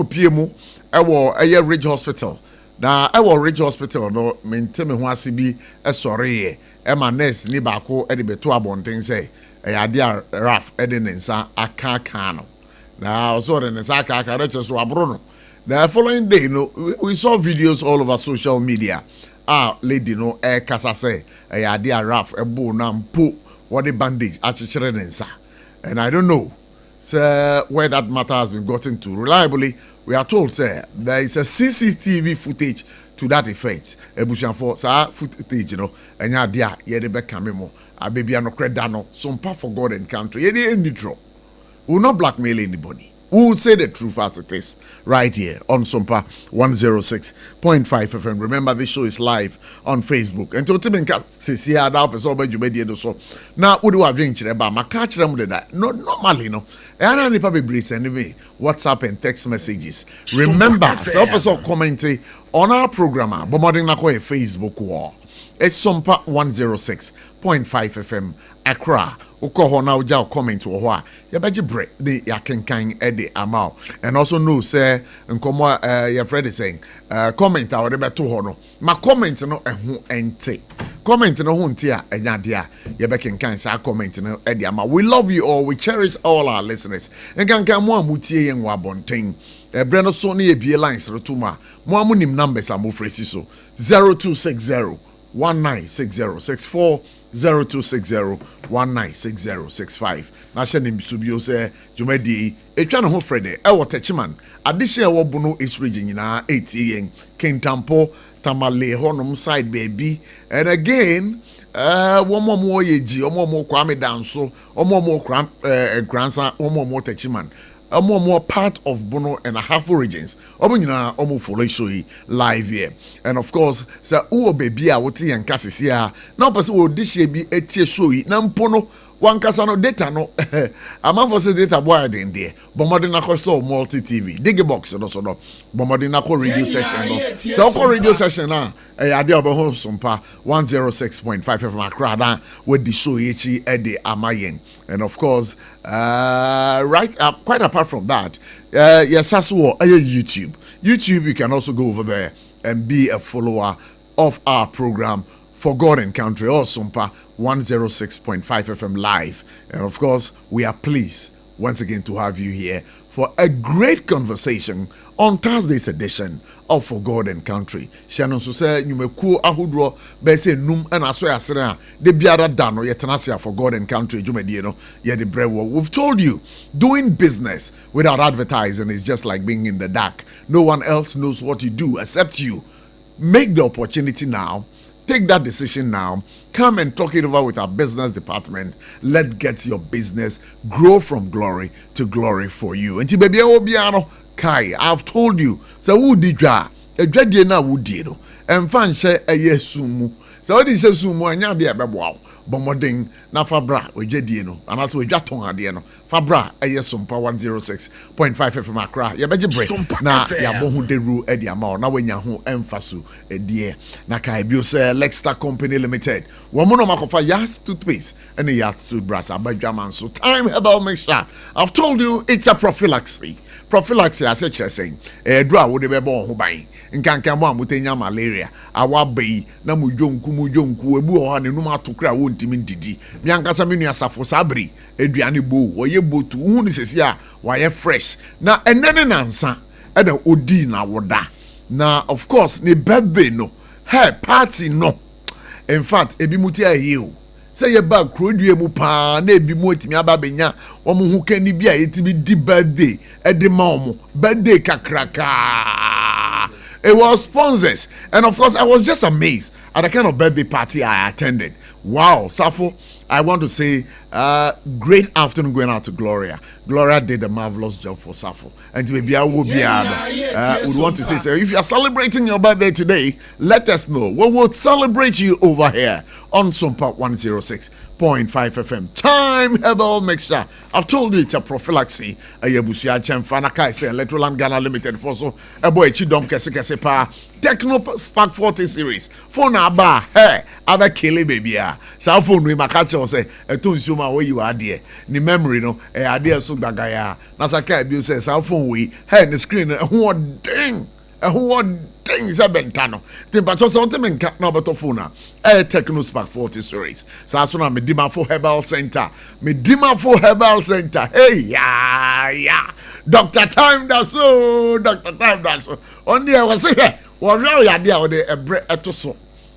Opiemu ewo eye Ridge Hospital na ewo Ridge Hospital no menteme ho ase bi esore ma nurse ni baako e de beto abonten say ade a raf e de nsa aka no na also de nsa aka reche so abro no. The following day no we saw videos all over social media lady no kasa say ade a raf e bo na mpo what the bandage achichere nsa, and I don't know sir, where that matter has been gotten to. Reliably, we are told, sir, there is a CCTV footage to that effect. Ebusian for sir footage, and ya dia ye de be kamemo. A baby no credano, SOMPA for God and country. Ye de any draw. We will not blackmail anybody. We will say the truth as it is right here on SOMPA 106.5 FM. Remember, this show is live on Facebook. And to Timinka says here that person by you so. Now, what do I drink? My catch them with that. No, normally, no. And I need to be anyway. WhatsApp and text messages. Remember, so person commenting on our program. Bombarding na ko Facebook wall. It's SOMPA 106.5 FM Accra. Uko ho na uja comment wo ho a ye beje bre de yakenkan e de amount. And also know say nkomo your friend is saying comment a we beto ho no ma comment no eho ente comment no ho nte a enya de a ye bekenkan sa comment no e de amount. We love you all, we cherish all our listeners. Nkankan mo amutie yen wa bonten bre no so na ye bie lines to ma mo amunim numbers amofresi so 0260 196064 0260-196065. Nasha Nimbisubio say Jumedi etwa ne ho frede e wo techiman addition e wo bono is region nyina 80 Kentampo Tamale honom side baby. And again one more yeji omo kwame danso omo grandson omo techiman more part of Bono and a half regions. Omo follow show live here. And of course, sir, baby, I would see and Cassis here. Now, person will dish be a tear show. Nampono, one casano data no. A man for data wired in there. Bombardinaco saw multi TV. Dig a box and also no. Bombardinaco radio session. So, radio session now. I did about home SOMPA 106.5 FM Accra with the show Echi Eddie Amayen. And of course, right up, quite apart from that, yes, as well, YouTube. YouTube, you can also go over there and be a follower of our program For God and Country, or SOMPA 106.5 FM live. And of course, we are pleased once again to have you here for a great conversation on Thursday's edition of For God and Country. Shannon so say you may cool ahudro be say num and aso asere de biara dano yetenasia For God and Country jumedie no ye de brewo. We've told you doing business without advertising is just like being in the dark. No one else knows what you do except you. Make the opportunity now. Take that decision now. Come and talk it over with our business department. Let's get your business grow from glory to glory for you. And baby obiano kai, I've told you. So who did ya? A dreadie na who did. And fan share a yesumu. So what is sumu and ya dear bebo? Bomoding na fabra we jedino and as we jaton adieno fabra SOMPA 106.5 FM Accra ya beje break na ya bohu deru e dia ma na wenya ho emfaso e die na kai bio say Lexter Company Limited wo mo no makofa yas toothpaste and a yas toothbrush abadwaman so time herbal mixture. I've told you it's a prophylaxis as a saying draw wo de be bon ho ban nkankan mo amutenya malaria awabai na mujonku ebu o ha ne num atokra wo ntimi ndidi mi ankasa menu asafo sabri eduane bo wo ye botu hu ni sesi a wa ye fresh na enene nansa e da odi na woda na of course ne birthday no hey party no in fact ebi muti aye o say ye ba krodue mu pa na ebi mu etimi aba benya wo mu hu kani bia yetimi di birthday e de ma omo birthday kakraka. It was sponsors. And of course, I was just amazed at the kind of birthday party I attended. Wow, Sarfo, I want to say great afternoon going out to Gloria. Gloria did a marvelous job for Sarfo. And to be would want to say, so if you are celebrating your birthday today, let us know. We will celebrate you over here on SOMPA 106.5 FM. Time herbal mixture. I've told you it's a prophylaxis. Ayabusia Chemfana Kai say Electroland Ghana Limited for so a boy Chidom Kese Pa Techno Spark 40 series. Phone aba hey aba kele baby. Sa phone we makacha say eto nsuo ma where you are there ni memory no ade so gbagaya na saka bi say cell phone we hey the screen who ding things have been done. But something in no better phone. Techno Spark 40 stories. So as soon as me dima for Herbal Center. Hey, yeah. Dr. Time that's so. On the I was say, well, really idea or the ebre etoso.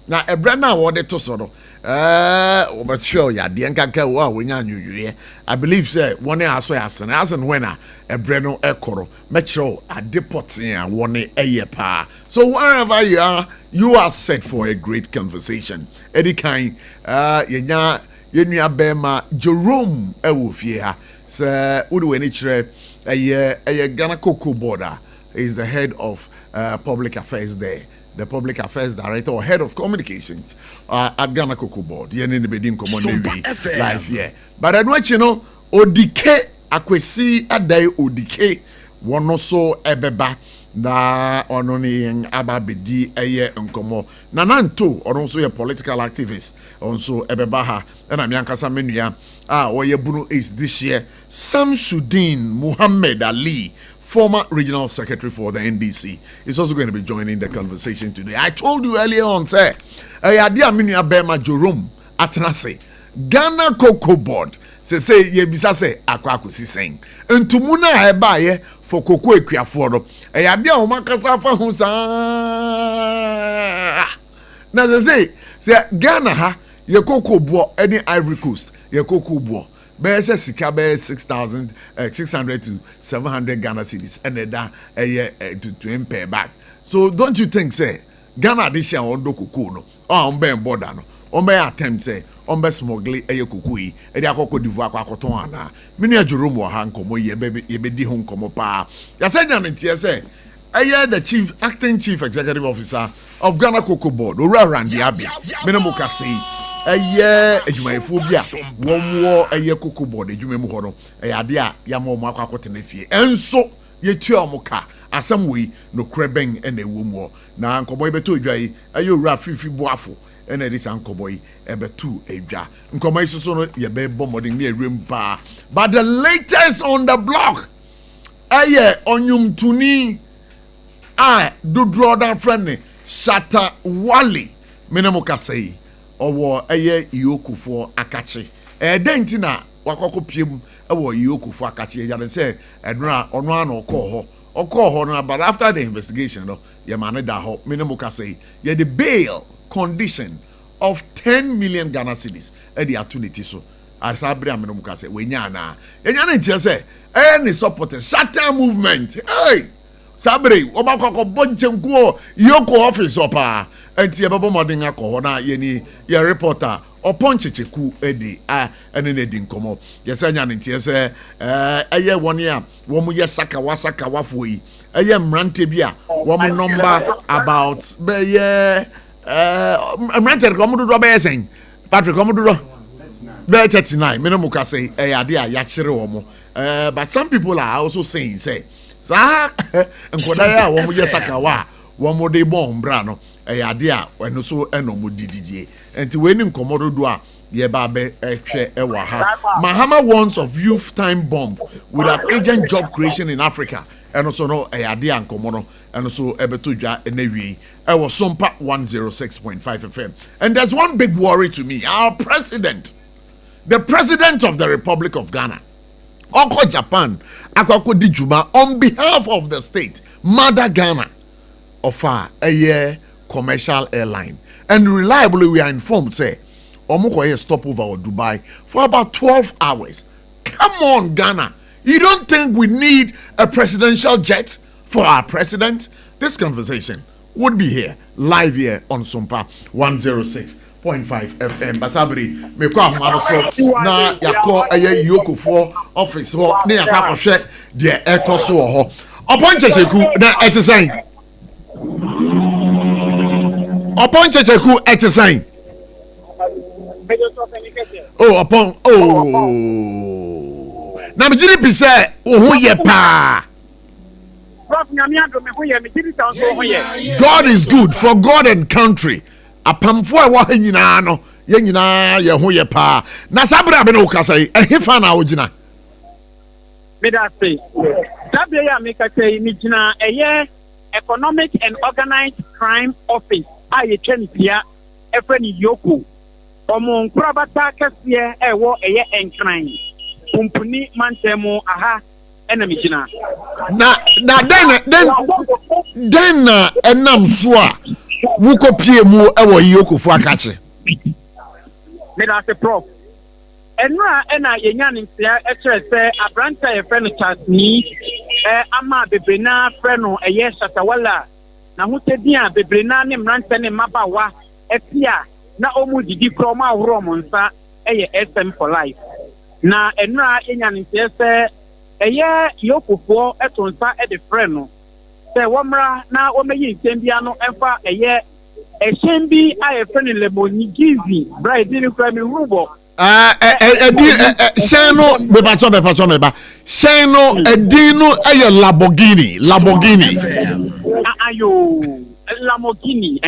Now ebre na or the toso. But sure, yeah, the enka wa when you I believe say one year as and when a breno ekoro metro a deporting one a pa. So wherever you are set for a great conversation. Eddie kind yenya bema Jerome ewufie sir udu enichre a Ghana Cocoa Border is the head of public affairs there. The public affairs director or head of communications at Ghana Cocoa Board. Yen in the bedin common life here. But I know you know odike akwesi adai odike one also ebeba na ononi yen ababedi eye nkomo. Nananto or also a political activist also ebeba ha and amiankasa menua oye bunu is this year Samsudeen Muhammad Ali, former regional secretary for the NDC, is also going to be joining the conversation today. I told you earlier on, sir, Adia Minia Bema Jerome Atanase, Ghana Cocoa Board, say ye bisa say akwakusi saying. Ntumuna hebaye for cocoa ekwiaforo. Adia omakasa fa ho sa. Na say Ghana ha ye cocoa bo any Ivory Coast, ye cocoa bo. Bese sika be 600 to 700 Ghana cedis and to pay back. So don't you think say Ghana this year on do kuku no on be border no on be attempt say on be smuggle kuku yi e dey akoko divu akoton ana mini Jerome wo ha nkomo ye be di ho nkomo pa ya say nya ntie say the acting chief executive officer of Ghana Cocoa Board Ora Randy Abi menemo ka say edwumayefo bia wonwo Cocoa Board edwumemu ho no ade a yamo mo akwakote na fie enso yetua omuka asam wei no kreben na ewomu na nkoboy beto odwai ora fifi boafo na dis nkoboy ebetu edwa nkomoy soso no ye be bomodin na ewem pa. But the latest on the block onyum tuni do draw down friend Shatta Wale menemo ka say owo Iyokufo akachi denti na wakoko piem ewo Iyokufo akachi ya say edra ono an okọ ho but after the investigation no ye man da ho menemo ka say ye the bail condition of 10 million Ghana cedis the opportunity so asabre menemo ka say we nya na ntia say any supporters Shatta movement Sabre obakoko bonjenkuo Iyoko office opa enti ebebo modin akọ na ye reporter opon checheku edi ene na di nkomo yesanya ntie se woni a wo mu ye saka wafo yi mrante bia wo mu number about be ye mrante ko mu do be sen Patrick ko mu do be 39 minimum ka say ade a ya kire wo mu but some people are also saying say sa enkoda ya wo mu ye saka wa wo mu de bon bra no ade a eno so eno mu dididie enti we ni nkomodo do a ye ba be hwe ewa ha. Mahama warns of youth time bomb without agent job creation in Africa. And also no ade a nkomodo and also ebeto dwa enewi ewo SOMPA 106.5 FM. And there's one big worry to me. Our president, the president of the Republic of Ghana, Oko Japan, Akwako Dijuma, on behalf of the state, Mother Ghana, offer a commercial airline. And reliably, we are informed, say, Omukoye stopover or Dubai for about 12 hours. Come on, Ghana. You don't think we need a presidential jet for our president? This conversation would be here, live here on SOMPA 106.5 FM. Batabri, me kwa humano so na yako Iyokufo office ho ne yakako hwe de ekoso ho. Opon checheku na etisan. Opon checheku etisan. Upon na me jiri bi say wo ye pa. God is good for God and country. apamfo a wa nyina no ye nyina ye ho ye pa na sabra be no kasa yi ehefa na ogina me da say sabra ya me kasa yi mi gina eye Economic and Organized Crime Office aye twentia efreni yoko omo nkrabata kase ewo eye enkran kumpuni mantemu aha ena mi gina na den na enam so a wukopie mu ewo yokofo akache me da say prof enra ena yenya nimsia ekere se abranta ye friend chat ni ama bebrena freno eye Shatta Wale na hotedi a bebrena ne mrante ne mabawa etia na omu didi kroma ahoro monsa eye SM for life na enra enya nimsia se eye yokofo etonsa e de freno se womra na omeyi nsembia no emfa eye ehembi aye freno lemoni gizi bride ni kwami rubo Sheno bepacho meba Sheno edinu eye Lamborghini ayo Lamborghini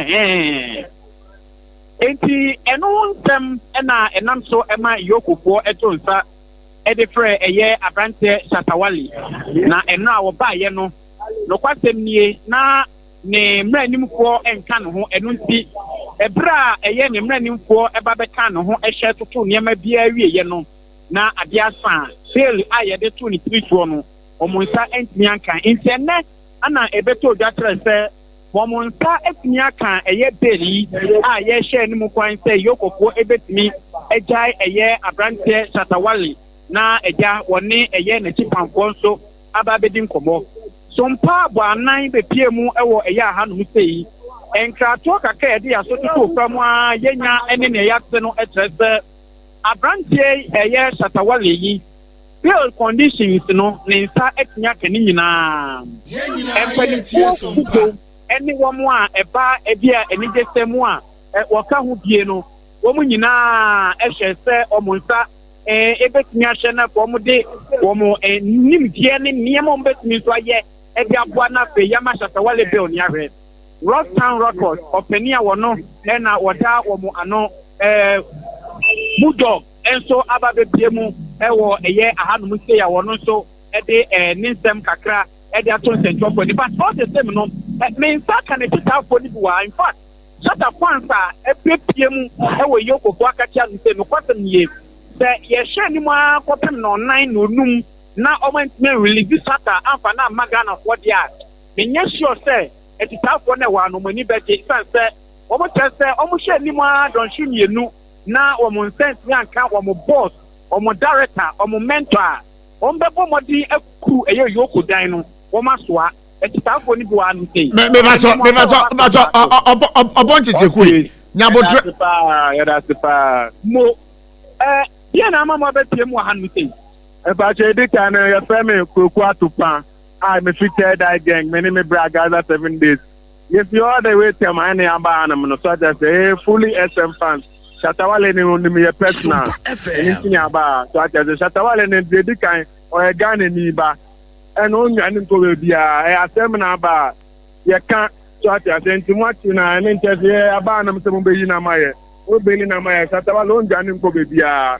enti eno ntem na enam so ema yokofo etonsa edefre eye abrante Shatta Wale na eno a wo baaye no kwasem nie na ne mranimfo enka no ho eno nti ebra eye ne mranimfo eba beka no ho ehye toto niema bia wieye no na ade asa sale aye de to ni trituo no omonsa entimi kan nti ene ana ebeto dwatre se omonsa etimi kan eye beli a ye hye ni mu kwan se yokofo ebetimi ejai eye abrante Shatta Wale na eja woni eye na chipamfo nso aba bedin komo sompa bwanan be piemu ewo eya ha no sei enkrato kaka ede ya so tutu fam a yenya ene ne yakse no etrese abrantie eye Shatta Wale yi bill conditions no ne nsa etinya kani nyina empani sompa ene womo a eba ebia eni desemu a woka ho bie no womo nyina ehye se omonsa ebetimi ahye na womo de womo nimdie ne niemo betimi so aye ebi abua na fe yama Shatta Wale bill ni ahwe Rocktown Records openia wono na woda womo ano Bulldog enso ababe biemu ewo eye ahanum se ya wono so ede ninsem kakra ede aton sentofo ni but all the same no me nsa kan e titafo ni bua in fact Shatta Kwanza epiemu ewo yokofo akacha nse no kwatem nie se ye hye ni mu akopem no 9 no num na omentme release Shatta amfa na magana for dia menye sure say etitafo na wa no mani beje sanse omo chese omo hye ni mu don hwemienu na omo sense yanka omo boss omo director omo mentor ombebo modi aku eye yokodan no omo soa etitafo ni bi wa no sei me bacho oboncheche ku nyabotre ya da sepa mo ya na mama betie mu ha no sei But I did can your family Kuatupa. I me fit that gang, many me braga 7 days. If you are the way to my name, I'm so that say fully SM fans. Shatta Wale ni me personal. Anything about so that Shatta Wale ni the kind or a gun in Niba. And only I didn't go be a seminar about you can't so that sent too much in an interview about them some be in a maya. Oh, be in a maya. Shatta Wale on Janin go be a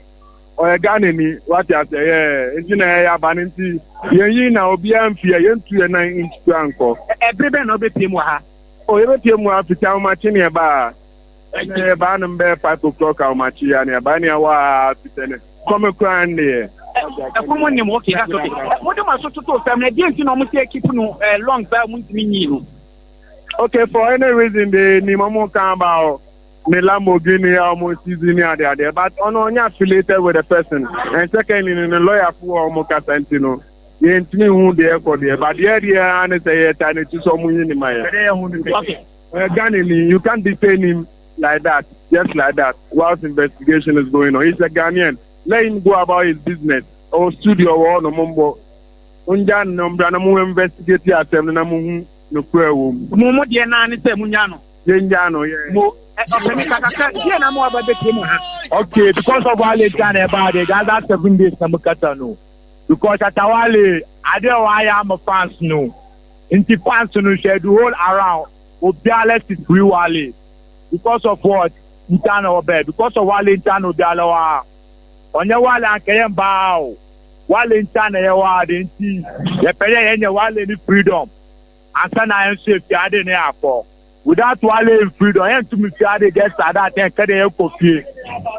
or Ghana ni what you say engineer ya banenti yen na obi amfia yen 2 inch anko ebrebe na obetiem ha o ebetiem wa fita ma chine ba ba no be 5 o'clock a ma chi ya ne ba ne wa fitene come kran ne komo ni mo okay that's okay mo de ma so to fam na dey no mo say keep no long ba mo ntimi nyi no okay for any reason they ni mo kan ba me Lamborghini almost season there, but on affiliated with the person. And secondly, in the lawyer for Mokasantino, you ain't me who they for there, but the idea and say tiny to someone in my Ghanaian, you can't detain him like that, just like that, whilst investigation is going on. He's a Ghanaian. Let him go about his business or studio or no mumbo. Unjan number no investigate yourself no room. Momo dia na ni se munyano. Yenjano, yeah. Okay, because of Wale can about the other 7 days no. Because Shatta Wale, I don't know why I'm a fans no. In the fans no share the whole around. Obiales is free Wale. because of what? Internal bed, because of Wale internal dialogue. On your Wale and Kayan Bow. Wale internal, you pay any Wale any freedom. And then I am safe, I didn't have for. Without Wale in freedom, I am to me, I get that and carry a coffee.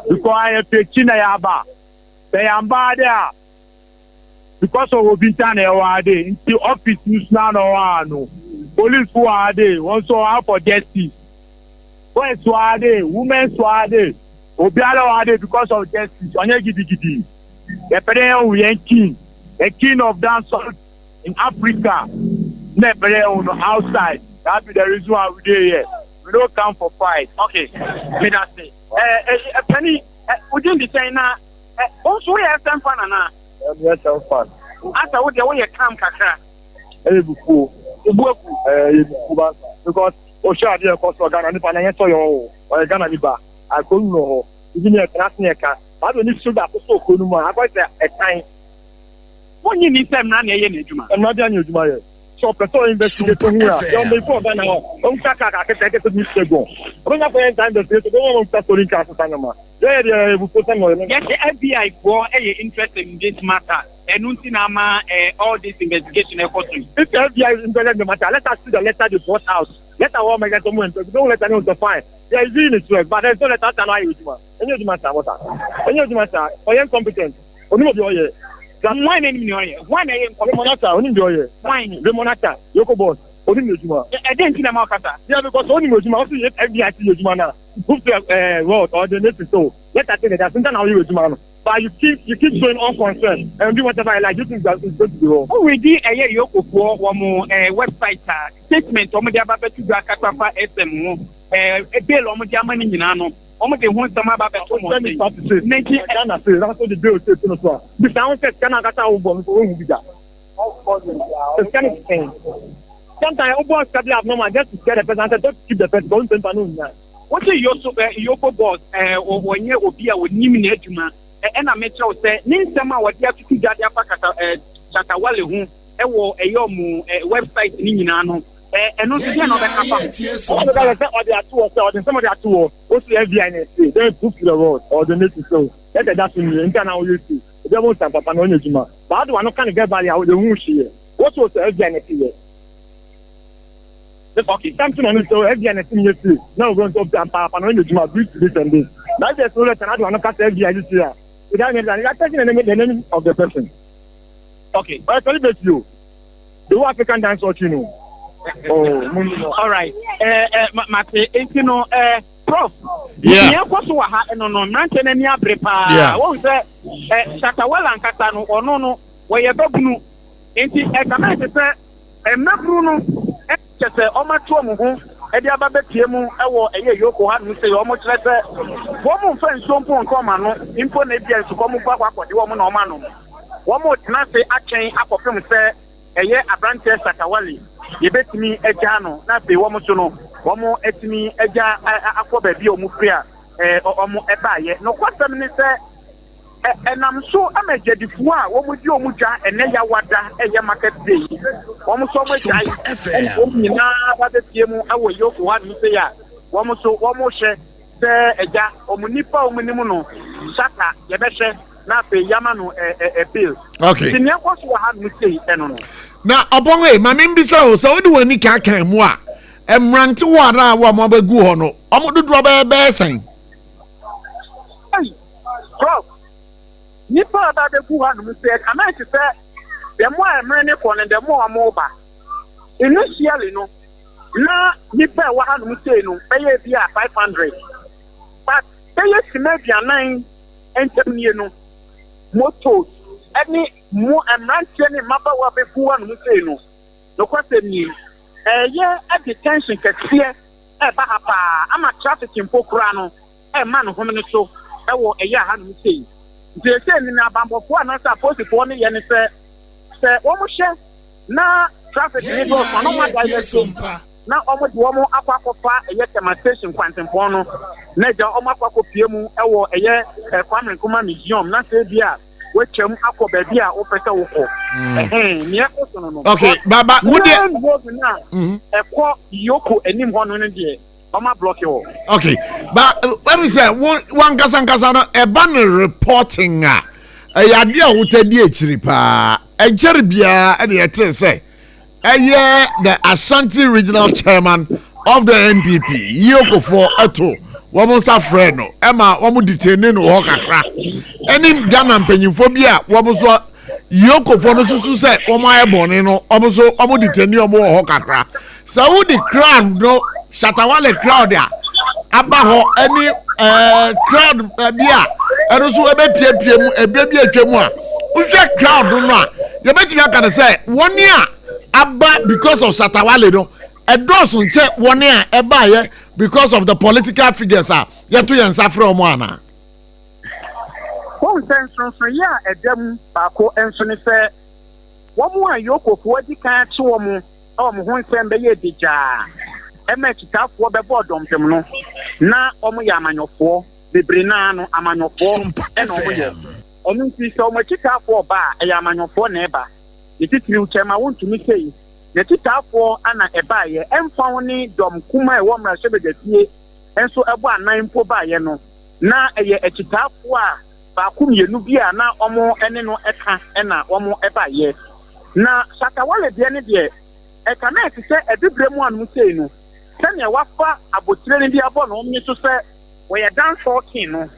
Because I have to China Yaba. They are bad there. Because of Obintana, in the office, news now, no. Police who are they, also out for justice. Boys who are they, women who are they, Obialo are they because of justice. On your giddy. The Pedro king, a king of dancehall in Africa. Never outside. That be the reason why we do here. We don't come for fight. Okay. Me that say. Penny, would you be saying now? Also, we have some fun, Anna. Yes, some fun. After what you come, Kaka. Because Osha dear cost of Ghana, and I saw your Ghana Liba. I couldn't know. Even a Krasneka. I don't need to that so cool. I got a time. When you need them, none in Juma. I'm not done you, Juma. So, person investigating here. Don't be for Ghana. Don't Kaka, I can take it to Mr. Go. Bring up any time the state, don't want to start Casa Panama. There, we put them on. Yes, the FBI for a interest in this matter. And Nuntinama, all this investigation efforts. If the FBI is interested in the matter, let us see the letter they brought out. Let our woman get someone. Don't let anyone define. They are doing it well, but there's no let us allow you to do. Any of the matter, what? Any of the matter, or incompetent. Only of your year. One name in your ear. One name of Monata, only your year. Wine, the Monata, Yoko Boss, only Juma. I didn't see the Makata. Yeah, because only Juma, also if FBI see Jumana, prove the road or the next so. Let us say that sometimes how you Jumano. But you keep showing unconcerned and do whatever I like. You think that's going to be wrong. Oh, we did a year Yoko for one more website statement. Omodia Baba to Gakafa SM, a bill on Germany Minano. Omodia wants some about the home. Let me start to say, Nancy, Anna says, that's what the bill says to us. The sound says, can I get out of one for whom we got? It's kind of thing. Sometimes, Obo Scabby have no man just to get a person, don't keep the person, don't know. What is your Yoko boss or 1 year or be with Nimini Juma? And I met you say, Ninsama, what you have to do that Shatta Wale, who a yomu website in Ninano, and not again of the some of the two, also FBI, they book the road or the next show. That's in the internal you see. They won't have Papa Nojima. But I don't kind of get by out the whoosh here. What was the FBI here? Okay, something on it, so FBI is now going to Papa Nojima, this and this. That's just so that I don't cut FBI this year. Without taking the name of the person. Okay, but I celebrate you. The African dance what you know. Oh, all right. You know, Prof. Yeah. No, Manton and Yabrepa. Yeah. What was that? Shatta Wale and Catano or no, where you're Babunu. Ain't it a command to say, and Mabruno, just a Omatuamu. Eddie Ababetiemu, I will a Yoko had me say almost less. One more friend, Sompo and Commano, Info Nebia to come back what the woman or man. One more Tenase Achain up of him say, a year a branch Shatta Wale. You bet me a jano, not the woman to know. One more at me a jar, a baby or Mufria, or more a buyer. No, what the minister. And I'm so I'm a jedi fwa wo mudi omuja ene ya wada eye market day wo mo so mo jai o nyina ba de tie mu awo yoko wa no se ya wo mo hye se eja o mu nipa o mu nimu no Shatta ye be hye na pe yama no bill okay ti ne kwaso ha no se eno no na obon e ma me mbisa o so wodi wani kan mu a emrante wara wo mo ba gu ho no o mo dodo ba sen Prof Nipa about the Buhan who said, I meant to say, the more I'm running for and the more I'm over. Initially, no, now Nipa Wahan who say, no, pay via 500. But pay a maybe a 9 and 10 years, no, motors. Any more I'm ranting in Mapa Wabuan who say, no, no question me. Yeah, at detention, Katia, a Bahapa, I'm a trafficking Pokrano, a man of women so, I will a year hand say. They say in a bamboo for an supposed to phone and say, almost now traffic neighbors, no matter now almost one more aquacopa, a yet demonstration quantum pono, Naja Omakako Piemu, a year, a family command museum, not say, dear, which Aqua Badia or Peter. Okay, Baba, would you a quote Yoko and him 100 years? Oma block you. Okay, but let me say one kasankasa a banner reporting a idea would tell you chiripa a cheribia and the say the Ashanti regional chairman of the NPP Yoko for Eto Wamosa Freno Emma Wamu detaining Wakakra any Ghana penyophobia Wamoso Yoko for the Susu Omaya Bonino almost Omo detaining Omo Wakakra so the crowd no Shatta Wale crowd there abaho any crowd there and also a baby a crowd no you bet me can say 1 year Abba because of Shatta Wale no a dozen check 1 year eba because of the political figures yet to Safro Moana. One sense from ya a dem bako and so say one more yoko for the can't to one send the dija. Emechita for the boardom no na omo yamanofo bebrina no amanofo and omo onu ti so mo chita for ba yamanofo na eba yititiri uchema want to me say the chita for ana eba ye emfa woni dom kuma e wo mra hyebegatie enso ebo anan po ba ye no na eye chita for a ba kum yenu bia na omo ene no eka na omo eba ye na Shatta Wale de ne de e kana ti se ebibre mu anu sei no Sanya wafa abotire ndi abo no mi so se we dance talking no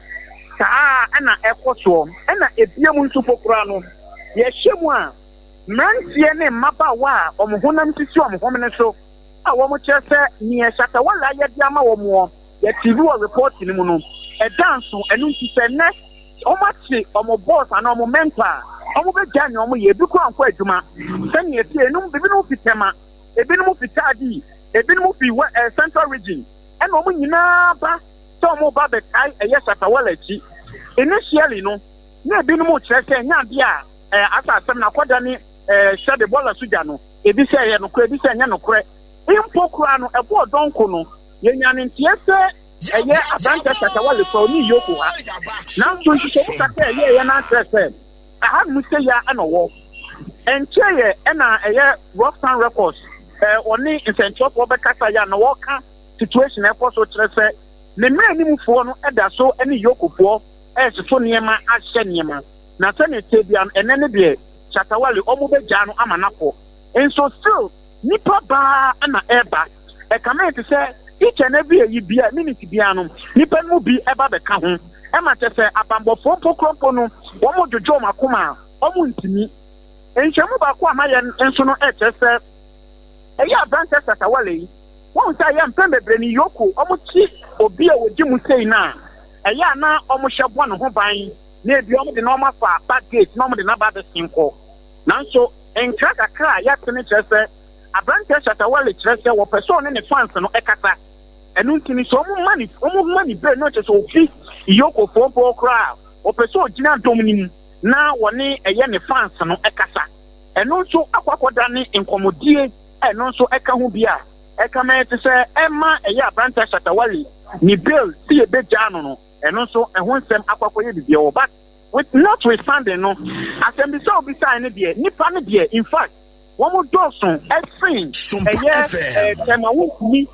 saa ana ekoso ana ebiem nso pokura no ye hyemu a mantie ne mabawa omohonam tisi omohomene so a wo mo chese ni Shatta Wale ya di ama wo mo ye TV wo report ni mu no e dance enu nti se ne o machi omo boss ana omo mentor omo be gani omo ye bi ko anko aduma sanya tie enu bibi no fitema ebi no fitadi ebi no fi central region and omo nyina ba so omo ba be kai Shatta Wale chi initially no na ebi no mo chese nya bia asa asem na koda ni shade bola suja no ebi se ye no kure ebi se nya no kure impokura no ebo donko no ye nya ne ntie se abanta Shatta Wale for ni yoko ha na so nti so ka ye na trese aha mu se ya anowo enche ye na Rocktown Records oni incentive for bekasa ya na woka situation e so trese ne mani mu fo no eda so ene yokofo so niema ahye niema na tane tebian enene de Shatta Wale omo beja no amanafo enso still nipa ba na eba e kama te say each and every yi bia minute bia no nipa mu bi eba beka ho e ma te say abambofo pokrompo no omo jojo makoma omo ntimi enhwemu ba ko amaye enso no e te say abanta Shatta Wale won say mpembe breni yoko omo chi obi a wodi mu sei na na omo hyebo no ho ban na ebi omo de normal fa back gate na omo de na ba de sinko nanso enkra kakra ya tene kyerese abanta Shatta Wale kyerese wo person ne fans no ekata enu ntini so omo mani be no kyerese ofi yoko fompo kra wo person gina domnim na woni ne fans no ekasa enu nso akwakoda ne nkomodie eno nso eka ho bia eka me te se ema abanta Shatta Wale ni bill si ebeja no eno nso ehon nsem akwakoye bibia wo but with notwithstanding no asem bi so bi sai ne de nipa ne de in fact wo mo doson every tema wo kumi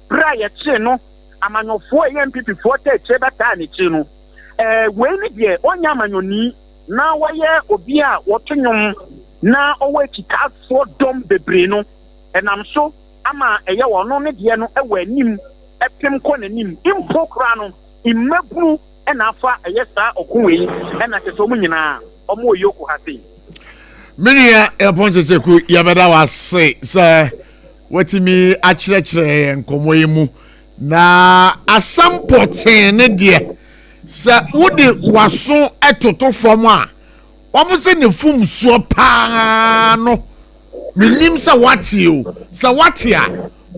bra ye che no amanyofo MPP fo te che bata ne che no we ne de onya amanyoni na waye obi a wotonwom na owe kikafo dom bebre no enam so ama wono ne de no anim epem ko nanim impokra no immabru na afa sa okunwe na teso mu nyina omo yoko hase menia eponchecheku yabeda wase se watimi akyerɛkyerɛ nkomo yi mu na asampoten ne de se wode waso etoto fom a omo se ne fum suo pa no minim sa wate o sa wate a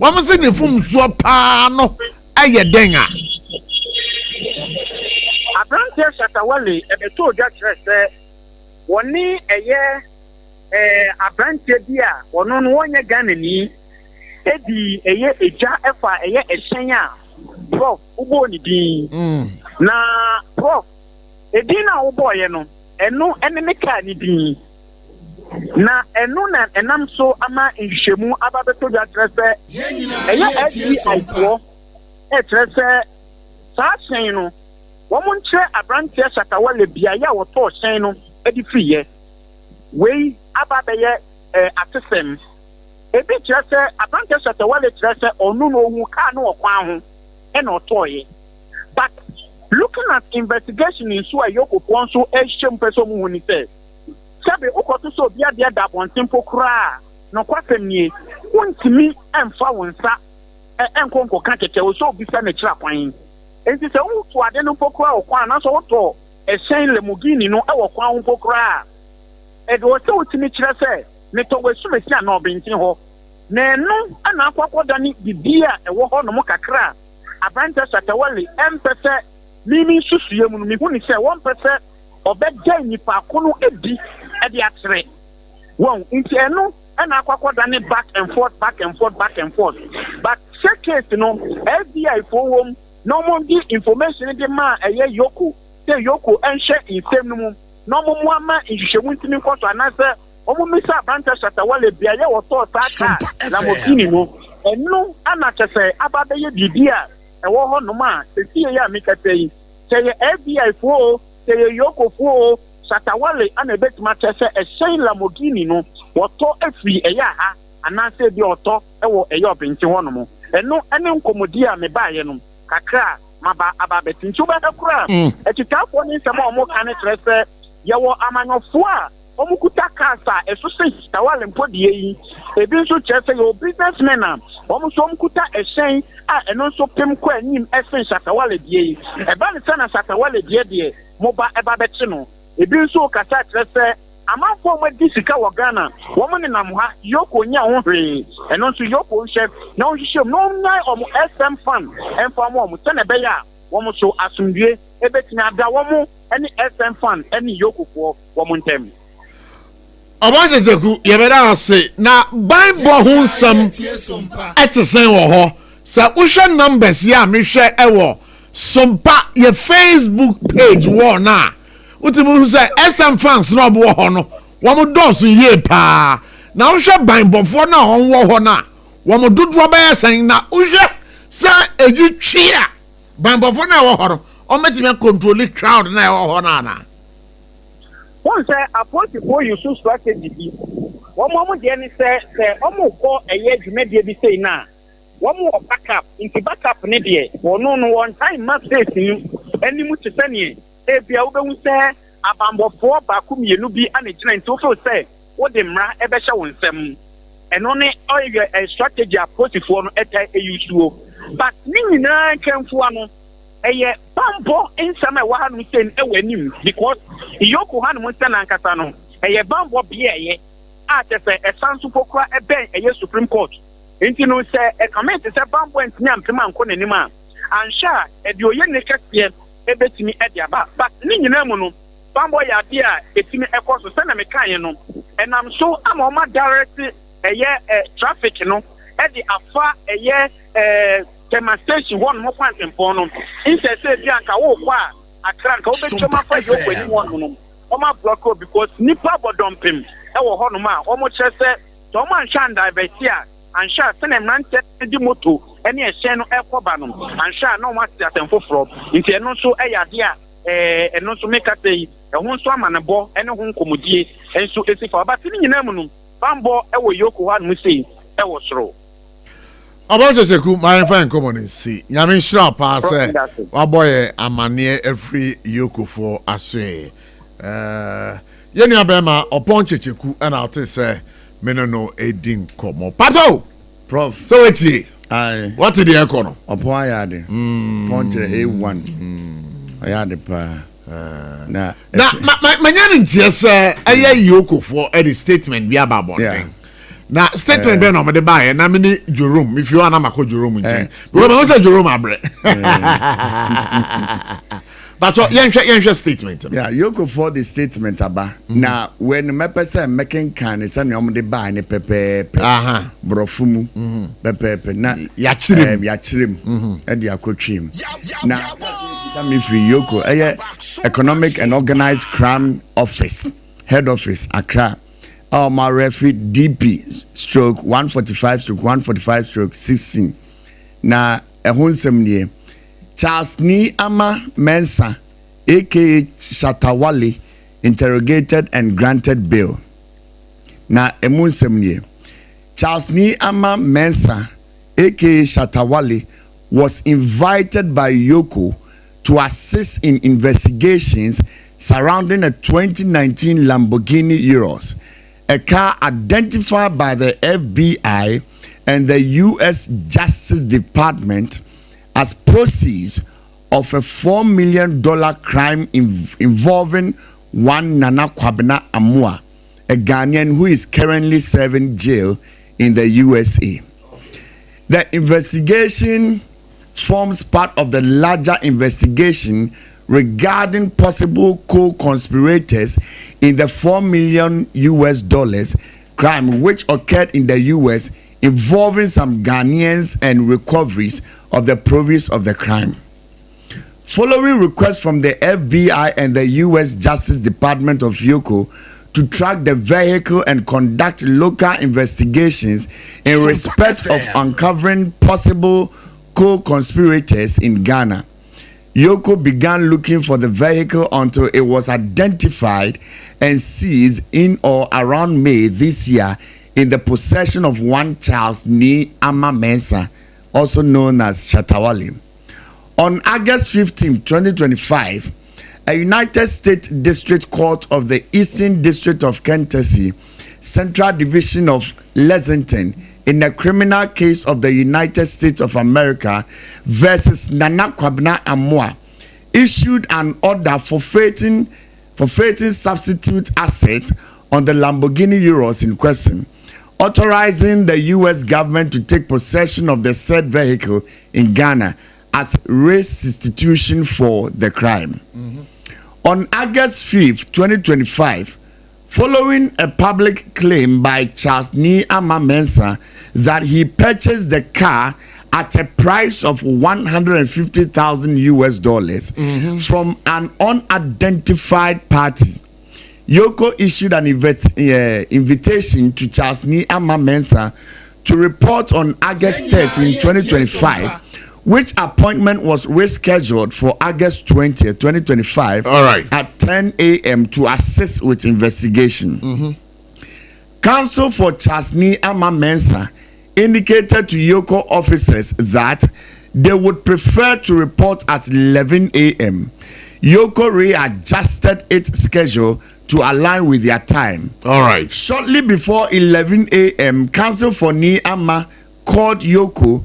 omo se ne fum suo pa no aye den a Abranche Shatta Wale ebeto oja kyerɛ woni abranche dia wono no wonye Ghana ni edi eja efa ehyen a prof ubo ni din na prof edin na ubo ye no eno ene ka ni din na eno na enam so ama nhwemu ababeto oja kyerɛ SDI etrese saa hyɛn no wɔn nkyerɛ aberanteɛ Shatta Wale bia ya wɔtɔ hyɛn no edi free wei aba bɛyɛ atesɛm ebi kyerɛ sɛ aberanteɛ Shatta Wale kyerɛ sɛ ɔno no ohu kaa no ɔkwan ho ɛna ɔtɔɔyɛ but looking at investigation in so a yokofoɔ nso ɛhyɛ mpɛsɛ ɔmo hu ni sɛ sɛbi wokɔto sɛ obi adeɛ da abɔntenpo koraa na ɔkwasɛm nie wontumi ɛmfa wo nsa ɛnkɔ nkɔka kɛkɛ wo sɛ obi sɛ n'akyiri akwan nti sɛ woto ade no mpo koraa ɔkwan anaasɛ wotɔ ɛhyɛn Lamborghini no ɛwɔ kwan ho mpo koraa ɛde wɔ sɛ wotumi kyerɛ sɛ metɔ w'asumasi a na ɔbɛnten hɔ na ɛno ɛna akɔkɔda ne bibi a ɛwɔ hɔ nom kakra a aberanteɛ Shatta Wale ɛmpɛ sɛ mimi nsusue mu no mehu ne sɛ wɔmpɛ sɛ ɔbɛgya nnipa ko no edi ɛde akyerɛ wɔn nti ɛno ɛna akɔkɔda ne back and forth but sɛ case no FBI fo wɔm na ɔmo di information de ma ɛyɛ yoko sɛ yoko ɛnhyɛ nsɛm no mu na ɔmo mu ama nhwehwɛmu ntumi nkɔ so anaasɛ ɔmo misa aberanteɛ Shatta Wale bia yɛ wɔtɔɔ saa kaa Lamborghini no ɛno ana kyɛ sɛ aba bɛyɛ biribi a ɛwɔ hɔ nom a sɛsie yɛ a mekasa yi sɛ yɛ FBI fo o sɛ yɛ yoko fo o Shatta Wale ana ebɛtumi akyɛ sɛ ɛhyɛn Lamborghini no wɔtɔ afiri ɛyɛ aha anaasɛ bi ɔtɔ ɛwɔ ɛyɛ ɔbɛnten hɔ nom ɛno ɛne nkɔmmɔdi a mebaeɛ no kakra maba ababɛti nti wobɛhɛ kora akyitaafoɔ ne nsɛm a ɔmo ka ne kyerɛ sɛ yɛwɔ amanyɔfoɔ a ɔmo kuta cars a ɛso sɛ Shatta Wale mpɔdeɛ yi ebi nso kyerɛ sɛ yɛwɔ businessmen a ɔmo nso ɔmo kuta ɛhyɛn a ɛno nso pem kɔ anim ɛsen Shatta Wale deɛ yi ɛba ne sɛ na Shatta Wale deɛ moba ɛba bɛkye no ebi nso kasa kyerɛ sɛ amanfoɔ ɔmo adi sika wɔ Ghana wɔn nenam ha yoko nya ho hwee ɛno nso yoko nhyɛ na ɔhyehyɛ mu na ɔnyae ɔmo SM fan ɛmfa ɔmo sɛ na ɛbɛyɛ a wɔn so asomdue ebɛtumi ada wɔn ɛne SM fan ɛne yokofoɔ wɔn ntɛm. Ọbọ̀njẹ̀jẹ̀kù yẹ̀bẹ̀dá ase na Bible ho nsɛm ɛte sɛn wɔ hɔ sɛ wohwɛ numbers yɛ a mehwɛ ɛwɔ Sompa yɛ Facebook page wɔ na wotumi hu sɛ SM fans na ɔbɔ hɔ no wɔn dɔɔso yie paa na wohwɛ Bible na wɔn wɔ hɔ na wɔn dodoɔ bɛyɛ sɛn na wohwɛ sɛ eyi twi a Bible na ɛwɔ hɔ no wɔn bɛtumi control crowd na ɛwɔ hɔ na ana. One say apɔntifoɔ use strategy bi wɔn deɛ ne sɛ wɔn kɔ ɛyɛ dwumadie bi sei na wɔn wɔ backup nti backup ne deɛ wɔn no wɔn time ma face no anim te sɛ neɛ ebia wobɛhu sɛ abambɔfoɔ baako mmienu bi ana gyina nti wofɛ sɛ wode mmara ɛbɛhyɛ wɔn nsam ɛno ne ɔyɛ strategy apɔntifoɔ no ɛta eyusuo but ne nyinaa nkɛmfoa no ɛyɛ bambɔ nsɛm a ɛwɔ ha no sɛ ɛwɔ anim because iyoko ha no sɛ nankasa no ɛyɛ bambɔ bia ɛyɛ a kyɛ sɛ ɛsan so pokora ɛbɛn ɛyɛ Supreme Court nti no sɛ ɛkɔmɛnti sɛ bambɔ ntumi ampem ankɔ n'anim a anhyɛ a ɛde oyɛ ne kɛseɛ ɛbɛtumi ɛde aba but ne nyinaa mu no bambɔ yɛ adeɛ a ɛtumi ɛkɔ so sɛna mekaeɛ no ɛnam so ama ɔma direct ɛyɛ traffic no ɛde afa ɛyɛ demonstration one more point in Pono. Instead, Bianca, oh, a crank, over the one, Oma block because Nipa dump him. Our Honoma, almost said, Toma Shanda, Betia, and Sha, send a man set the moto, any a channel Ecobanum, and Sha, no master and for fraud. Into no so a idea, and not to make a say, a one swam and a ball, and a home commodity, and so it's for about 3 minutes. Bambo, ewo Yoko had Musi, ewo Shro. Ọbọ̀njẹ̀jẹ̀kù máa ń fẹ́ nǹkan mọ̀ ní sí nyàmí nṣúra pa sẹ́ wàá bọ̀ yẹ àmàníyẹ ẹ̀fírí yòókùfọ̀ aṣọ ẹ̀ yẹn ní abẹ́ ma ọ̀pọ̀njẹ̀jẹ̀kù ẹ̀nà ọ̀tí sẹ́ mẹ́nu nù ẹ̀dí nkọ̀mọ̀ pàtó prof sọ wọ́n ti wọ́n ti di ẹ̀kọ́ nù. ọ̀pọ̀ ayáde pọ́njẹ A1 ayáde paa na manyẹ́ ni ntiẹ̀ sẹ́ ẹ̀yẹ yòókùfọ̀ ẹ̀dí statement bí abàbọ̀ nìyẹn. Na statement be no me de bae na me ni Jerome if you want na mako Jerome nchen because me say Jerome abre but yen statement yeah you go for the statement aba na when me person making can say no de bae ne pepe brofumu pepe na ya chirem e de akotwim na me free yoko economic and organized crime office head office Accra my referee DP stroke 145 stroke 145 stroke 16. Now ehonsem nie. Charles Ni Ama Mensah, aka Shatta Wale, interrogated and granted bail. Na ehonsem nie. Charles Ni Ama Mensah, aka Shatta Wale, was invited by Yoko to assist in investigations surrounding a 2019 Lamborghini Urus, a car identified by the FBI and the U.S. Justice Department as proceeds of a $4 million crime involving one Nana Kwabena Amua, a Ghanaian who is currently serving jail in the USA. The investigation forms part of the larger investigation regarding possible co-conspirators in the $4 million crime which occurred in the US involving some Ghanaians and recoveries of the proceeds of the crime. Following requests from the FBI and the US Justice Department of Yoko to track the vehicle and conduct local investigations in respect of uncovering possible co-conspirators in Ghana, Yoko began looking for the vehicle until it was identified and seized in or around May this year in the possession of one Charles Ni Ama Mensah, also known as Shatta Wale. On August 15, 2025, a United States District Court of the Eastern District of Kentucky, Central Division of Lexington, in a criminal case of the United States of America versus Nana Kwabena Amua, issued an order for forfeiting substitute assets on the Lamborghini Urus in question, authorizing the U.S. government to take possession of the said vehicle in Ghana as restitution for the crime. On August 5th, 2025, following a public claim by Charles Ni Ama Mensah that he purchased the car at a price of $150,000 from an unidentified party, Yoko issued an invitation to Charles Ni Ama Mensah to report on August 13, 2025, which appointment was rescheduled for August 20th, 2025 at 10 a.m. to assist with investigation. Counsel for Charles Ni Ama Mensah indicated to Yoko officers that they would prefer to report at 11 a.m. Yoko readjusted its schedule to align with their time. Shortly before 11 a.m., counsel for Ni Ama called Yoko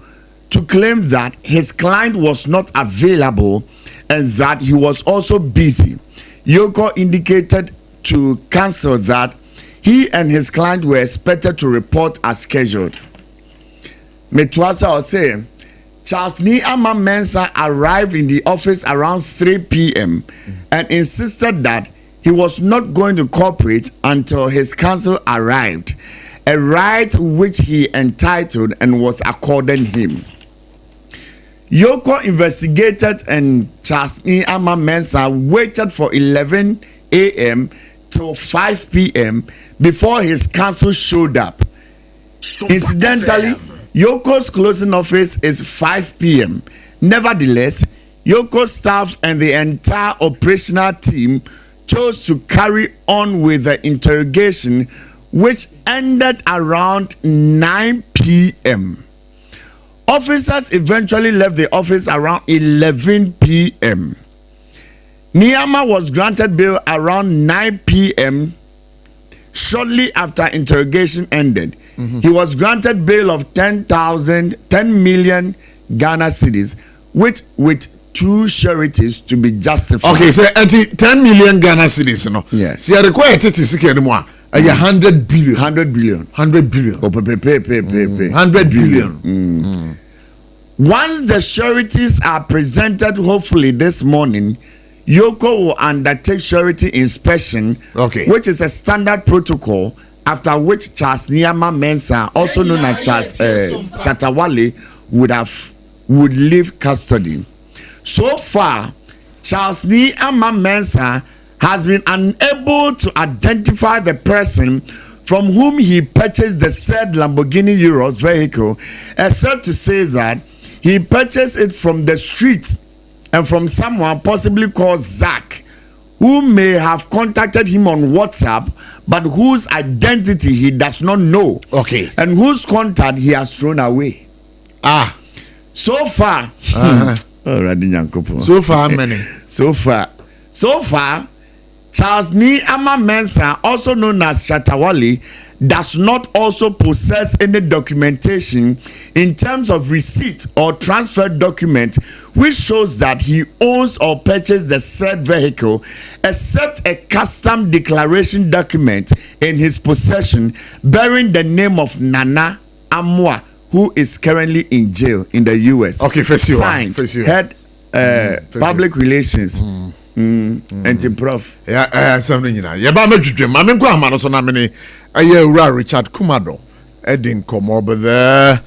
to claim that his client was not available and that he was also busy. Yoko indicated to counsel that he and his client were expected to report as scheduled. Metwasa was saying, Charles Ni Ama Mensah arrived in the office around 3 p.m. and insisted that he was not going to cooperate until his counsel arrived, a right which he entitled and was accorded him. Yoko investigated and Charles Ni Ama Mensah waited for 11 a.m. till 5 p.m. before his counsel showed up. Incidentally, Yoko's closing office is 5 p.m. Nevertheless, Yoko's staff and the entire operational team chose to carry on with the interrogation, which ended around 9 p.m. Officers eventually left the office around 11 p.m. Ni Ama was granted bail around 9 p.m. shortly after interrogation ended. He was granted bail of 10 million Ghana cedis, with 2 sureties to be justified. Okay, so 10 million Ghana cedis, no? Yes. So you require to take anymore. 100 billion. 100 billion. 100 billion. 100 billion. Once the sureties are presented, hopefully this morning, Yoko will undertake surety inspection, which is a standard protocol, after which Charles Ni Ama Mensah, also known as Charles Shatta Wale, would leave custody. So far, Charles Ni Ama Mensah has been unable to identify the person from whom he purchased the said Lamborghini Urus vehicle, except to say that he purchased it from the street and from someone possibly called Zach, who may have contacted him on WhatsApp, but whose identity he does not know. Okay. And whose contact he has thrown away. So far, so far, many. So far, Charles Ni Ama Mensah, also known as Shatta Wale, does not also possess any documentation in terms of receipt or transfer document which shows that he owns or purchased the said vehicle, except a custom declaration document in his possession bearing the name of Nana Amwa, who is currently in jail in the US. Okay, signed, head public relations. And PROF. Something you know. Yeah, but I'm going to many. Richard Kumado, Edin Komo, but there.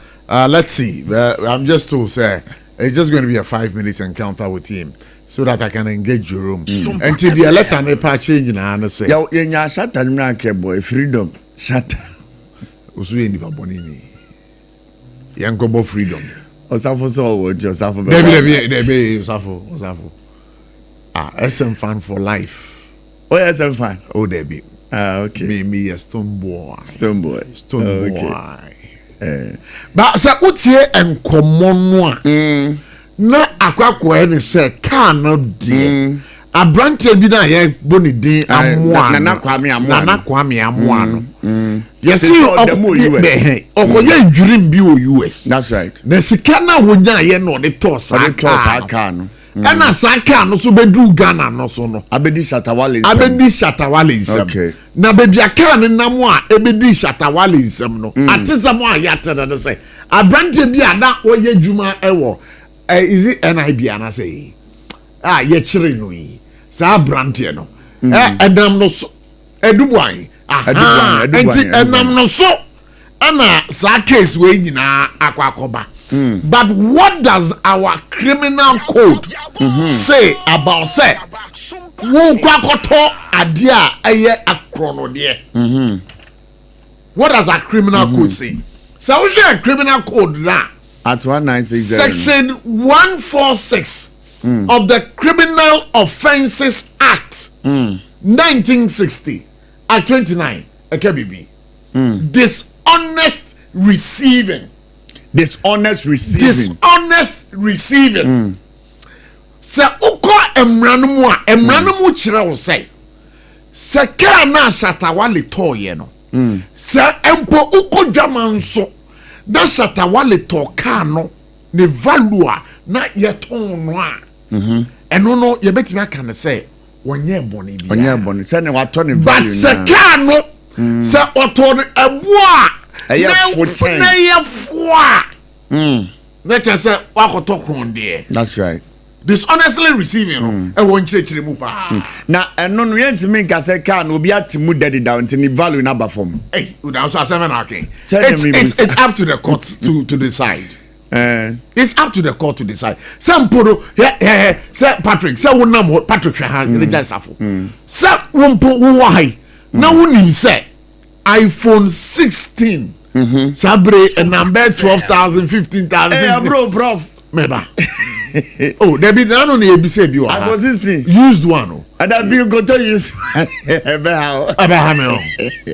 Let's see. I'm just to say it's just going to be a 5 minutes encounter with him, so that I can engage your room. Until the letter may part change in an say. Yo, yenya Shatta Mranke boy, freedom. Shatta. Usu ni babonini. Yankobo freedom. Osafo so what Osafo. Debi Osafo. SM fan for life. Oh, SM fan. Oh, Debbie. Okay. Me a stone boy. Okay. But so utie en common na akwakwa any say can not de. Abrante bi na ye boni din amoa. Nana Kwame Amoa no. Yes, okoye jurim bi o US. That's right. Na sika na wonya ye no de toss aka no. And as I can also be do Ghana no so no. Abedi Shatta Wale. Okay. Na baby I can na mo a ebedi Shatta Wale nsem no. Atisa mo a yata na say. Abrante bi ada oye djuma ewo. Is it NIB ana say. Ye chire no yi. Sa abrante no. Enam no so. Edubwan. Enti enam no so. Ana sa case we nyina akwakoba. But what does our criminal code say about say wo kwakoto adia eye akrono de? What does our criminal code say? So we share criminal code now at 1960 section 146 of the Criminal Offences Act 1960 at 29 KBB. Dishonest receiving. Dishonest receiving. Se uko emranumu chira wo say. Se ka na Shatta Wale to ye no. Se empo uko dwaman so. Na Shatta Wale to ka no ne value na ye ton no a. Eno no ye betimi aka ne say wonye boni bia. Wonye boni. Se ne wato ne value na. But se ka no se oto ebo a let's just say that's right. Dishonestly receiving e won chire mu pa na eno no yent me nka say can obi atimu daddy down till value na ba form we also are 7 okay. It's up to the court to decide. It's up to the court to decide. Some poro say Patrick say wonam Patrick han the just afo say wonpo wo hai na wonim say iPhone 16 Sabre a number 12,000, 15,000. Hey, bro, PROF. Meba. Oh, there be none on the ABC. iPhone 16 used one. And that be go to use.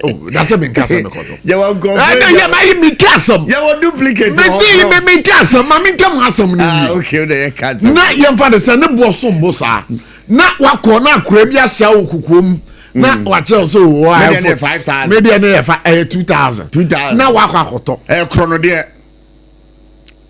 Oh, that's a big castle. You want go? I me castle. You want duplicate? Me see me castle. Mami come asem ni. Okay, they can't. Na yem father say ne boso mbosa. Na wakọ na akura bi ahia okukum. Na wache so why 5,000 maybe na 2,000 na wakọ akoto krono de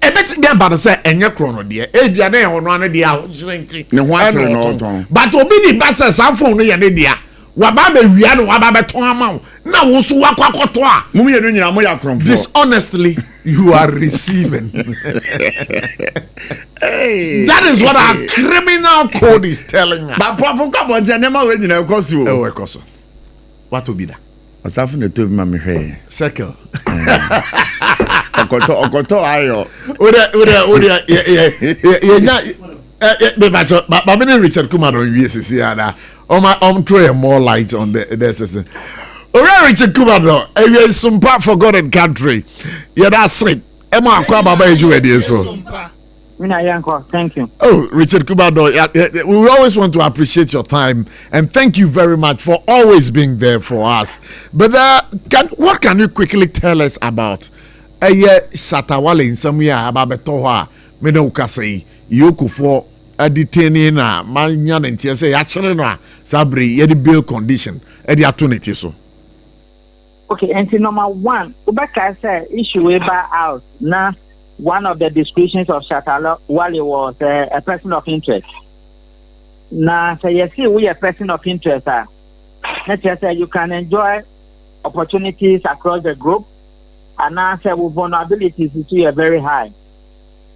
e bet be about say enye krono de e bia na e hono ane de a jirenti ne ho asere no ton but obi ni ba say Sarfo no ye ne de a waba be wia no waba be ton ama na wo so wakọ akoto a mum ye no nyina mo ya kronfo dishonestly you are receiving. Hey, that is what our criminal code is telling us. But PROF come on tell never when you know cause you. Oh, cause what will be that? Asafo ne to bi ma me hwe. Circle. Okoto ayo. Oda but me Richard Kumado in VSC and throw more light on the system. Richard Kumado, SOMPA forgotten country. Yeah, that's it. Emma akwa baba eju so. Thank you. Oh, Richard Kubado, we always want to appreciate your time and thank you very much for always being there for us. But what can you quickly tell us about Shatta Wale in some year about Betoha, Menokase, Yoko detaining Manyan and TSA, actually, Sabri, yedi bail condition, Eddie Atunity so. Okay, and number one, Ubeka said issue way back out now. One of the descriptions of Shatta Wale was a person of interest. Now, so you see, we are a person of interest. Let's just say you can enjoy opportunities across the group, and now say with vulnerabilities is very high.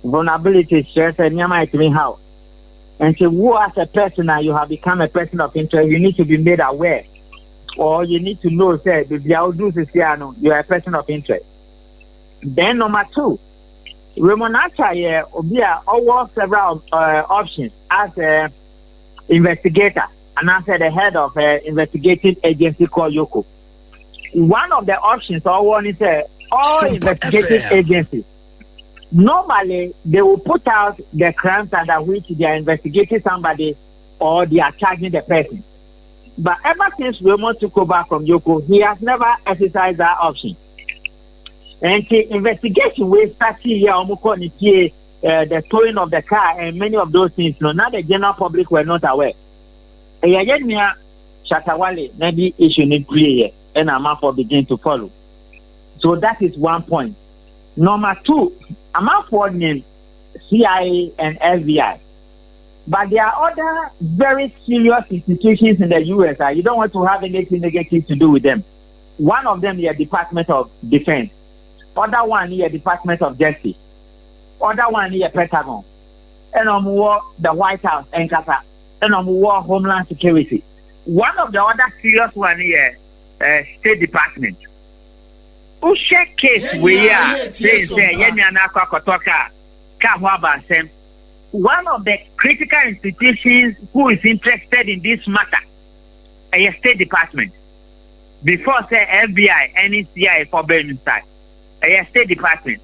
Vulnerabilities just how. And so, who as a person now you have become a person of interest, you need to be made aware, or you need to know say you are a person of interest. Then number two. Remonacha over several options as an investigator and as the head of an investigative agency called Yoko. One of the options one is all investigative agencies. Normally, they will put out the crimes under which they are investigating somebody or they are charging the person. But ever since Raymond took over from Yoko, he has never exercised that option. And the investigation we start here, the towing of the car and many of those things. No, now the general public were not aware. Shatta Wale, maybe issue need clear and I'm for begin to follow. So that is one point. Number two, I'm for name CIA and FBI. But there are other very serious institutions in the US. You don't want to have anything negative to do with them. One of them is the Department of Defense. Other one is the Department of Justice. Other one is the Pentagon. And the White House and Qatar. And Homeland Security. One of the other serious one is State Department. Who share case we are one of the critical institutions who is interested in this matter is State Department. Before say FBI, any CIA for being inside. A State Department,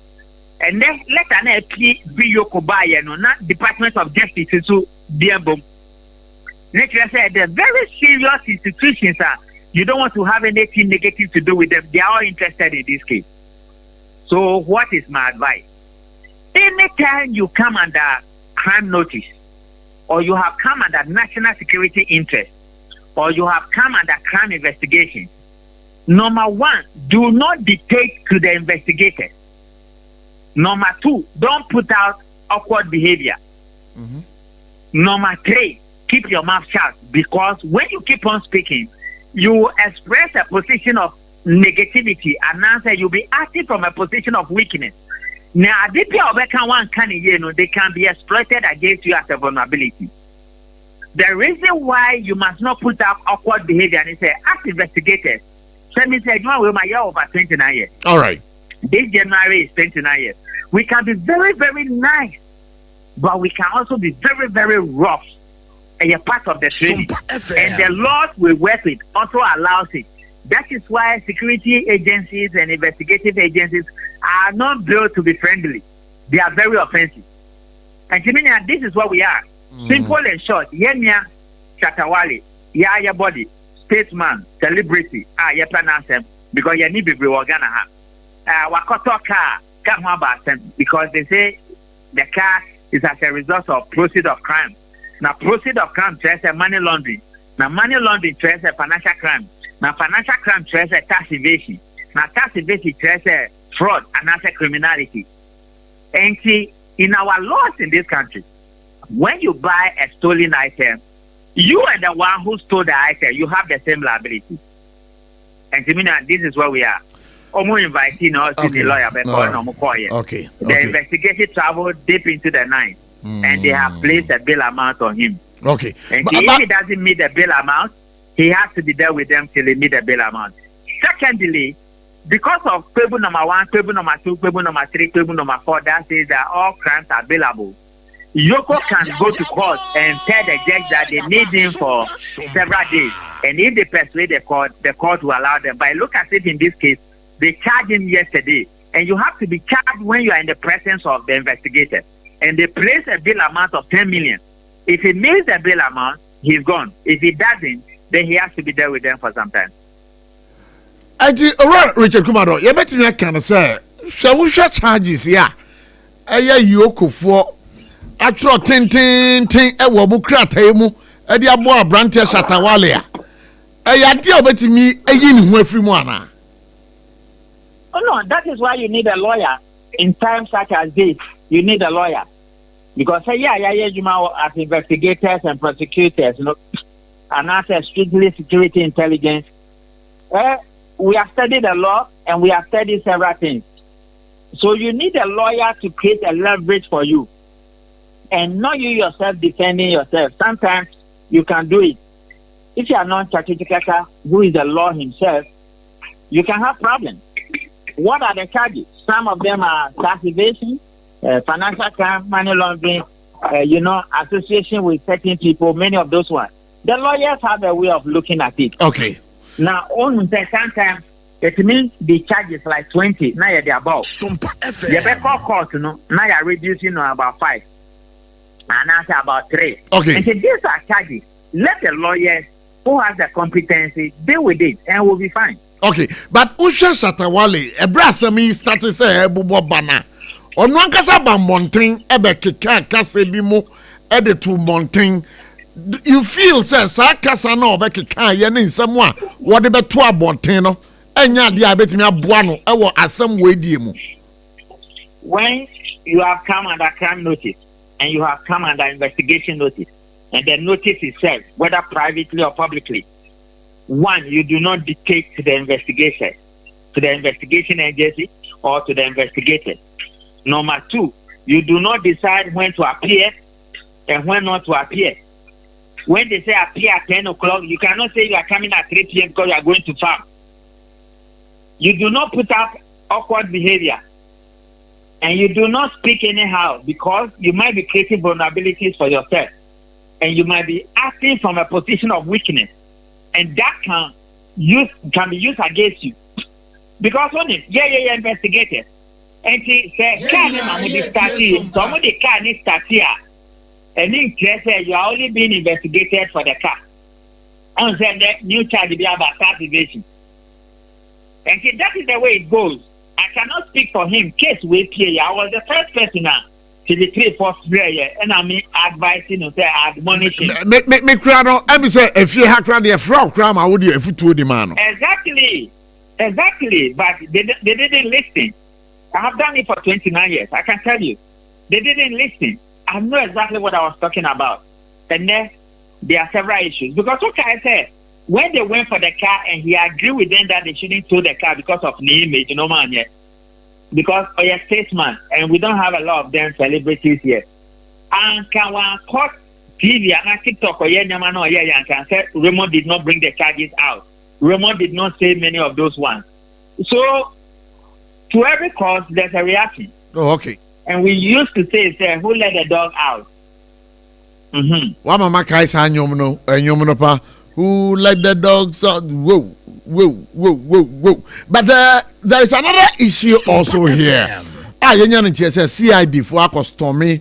and then let an be Yokobaya, no, not Department of Justice to Diabom. Nature said they're very serious institutions. You don't want to have anything negative to do with them. They are all interested in this case. So, what is my advice? Anytime you come under crime notice, or you have come under national security interest, or you have come under crime investigation. Number one, do not dictate to the investigators. Number two, don't put out awkward behavior. Mm-hmm. Number three, keep your mouth shut, because when you keep on speaking, you express a position of negativity and answer you'll be acting from a position of weakness. Now, they can be exploited against you as a vulnerability. The reason why you must not put out awkward behavior and say, as investigators, let me say, you know, my year over 29 years. All right. This January is 29 years. We can be very, very nice, but we can also be very, very rough. And you're part of the training. And the laws we work with also allows it. That is why security agencies and investigative agencies are not built to be friendly. They are very offensive. And to me, this is what we are. Simple and short. Yenya, Shatta Wale, your body, statesman, celebrity, you pronounce them because you need to be organ. Wakoto car, come about them because they say the car is as a result of proceed of crime. Now, proceed of crime traces money laundering. Now, money laundering traces financial crime. Now, financial crime traces tax evasion. Now, tax evasion traces fraud and asset criminality. And see, in our laws in this country, when you buy a stolen item, you and the one who stole the item, you have the same liability. And to me, this is where we are. Almost inviting us to the lawyer, but okay. The investigation traveled deep into the night, and they have placed a bail amount on him. Okay. And if he doesn't meet the bail amount, he has to be there with them till he meet the bail amount. Secondly, because of table number 1, table number 2, table number 3, table number 4, that says that all crimes are bailable. Yoko can go to court and tell the judge that they need him for several days. And if they persuade the court will allow them. But look at it in this case, they charged him yesterday. And you have to be charged when you are in the presence of the investigator. and they place a bill amount of 10 million. If he meets the bill amount, he's gone. If he doesn't, then he has to be there with them for some time. Alright, Richard Kumado, you bet me can say, shall we share charges here? Yoko for actual ten, a wobukrat hemu, a diabo brantia Shatta Wale. Dear bet me a yin with Frimwana. Oh, no, that is why you need a lawyer in times such as this. You need a lawyer. Because, as investigators and prosecutors, and as strictly security intelligence, we have studied the law and we have studied several things. So you need a lawyer to create a leverage for you. And not you yourself defending yourself. Sometimes you can do it. If you are not Chakikaka, who is the law himself, you can have problems. What are the charges? Some of them are tax evasion, financial crime, money laundering, association with certain people, many of those ones. The lawyers have a way of looking at it. Okay. Now, sometimes it means the charge is like 20. Now you're above. SOMPA FM. You better call court, now you're reducing about 5. And that's about 3. Okay. And so these are charges. Let the lawyers who has the competency deal with it and we'll be fine. Okay, but Usha Shatta Wale, a brassami started say Bubo Bana. On one casa mountain, ebe kika kasebimo, ede to mountain. You feel, sir, Sakasa no bekika, yen in someone, whatever to a montano, and ya diabetes me a buano, ewo as some way diemu. When you have come under crime notice and you have come under investigation notice, and the notice is served, whether privately or publicly, one, you do not dictate to the investigation agency or to the investigators. Number 2, you do not decide when to appear and when not to appear. When they say appear at 10 o'clock, you cannot say you are coming at 3 p.m. because you are going to farm. You do not put up awkward behavior. And you do not speak anyhow because you might be creating vulnerabilities for yourself. And you might be acting from a position of weakness. And that can be used against you. Because on it, investigators. And she said, somebody can't start here. And then said, you are only being investigated for the car. And said that new charge be about tax evasion. And see, that is the way it goes. I cannot speak for him. Case with here, I was the first person to the 3-4th player, and I mean advising or admonishing. Me crowd, I mean say if you have crowd, the frog crime, I would do if you told the man. Exactly. But they didn't listen. I have done it for 29 years. I can tell you, they didn't listen. I know exactly what I was talking about. And then there are several issues because okay, I said when they went for the car and he agreed with them that they shouldn't tow the car because of the image, man, yet. Because we are statesman and we don't have a lot of them celebrities here. And can one court TV and TikTok or can say Raymond did not bring the charges out. Raymond did not say many of those ones. So to every cause there's a reaction. Oh, okay. And we used to say who let the dog out? Mama Kai san yomuno pa who let the dogs out? Whoa. But there is another issue also here. CID for Akostomi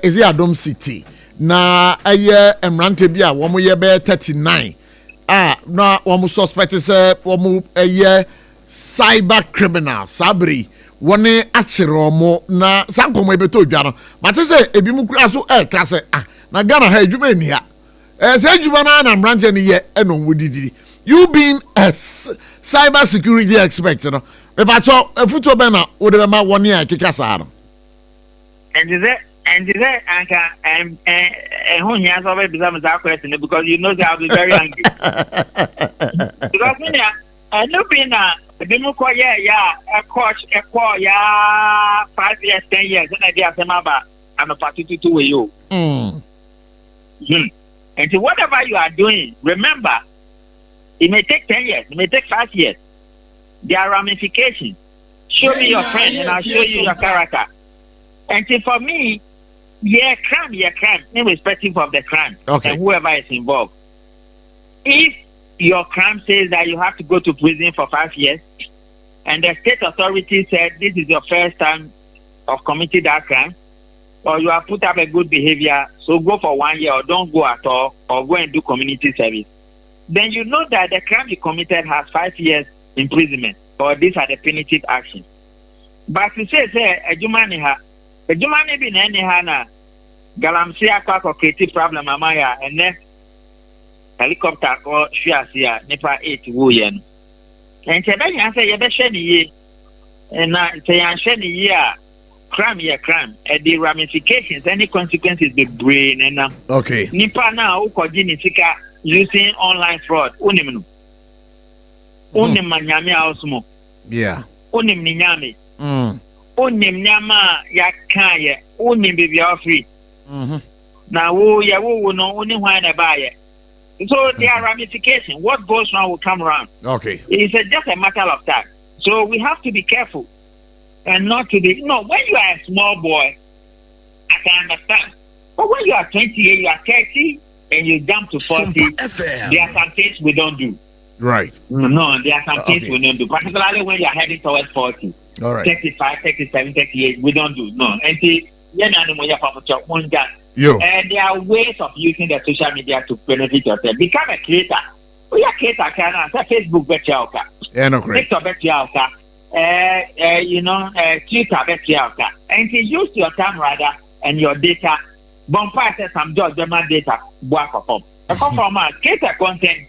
is it Adom City. Na emrante bia womo ye be 39. Na womo suspect say womo cyber criminal sabri woni achiro mo na sankomo ebeto dwa but say ebi mu kura so ka say na Ghana ha adwuma ni ha say adwuma na emrante ni ye eno wodidiri. You being a cyber security expert, you know. If I talk a photo banner, would have my 1 year kick us out. And is it, and who he has already become that question because you know that I'll be very angry. Because I know being a Democrat, a coach, 5 years, 10 years, and I did some about I'm a party to with you. And so whatever you are doing, remember. It may take 10 years. It may take 5 years. There are ramifications. Show me your friend and I'll show you your character. And so for me, crime, irrespective of the crime and whoever is involved. If your crime says that you have to go to prison for 5 years and the state authority said this is your first time of committing that crime, or you have put up a good behavior, so go for 1 year or don't go at all, or go and do community service, then you know that the crime you committed has 5 years imprisonment, or these are the punitive actions. But to say, a Jumani be any hana, Galamsia or creative problem, Amaya, and then helicopter or Shiasia, Nipa 8 Wuyen. And Tebay answer, Yabashani, and say, Shani, yeah. Crime, and the ramifications, any consequences, the brain, and okay. Nipa now, Ukojini using online fraud, Unimunu. Unim Manyami Osmo. Yeah. Unim Ninyami. Unim Nyama Yakaya. Unim Baby Free. Now, who no only wine a buyer. So there are ramifications. What goes wrong will come around. Okay. It's just a matter of time. So we have to be careful. And not to be, when you are a small boy, I can understand. But when you are 28, you are 30, and you jump to 40, there are some things we don't do. Right. No, there are some things we don't do, particularly when you are heading towards 40. All right. 35, 37, 38, we don't do. No. And see, and there are ways of using the social media to benefit yourself. Become a creator. We are creator, can answer Facebook, bet you. Yeah, no, great. TikTok, bet you. Twitter, bet you. And to use your time rather and your data. Bonfire says some judge my data work of home. A conformer, creator content.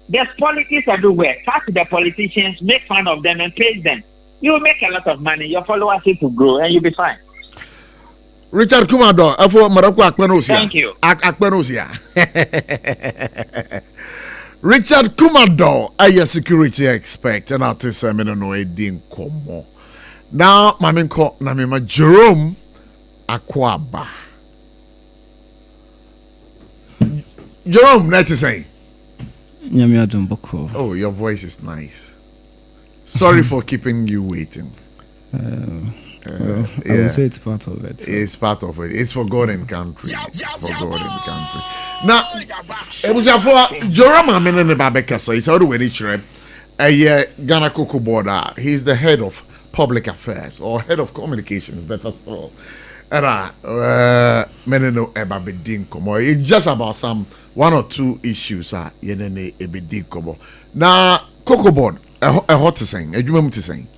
There's politics everywhere. Talk to the politicians, make fun of them, and praise them. You will make a lot of money. Your followers will grow, and you'll be fine. Richard Kumado, for Morocco Akpenosia. Thank you. Akpenosia. Richard Kumado, a security expert, and artist, seminar no edin komo. Now, Maminko Namima Jerome Akwaba. Jerome, that's to say. Oh, your voice is nice. Sorry for keeping you waiting. I would say it's part of it. It's part of it. It's for God and country. For God and country. Now, it was for Jerome Amene Babeka, so he's out of a Ghana Cocoa Board. He's the head of public affairs or head of communications, better still. Meneno ebabedin komo. It's just about some one or two issues. Yenene ebedin komo. Now, Cocoa Board, a hot to saying, a jumum to saying.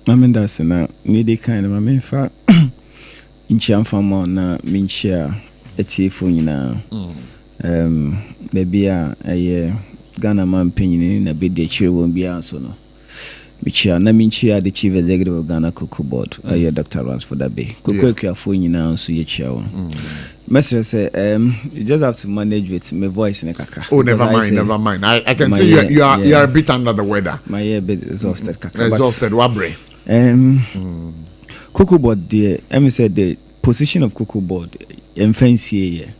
I mean, that's na needy kind of. I mean, for incham famo na minchia etifu na maybe a Ghana man pinning na bid the chair won't be answer no. Michia na minchia the chief executive of Ghana Cocoa Board. Dr. Rans for that bay. Cocoa kia phone now so you chair. Messenger say you just have to manage with my voice in a kakra. Oh, never mind. I can see you are a bit under the weather. My ear bit exhausted kakra. Exhausted, wabre. Cocoa Board, I said the position of Cocoa Board in fancy here.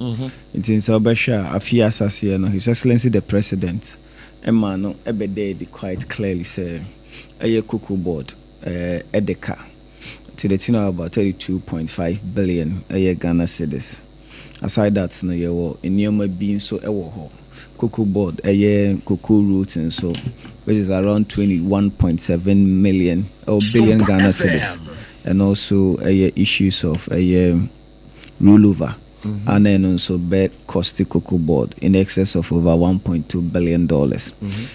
It's in Sabasha, Afia Sassiano, His Excellency the President, Emano, Ebede, quite clearly say a Cocoa Board, Edeka, to the tune of about 32.5 billion a year Ghana cedis. Aside that, no, you were in Yoma being so ewo Cocoa Board, a year cocoa roots and so, which is around 21.7 million or billion Ghana cedis, and also a year issues of a year rollover, and then also back cost the Cocoa Board in excess of over $1.2 billion.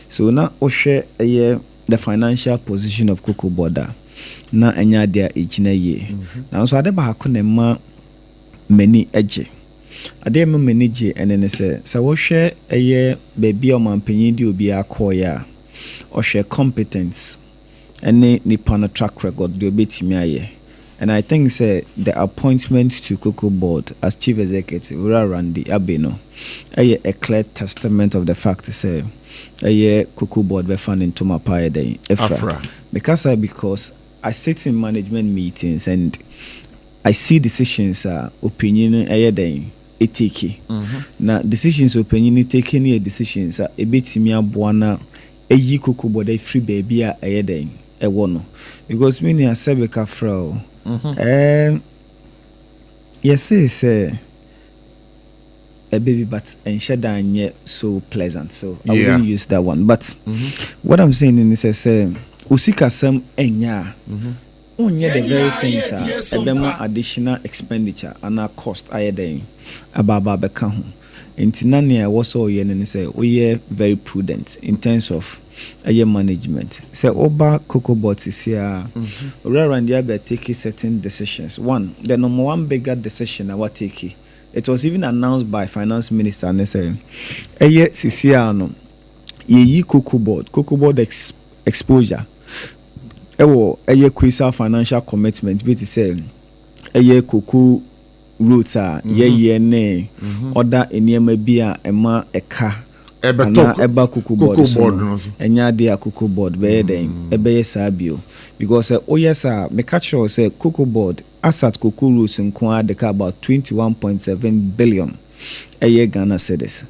So now we share a year the financial position of Cocoa Board. Na enya dia ejina ye na so ade ba hakune ma mani eje ade ma mani je enene se wo hwe eye baby o mampanyin di obi akoya o hwe competence ene nipa na track record di obetimi aye. And I think say the appointment to Cocoa Board as chief executive Randy Abeno a clear testament of the fact say Cocoa Board be found into my pie day Afra because I sit in management meetings and I see decisions opinion etiki. Now decisions opinion taking a decisions a bit me abuana a Cocoa Board a free baby a wono because many are sebeka frau. Yes, it's a baby, but and Shatta yet so pleasant. So I wouldn't use that one. But what I'm saying is, usika sam enya onye the very things are ebema additional expenditure and a cost ayeden ababa beka ho enti na ne was all ye ne say we very prudent in terms of aye management say oba cocoa bots is here around there be taking certain decisions. One, the number one bigger decision I was taking, it was even announced by finance minister and say aye sisiano ye cocoa board exposure ewo aye crucial financial commitment be to say aye cocoa roots are ye ne other enema bia ema eka eba cocoa board so enya de cocoa board be den ebe sabio because oh yes me catch you say cocoa board asset cocoa roots nko adeka about 21.7 billion a year Ghana cedis.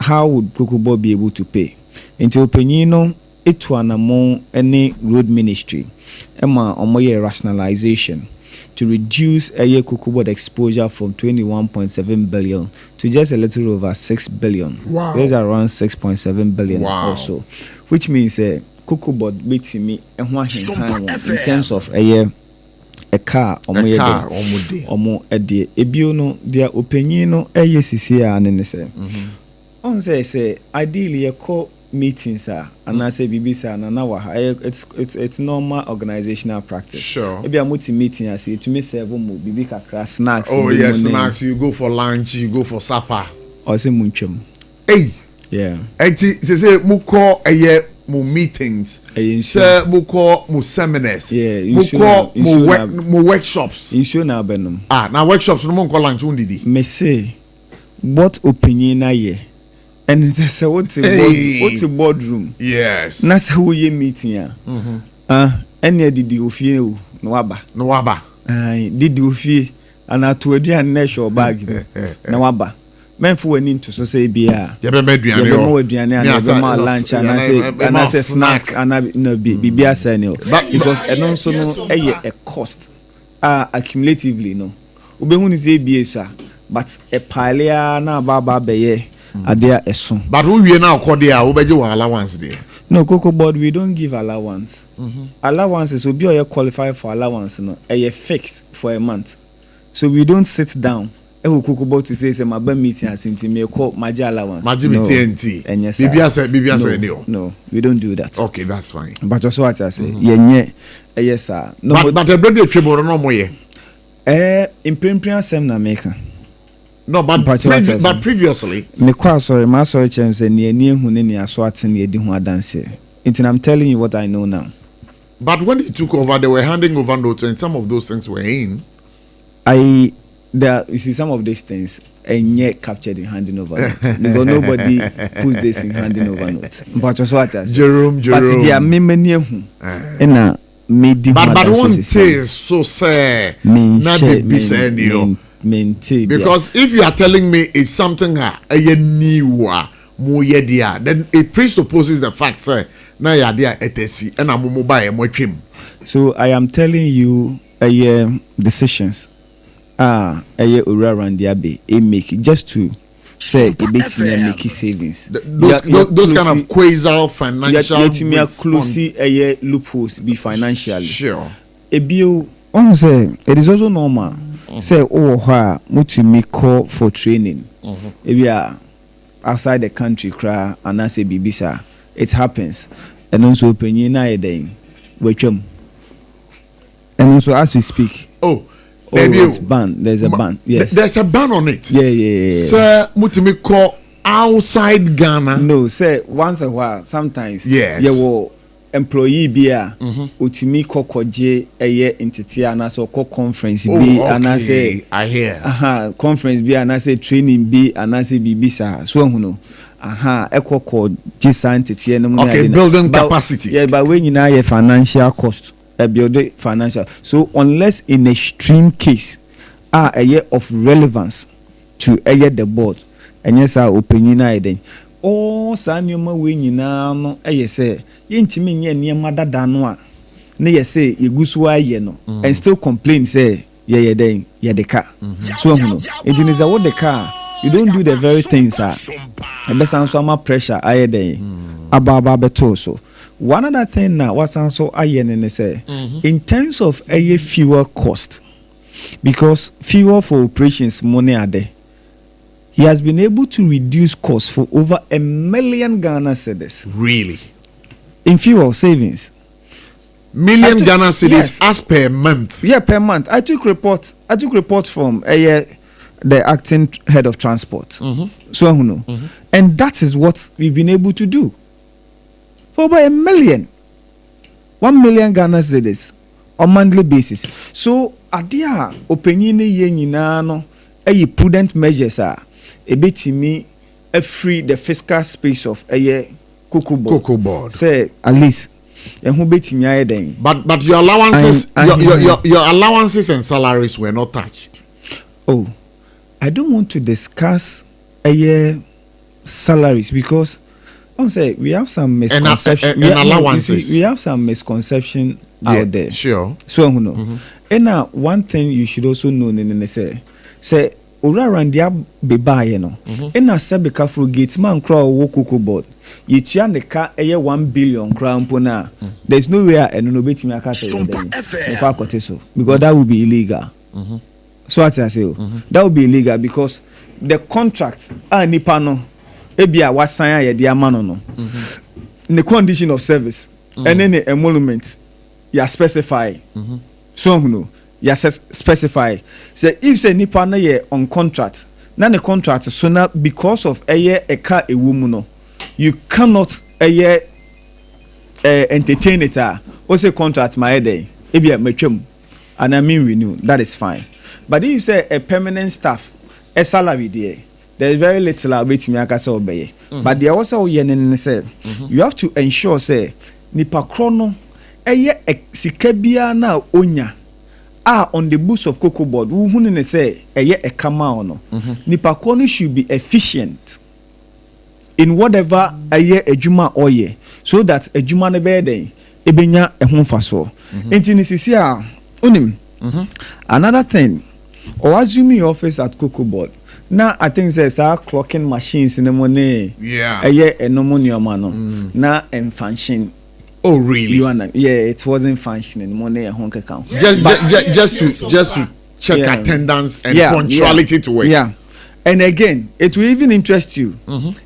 How would cocoa board be able to pay into opinion it one among any road ministry ema omoye rationalization to reduce a year cocoa board exposure from 21.7 billion to just a little over 6 billion. Wow. There's around 6.7 billion also, which means cocoa board beats me in terms of a year a car omo edi ebio no their opinion no sisia and say on say ideally a co meetings and I say BBC and now it's normal organizational practice. Sure. Maybe a multi meeting I say to me say bibi kakra snacks. Oh yes, snacks. You go for lunch, you go for supper. Or say munchum. Hey. Yeah. Say muko mu meetings. Say muko mu seminars. Yeah. Muko mu workshops. Insure na benum. Now workshops no muko lunch undidi. Me say what opinion na ye? And it's say what's a boardroom? Yes. That's how we meeting ya. Any did you feel no waba? Did you feel and I to a national bag no waba? Men for an into so say beer. You be lunch and I say snack and I no be senior. Because and also no a cost accumulatively no. Ube hun is a but a pilea na baba beye. Adia esun. But we now call there allowance there. No, cocoa board we don't give allowance. Allowances will be or qualify for allowance no. A fixed for a month. So we don't sit down. Cocoa board to say my meeting has me call major allowance. Major TNT. And yes, no, we don't do that. Okay, that's fine. But just what I say, yes sir. No, but a brother tribunal no more. In print sem na maker. No, but previously. Me quite sorry, my sorry, James, and near who any aswats and ye didn't dance here. I'm telling you what I know now. But when he took over, they were handing over notes, and some of those things were in. You see, some of these things and yet captured in handing over notes because nobody puts this in handing over notes. But just what I said, Jerome. But they are many who and but one says so say not the business. Because if you are telling me it's something then it presupposes the fact say na ya dia etesi and amumu buy mo. So I am telling you decisions around the make just to say a bit make savings. Those kind of quasi financial closely loopholes be financially. Sure. A bill say it is also normal. Say mutu me call for training. If you are outside the country cry and I say bibisa, it happens. And also opinion na then and also as we speak. It's ban. There's a ban. Yes. There's a ban on it. Yeah. Sir, mutu me call outside Ghana. No, say once a while, sometimes. Yes. Yeah, well, employee bia utimi kokoje eye entity and so conference be and I say I hear conference be and I say training be and I say bibisa so huno ekoko jisa entity no building capacity. Yeah, but when you know your financial cost build financial, so unless in extreme case a year of relevance to the board and yes our opinion then sanyoma we nyina no say yentimi nye niema dada no a na say yegusu aye no and still complain say ye den ye de ka so hu no it is a what the car you don't do the very things e be san so ama pressure aye den ababa beto so one other thing now was also say in terms of a fuel cost, because fuel for operations money are there, he has been able to reduce costs for over 1 million Ghana cedis. Really? In fuel savings. Million Ghana cedis as per month. Yeah, per month. I took report from the acting head of transport. So and that is what we've been able to do. For about 1 million. 1 million Ghana cedis on monthly basis. So adia opinion ye nyina no prudent measures are a bit me free the fiscal space of cocoa board. Say at least but your allowances your allowances and salaries were not touched. Oh, I don't want to discuss salaries because I say we have some misconception and allowances. We have some misconception out there. Sure. So and now one thing you should also know say ora randia bebaye no na sebeka for gate man kra wo cocoa board yitua ne ka 1 billion kra mpo na there's no way eno no betimi aka say kwa kote so because that would be illegal. So what I say that would be illegal because the contract nipa no ebia wasan aye de amano no the condition of service and then the emolument ya specify so you specify. Say if say nipa na ye on contract, na the contract so na because of a car a woman, you cannot entertain it. Or say contract my day, if you metrum, and I mean renew, that is fine. But if you say a permanent staff, a salary there, there is very little about me aka say obey. But there also say you have to ensure say nipa chrono sikabia na onya. On the books of cocoa board, who say a kama no nipa kono should be efficient in whatever a juma oye, so that a juma ne bede ebenya ehun faso. Enti ni sisi a unim. Another thing, or assume your office at cocoa board. Now I think there's our clocking machines in the money. Yeah. A pneumonia mano. Na and function. Oh really? It wasn't functioning. Money a honk account. Just to check attendance and punctuality to work. Yeah. And again, it will even interest you.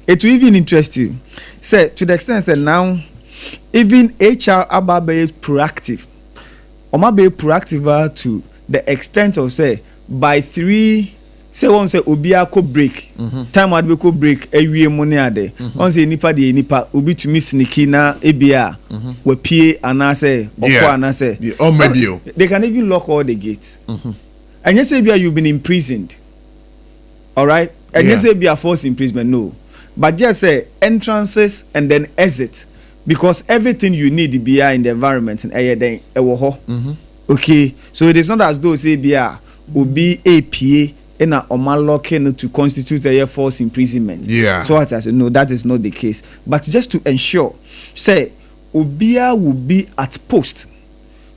It will even interest you. Say to the extent that now, even HR Ababe is proactive. Oma be proactive to the extent of say by 3. Say one say obia ko break time ad be ko break ewie money ade one say nipa de nipa obi to me sneaky na ebia we pie anase okwa anase they can even lock all the gates and you say bia you've been imprisoned, all right, and you say bia forced imprisonment, no, but just say entrances and then exit, because everything you need be in the environment and then okay, so it is not as though say bia obi apa in a locking to constitute a forced imprisonment. Yeah. So what I said, no, that is not the case. But just to ensure, say, Obia will be at post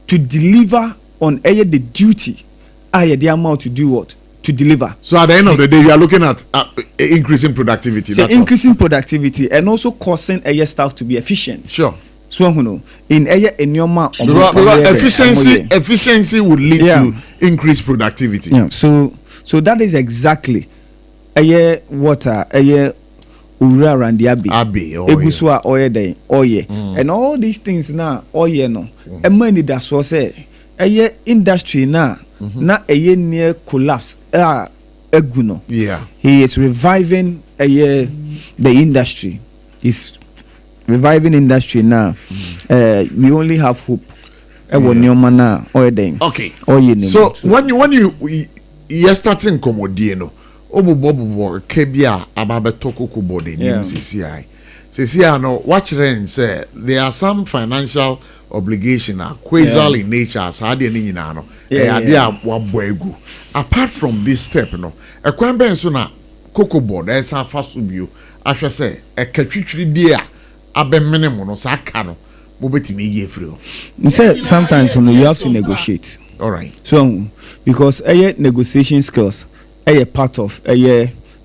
to deliver on the duty. The amount to do what? To deliver. So at the end of the day, you are looking at increasing productivity. So increasing productivity and also causing staff to be efficient. Sure. So in because efficiency would lead to increased productivity. Yeah. So that is exactly water, ura around the abbey, egusua oye day, oye, and all these things now, oye no, and money that's what say, industry now, na near collapse, eguno. Yeah, he is reviving the industry. He's reviving industry now. We only have hope. Okay. So when you starting comodieno, obubobo kebia ababe toko body CCI. CCI no watch rain say there are some financial obligation quasi in nature as ade ni nyina no. Waboegu. Apart from this step no, e kwan ben so na cocoa board e san fa so bio ahwe say e katwitwiri dia abemene mo no saka no mobetimi ye free. You say sometimes you have to negotiate. All right. So because negotiation skills part of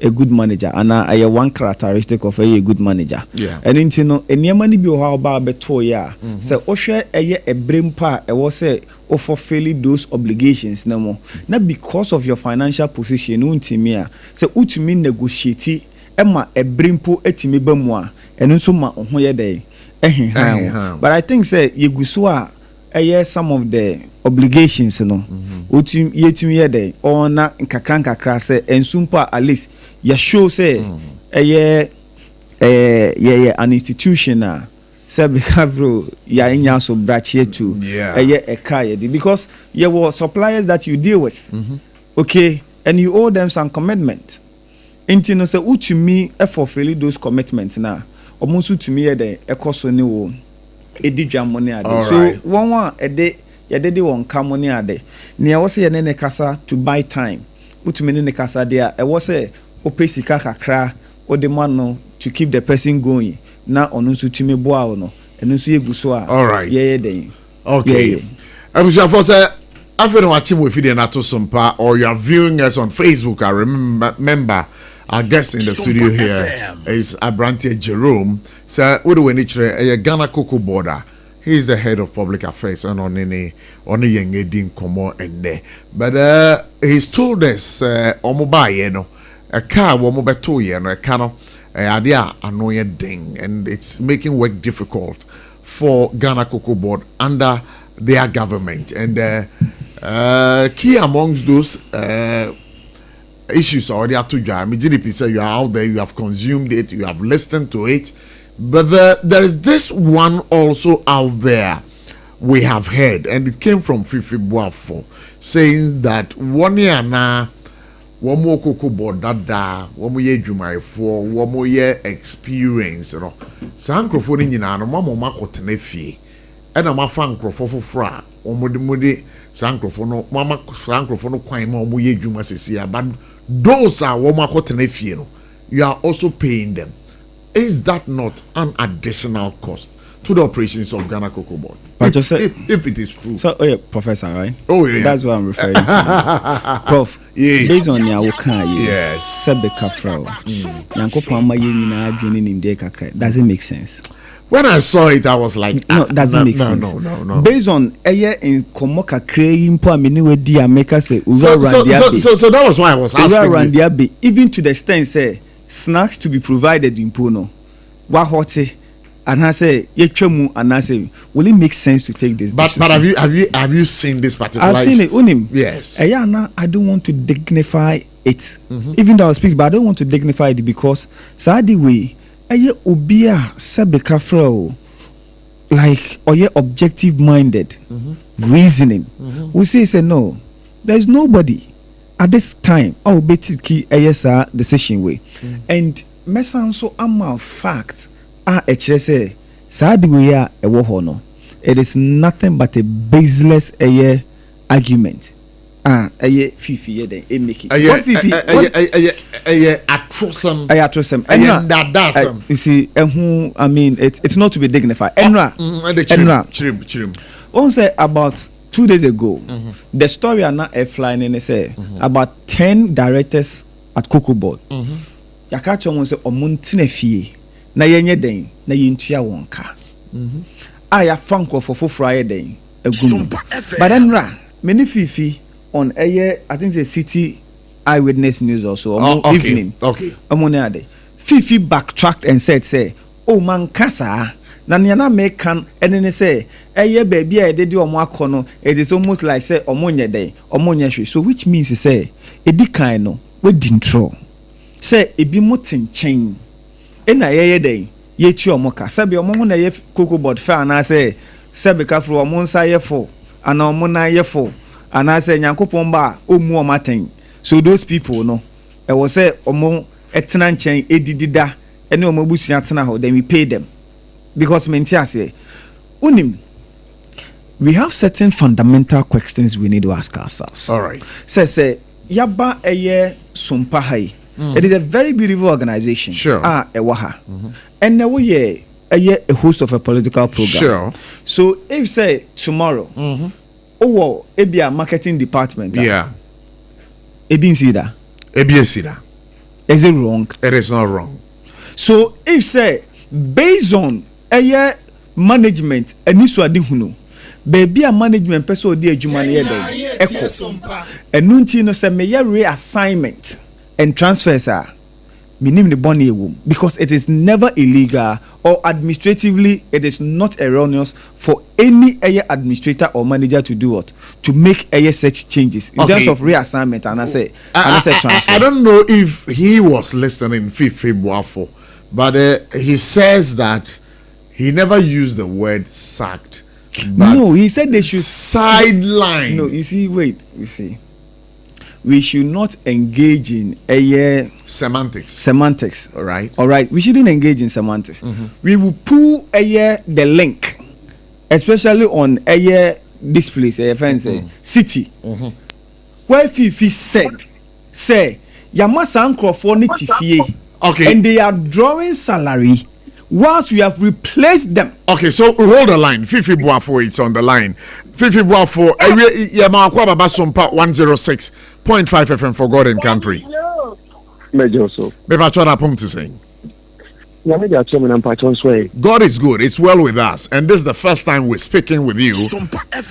a good manager and a one characteristic of a good manager. Yeah. And into no any money be how about beto ya. So Osha a brain pa I was say or fulfilling those obligations no more. Not because of your financial position untimia. So utimi negotiate Emma a brimpo etimi bemwa and also ma onye day. But I think say Yegusua some of the obligations utim yetimi yede or na nkakra say and sumpa at least ya show say an institution say behavro ya inya so brachie to a kaya because you were suppliers that you deal with okay and you owe them some commitment intino say utimi fulfill those commitments na omusu to me the ekoso ni wo edidwa money ade so one ede yede won ka money ade ne wo se ye ne kasa to buy time utumi ne kasa de a wo se opesika kakra o de man to keep the person going na onu so tumi boa wo no enu so yeguso a ye den okay abuja for say after watching we video na to Sompa or you are viewing us on Facebook. I remember our guest in the studio here is Abrantia Jerome. So, what do we need to Ghana Cocoa Border? He is the head of public affairs and on any young Edin Komo and there. But he's told us Omoba a car womobeto a car idea annoying ding, and it's making work difficult for Ghana Cocoa Board under their government. And key amongst those issues already to Jam. GDP say you are out there, you have consumed it, you have listened to it, but there is this one also out there we have heard, and it came from Fifi Boafo saying that 1 year now, one more Cocoa Board that 1 year Jumai for 1 more year experience, you know. Some microphone in an mama tenefi, and I'm a fan for fra, or modi Sancrophone, Mama Sancrophone, quite more Juma Sisia, but those are Woma Cotenefiano. You are also paying them. Is that not an additional cost to the operations of Ghana Cocoa Board? If it is true. So, Professor, right? Oh, yeah. That's what I'm referring to. Prof, based on your yes. Sebeka Frau, Yanko Pama Yina Dreaming in Deka, does it make sense? When I saw it, I was like, no, doesn't make sense. No. Based on a year in Komoka creating poor miniwe dia maker say, so that was why I was asking. Even to the extent say snacks to be provided in Puno, Wahote, and I say Yechemu, and I say, will it make sense to take this? But have you seen this particular? I've seen it. Unim. Yes. I don't want to dignify it. Even though I speak, but I don't want to dignify it because Sadi way. Aye obia sebeka frau like oye objective minded reasoning we say no, there's nobody at this time betiki ayesa decision way and mesan so ama fact ekire say sad we a ewo ho no, it is nothing but a baseless argument aye fifi ye den e make it what fifi atrosem and that you see I mean it's not to be dignified enra chirim on say about 2 days ago the story are not flying in say about 10 directors at Cocoa Board yaka chon say omuntina fie na yenye den na yentua wonka ya fanko for Friday den agum but enra many fifi on I think the City Eyewitness News also evening. Okay. Fifi backtracked and said, "Say, oh man, kasa na nyana make can and then say, baby, I did your makono. It is almost like say omonya day, omonya shwe. So which means to say, di kaino we didn't throw. Say it be motin chain. Na day ye tu omoka. Sabi omo na ye Cocoa Board fair and I say, sabi ka fro omo nsa ye fo, ana omo na ye fo." And I say Nyankopon ba omu omaten. So those people no I was say omo etena nchen edidida ene omo busua tena ho, then we pay them because mentia say unim we have certain fundamental questions we need to ask ourselves. All right. Say yaba eye Sompa hai. It is a very beautiful organization. Sure. Ewaha. And now we a host of a political program. Sure. So if say tomorrow ebia marketing department yeah ebin sida ebia sida Is it wrong? It is not wrong. So if say based on management anisu huno, baby a management person odi adwuma na yɛ echo enunti no say me reassignment and transfers are minim the boni wom, because it is never illegal or administratively it is not erroneous for any administrator or manager to do what, to make such changes in terms of reassignment and I say transfer. I don't know if he was listening Fifi Boafo, but he says that he never used the word sacked. No, he said they should sideline. No, you see, we should not engage in semantics. All right. We shouldn't engage in semantics. We will pull the link, especially on this place, city, where Fifi say Yamasa Nkrofo ni tifie. Okay. And they are drawing salary once we have replaced them. Okay, so hold the line. Fifi Boafo, it's on the line. Fifi Boafo, Yama Baba SOMPA 106.5 FM for God and country. Major so. Beba Chona Pum to sing. God is good. It's well with us. And this is the first time we're speaking with you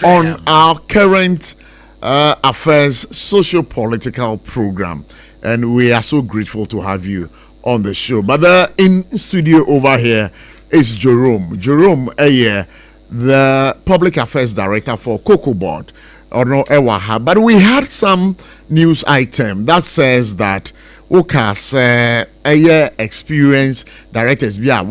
on our current affairs socio-political program. And we are so grateful to have you on the show. But in studio over here is Jerome. Jerome, the public affairs director for Cocoa Board. But we had some news item that says that experience directors be a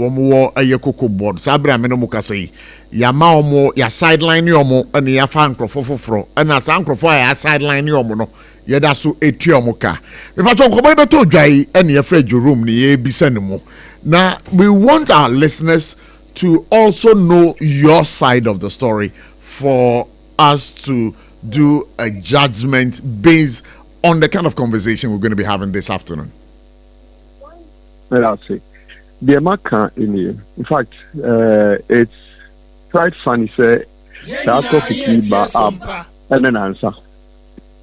Cocoa Board. Sabra menomuka say yama omo ya sideline yomo and ya fan crofofro and as ankrofo ya sideline yomo no yeda so etiomoka. Me pato nkobo beto dwai and ye Fred Jerome ni ye bisanemu. Now we want our listeners to also know your side of the story for us to do a judgment based on the kind of conversation we're going to be having this afternoon. Well, I'll say the American in fact, it's quite funny. Say Sarfo Kiba up and then answer.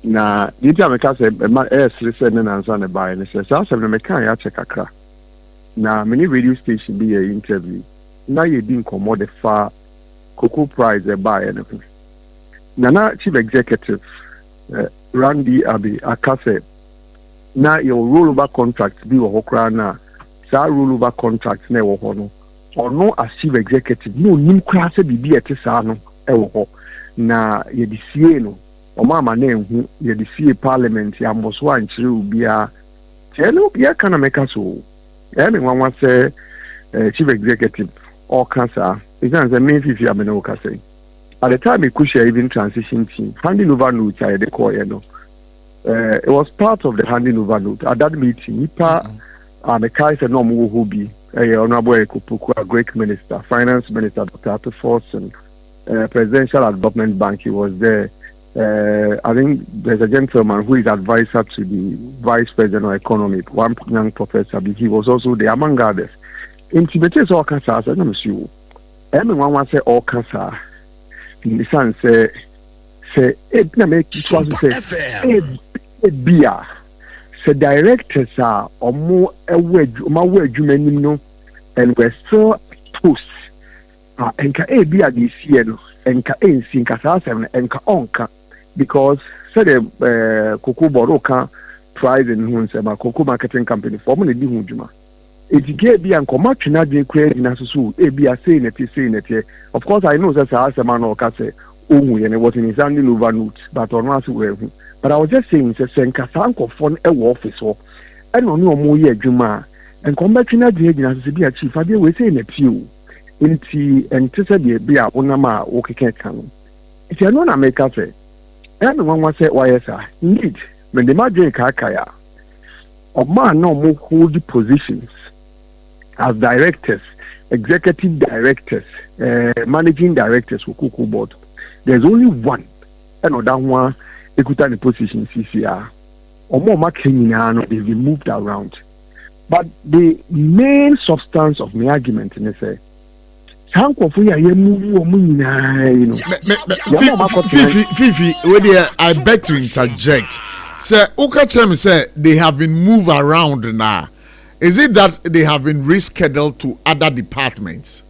Now, the American said, "My listen and answer and buy." And says, "I said, American, I check a crack." Now, many radio station be an interview. Now you didn't come the far cocoa price buy anything. Now, chief executive. Randy Abbey Akase na your rollover contract be wo hokra na sa rollover contract na wo ho no ono as chief executive no nim kra se bibi ete sa no e wo ho na ye di sie no o ma na enhu ye di sie parliament ya mboso anchire obi a telo ya kana meka so e me nwanwa se chief executive or cancer is an me fifi ameno ka say. At the time, we could share even transition team. Handing over notes, I had the call, it was part of the handing over note. At that meeting, Nipa, the Kai said, no more who be Honorable Ekupuku, a great minister, finance minister, Dr. Atufos, and presidential development bank. He was there. I think there's a gentleman who is advisor to the vice president of economy, one young professor. He was also there, among others. Intimates all cancer, I said, no, monsieur. Everyone wants to say all cancer. Nisan say na make it was say beer say directors are omo adwuma no and we're still post enka beer this year no enka ensi nka sa asem enka onka because say the Cocoa Board ka prize in hu say ma Cocoa marketing company for mo na di hu dwuma Ejike bi an comot na dey create na so beer say net of course I know that asem na ka say ohun ye what in sounding over note but on as we hu but I was just saying say senka sanko fon e wo office ho e no no mo ye adwuma en comot na dey na so bi a chief ade we say na piu inti enti say dey bi a wonama wo keke kan if you know na make say e no wan say why sir indeed when the margin kakaya of man no mo hold the positions as directors, executive directors, managing directors for Cocoa Board. There's only one, and that one, they could the position CCR. Or more marketing, they've been moved around. But the main substance of my argument is say, Fifi, I beg to interject. Sir, Ukachem said they have been moved around now. Is it that they have been rescheduled to other departments?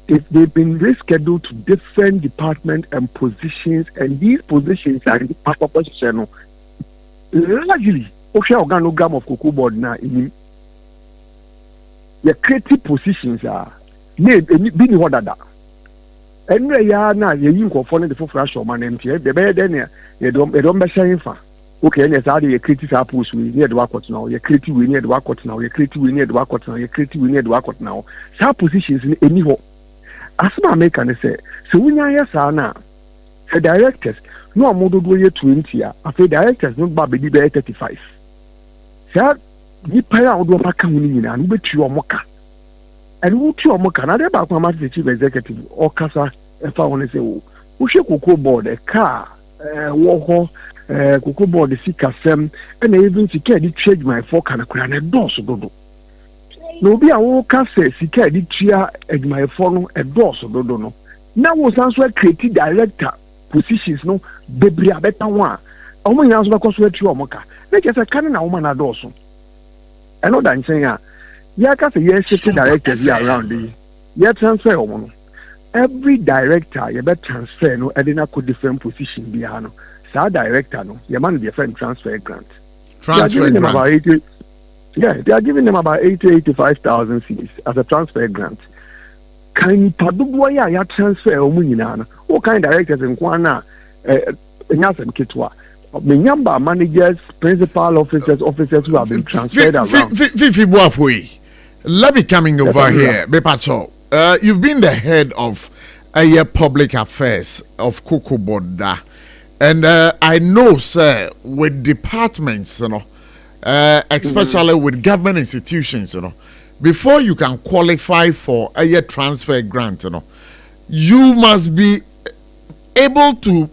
If they've been rescheduled to different departments and positions, and these positions are in the part of position. Largely, organogram of Cocoa Board now in the creative positions are being ordered. And we are now you conforming the fresh or man empty. The better than you don't be sharing for. Okay, and as I the creative apples we need to work out now. Your creative we need to work out now. Your creative we need to work out now. Your creative we need to work out now. Some positions in any hole. As my maker say, so when I yes now, the directors no more do you 20 after directors not baby 35. Sir, you pay out the back coming and bet you mocha. And who to mocha, not about my chief executive or Casa, if I want to say, who should Cocoa Board a car, walk, Cocoa Board the sick assem, and even to change my fork and a crown a door so do. No be a walk say, she carried chia at my phone a door so do no. Now was answer creative director positions no, baby a better one. Only answer because we're to mocha. Like as a cannon a woman a dorsum. I know that I'm saying, yeah, because yes, directors here around the yeah transfer one. Every director you better transfer no, and then I could different position behind no. So director no, your man be a friend transfer grant. Transfer grant. Yeah, they are giving them about 85,000 cedis as a transfer grant. Can you padu ya transfer omunina? What kind of directors in Kwana? Nyasem Kitwa. Menyamba managers, principal officers who have been transferred around. Fifi Boafui, let me coming over here. Bepacho, you've been the head of public affairs of Cocoa Board, and I know, sir, with departments, you know. Especially with government institutions, you know, before you can qualify for a transfer grant, you know, you must be able to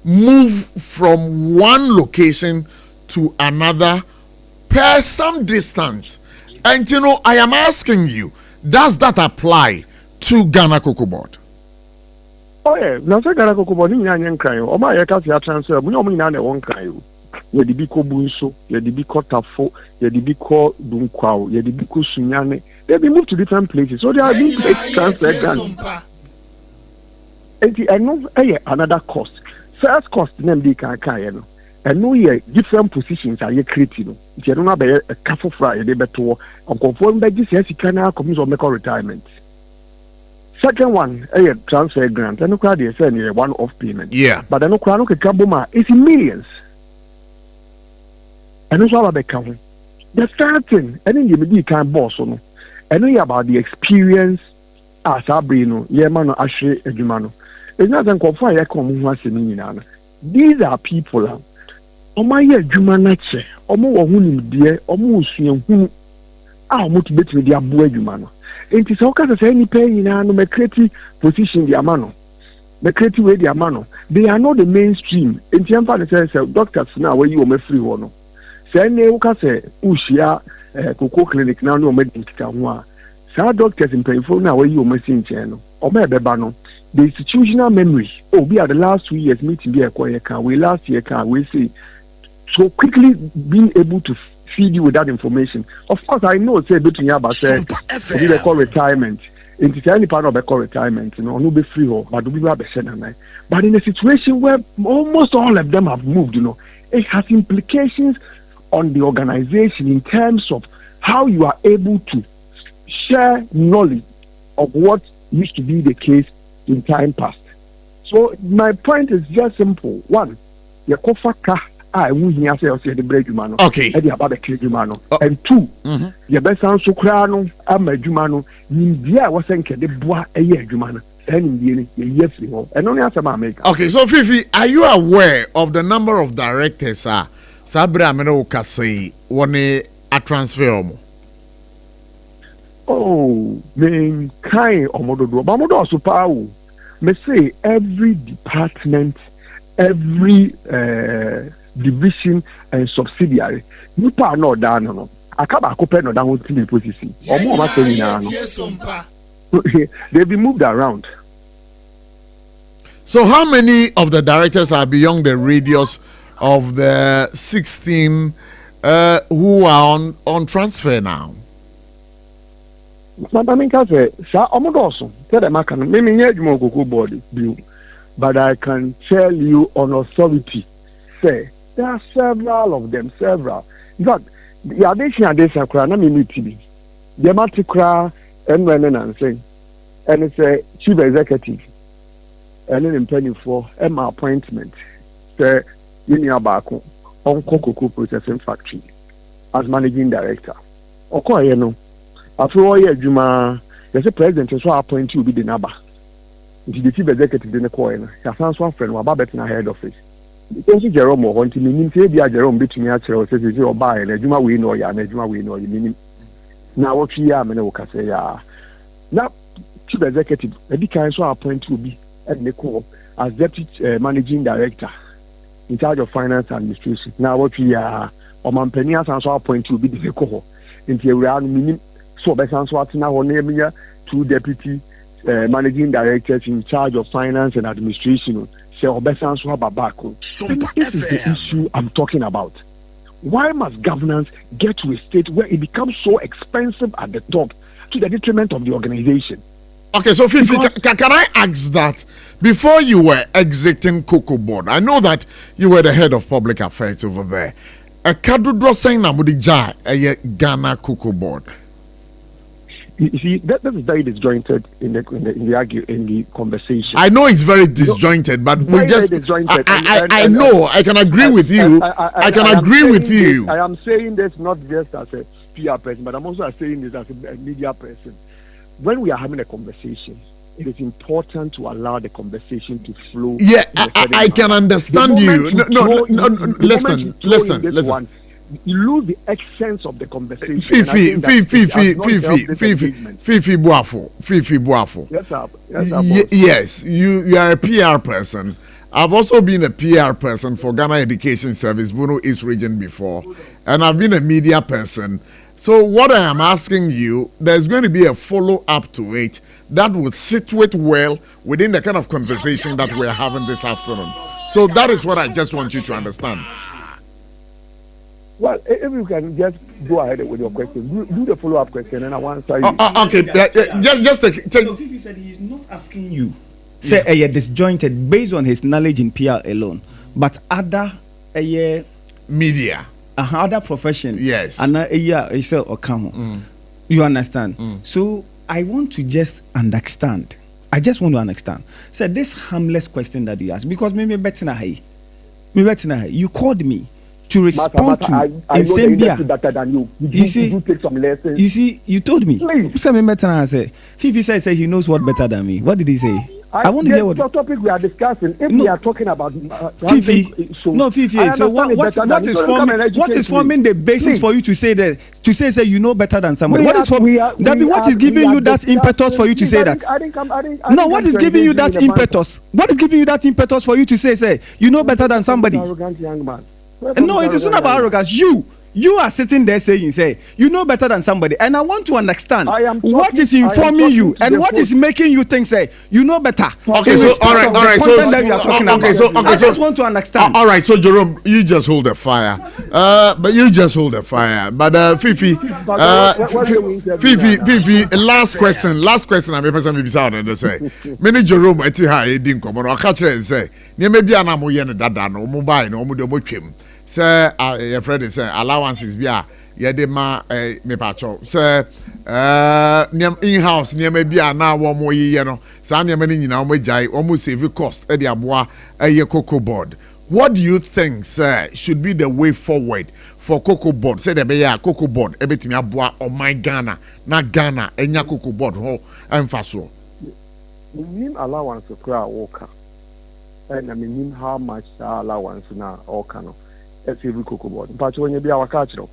move from one location to another per some distance. And you know, I am asking you, does that apply to Ghana Cocoa Board? Oh yeah, now say Ghana Cocoa Board, you can't cry. Oh my, I can't transfer. We don't mean I won't cry. Ye di biko bunso, ye di biko tafo, ye di biko dunkwao, ye di biko sunyane. They be moved to different places, so they are being transferred grants. And I know another cost. First cost name di kanka no. And no ye different positions are ye creating. If you don't have a careful fry, they better on conform by this yes, you can now come to make a retirement. Second one, transfer grant. I know crowd is saying a one-off payment. Yeah, but I know crowd kabuma is in millions. And that's what I become. The third thing, I think you may be kind of boss, no. I know about the experience as Abrino, Yemano, Ashe, Edumano. It's not an confined economy. These are people. My Jumanache, Omo Hunim dear, Omo Sian, I motivate with their boy Jumano. It is all kinds of any pain in a creative position, the Amano. The creative way, the Amano. They are not the mainstream. In the empire, says, doctors now where you are free one. Say uka say ushia Cocoa clinic now no medicine kita sa doctors in painful now where you missing channel or maybe bano the institutional memory be at the last 2 years meeting be a quiet car we last year can we see so quickly being able to feed you with that information. Of course I know say between you about say we call retirement into any part of a call retirement, you know, no be free or but we have a but in a situation where almost all of them have moved, you know, it has implications on the organization in terms of how you are able to share knowledge of what used to be the case in time past. So my point is just simple. One, your kofaka I won't hear say the bread humano. Okay. And two, your best answer crano, I'm a jumano, India was saying the bois a year jumano. Yes, and only answer my make. Okay, so Fifi, are you aware of the number of directors Sabra Meno Kase one a transfer? Oh, man, kind of Mamodo Supao. Me say every department, every division and subsidiary, you are not down. No, I can't accompany no down with the position. Or more they've been moved around. So, how many of the directors are beyond the radius of the 16 who are on transfer now? I mean, I say, sir, I'm not also tell them I can maybe need more cocoa board bill, but I can tell you on authority, say there are several of them, several. In fact, the addition of this akra na me TV. The matikra and when saying, and it's a chief executive, and then penny for my appointment, say Union Bako on cocoa processing factory as managing director. Okay, you know. After all year, Juma, there's a president so appoint you be the number. The chief executive in the corner. Your son's one friend, about betting ahead of it. Because Jerome or wanting me to be a Jerome between your children, says you buy and a Juma we know ya, and a Juma we know you mean. Now, what you are, Menoka say, now, chief executive, a big kind so appoint you be at the core as deputy managing director in charge of finance and administration. Now, what we are, or Mampenias and so appoint you be the core into a round meaning. So, now, two deputy managing directors in charge of finance and administration. So, this is the issue I'm talking about. Why must governance get to a state where it becomes so expensive at the top to the detriment of the organization? Okay, so Fifi, can I ask that before you were exiting Cocoa Board? I know that you were the head of public affairs over there. A kadudro saying namudija a Ghana Cocoa Board. You see, that is very disjointed in the conversation. I know it's very disjointed, but we just. I know. I can agree with you. I can agree with you. I am saying this not just as a PR person, but I'm also saying this as a media person. When we are having a conversation, it is important to allow the conversation to flow. Yeah, I can understand you. No. Listen. You lose the essence of the conversation. Fifi Buafo. Yes, you are a PR person. I've also been a PR person for Ghana Education Service, Bono East Region before, and I've been a media person. So what I am asking you, there's going to be a follow-up to it that will situate well within the kind of conversation that we're having this afternoon. So that is what I just want you to understand. Well, if you can just go ahead with your question, do the follow-up question, and I want to say. Okay, just So Fifi said he is not asking you. Say disjointed based on his knowledge in PR alone, but other media, other profession, yes, and you understand. So I want to just understand. I just want to understand. So this harmless question that you asked, because maybe better you called me to respond to in Zambia. You see, you told me. Fifi said he knows what better than me. What did he say? I want to hear what the topic we are discussing. If we are talking about Fifi, Fifi. So what is forming the basis for you to say that? To say you know better than somebody. What is giving you that impetus for you to say that? No, what is giving you that impetus? What is giving you that impetus for you to say you know better than somebody? Arrogant young man. No, it is not about arrogance. You are sitting there saying, you know better than somebody. And I want to understand what is informing you and what is making you think, you know better. Okay, so, all right. I just want to understand. All right, so Jerome, you just hold the fire. But Fifi, last question, I'm a person who is out and say, many Jerome, I tell her, didn't come on, I'll catch her and say, maybe I'm a dada, no mobile, no mobile. Sir, your friend is allowances be a yedema me pacho. Sir, in-house near maybe now 1 more year, no. Sanya many now may jai almost save cost at the aboa a Cocoa Board. What do you think, sir, should be the way forward for Cocoa Board? Say the be a Cocoa Board, everything aboa or my Ghana, not Ghana, and ya Cocoa Board ho and faso. Minimum allowance to cry walker, and I mean how much allowance now or cano. Cocoa Board. But when you be our culture,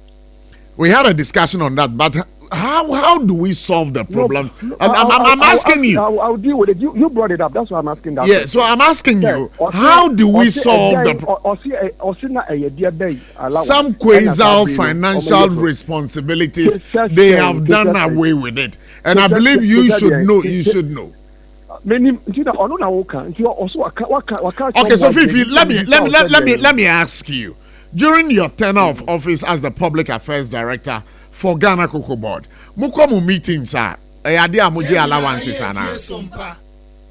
we had a discussion on that. But how do we solve the problem? I'm asking you. I'll deal with it. You brought it up. That's why I'm asking that. Yeah. So I'm asking you. How do we solve the problem? Some quasi financial responsibilities they have done away with it, and I believe you should know. You should know. many also Okay, so Fifi, let me ask you. During your tenure of office as the Public Affairs Director for Ghana Cocoa Board, mukomu meetings are ade amoje allowances ana.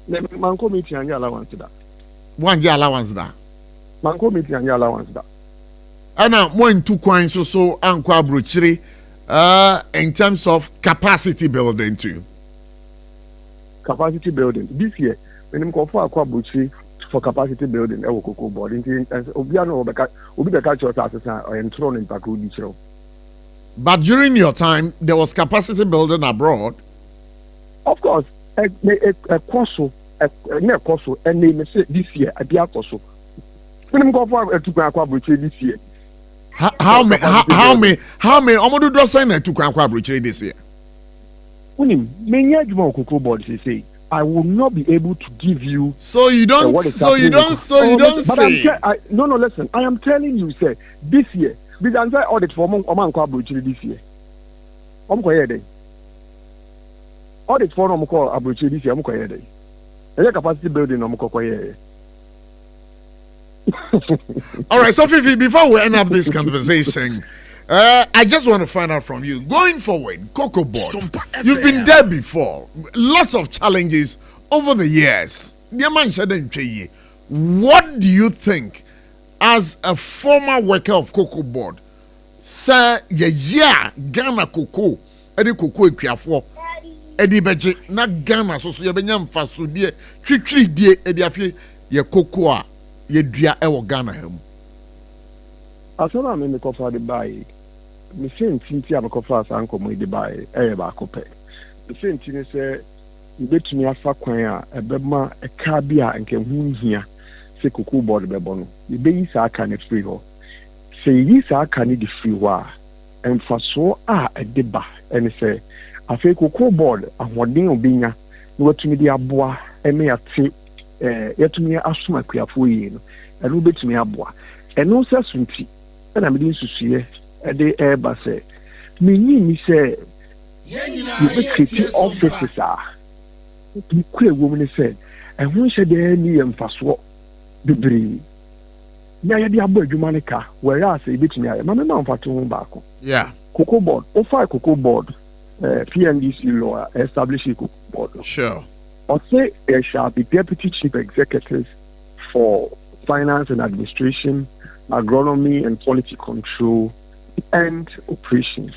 Manko meeting and allowance that. One year allowance da. Manko meeting and allowance that. Ana mo into kwan so ankwa brochiri in terms of capacity building too. Capacity building. This year, when I'm going for a brochiri for capacity building, I will Cocoa Board. But during your time, there was capacity building abroad. Of course, a course, and name this year, a dear course. When I'm going for a brochiri this year. How many? Omodu do sign a brochiri this year. Many Cocoa Board say. I will not be able to give you. So you don't. So you don't say. No. Listen. I am telling you, sir. This year, this answer audit for Oman Abrochiri this year. Audit for Oman Abrochiri this year. The capacity building All right. So Fifi, before we end up this conversation, I just want to find out from you, going forward, Cocoa Board, you've been there before, lots of challenges over the years. What do you think, as a former worker of Cocoa Board, sir, Ghana Cocoa, Eddie Cocoa Equiafo, Eddie Beji, not Ghana, so you benyam fasu die, tri die, Eddie Afi, ye cocoa, ye dria ewo Ghana hem. As well as the coffee the buy. The same thing I am coffee as uncle me the buy. Ba kope. The same thing is you bet me afa kwan a bema a car bia and can win here. Say Cocoa Board bebono. You be is a can free ho. Say this a can the free wa. And for so a deba and say I feel Cocoa Board a holding obinya. No to me the aboa and me a tip. Yet to me asuma kuyafu and you bet me aboa. And no certainty. And I'm beginning to see a day air say, me say, you be creating offices are. You queer woman said, and when she there near and fast walk the breed. Now, the above Jumanica, where I say, bit me, I'm a man for 2 back. Yeah. Cocoa Board, or 5 Cocoa Board, PNDC law, establish a Cocoa Board. Sure. Or say, there shall be deputy chief executives for finance and administration, agronomy and quality control, and operations.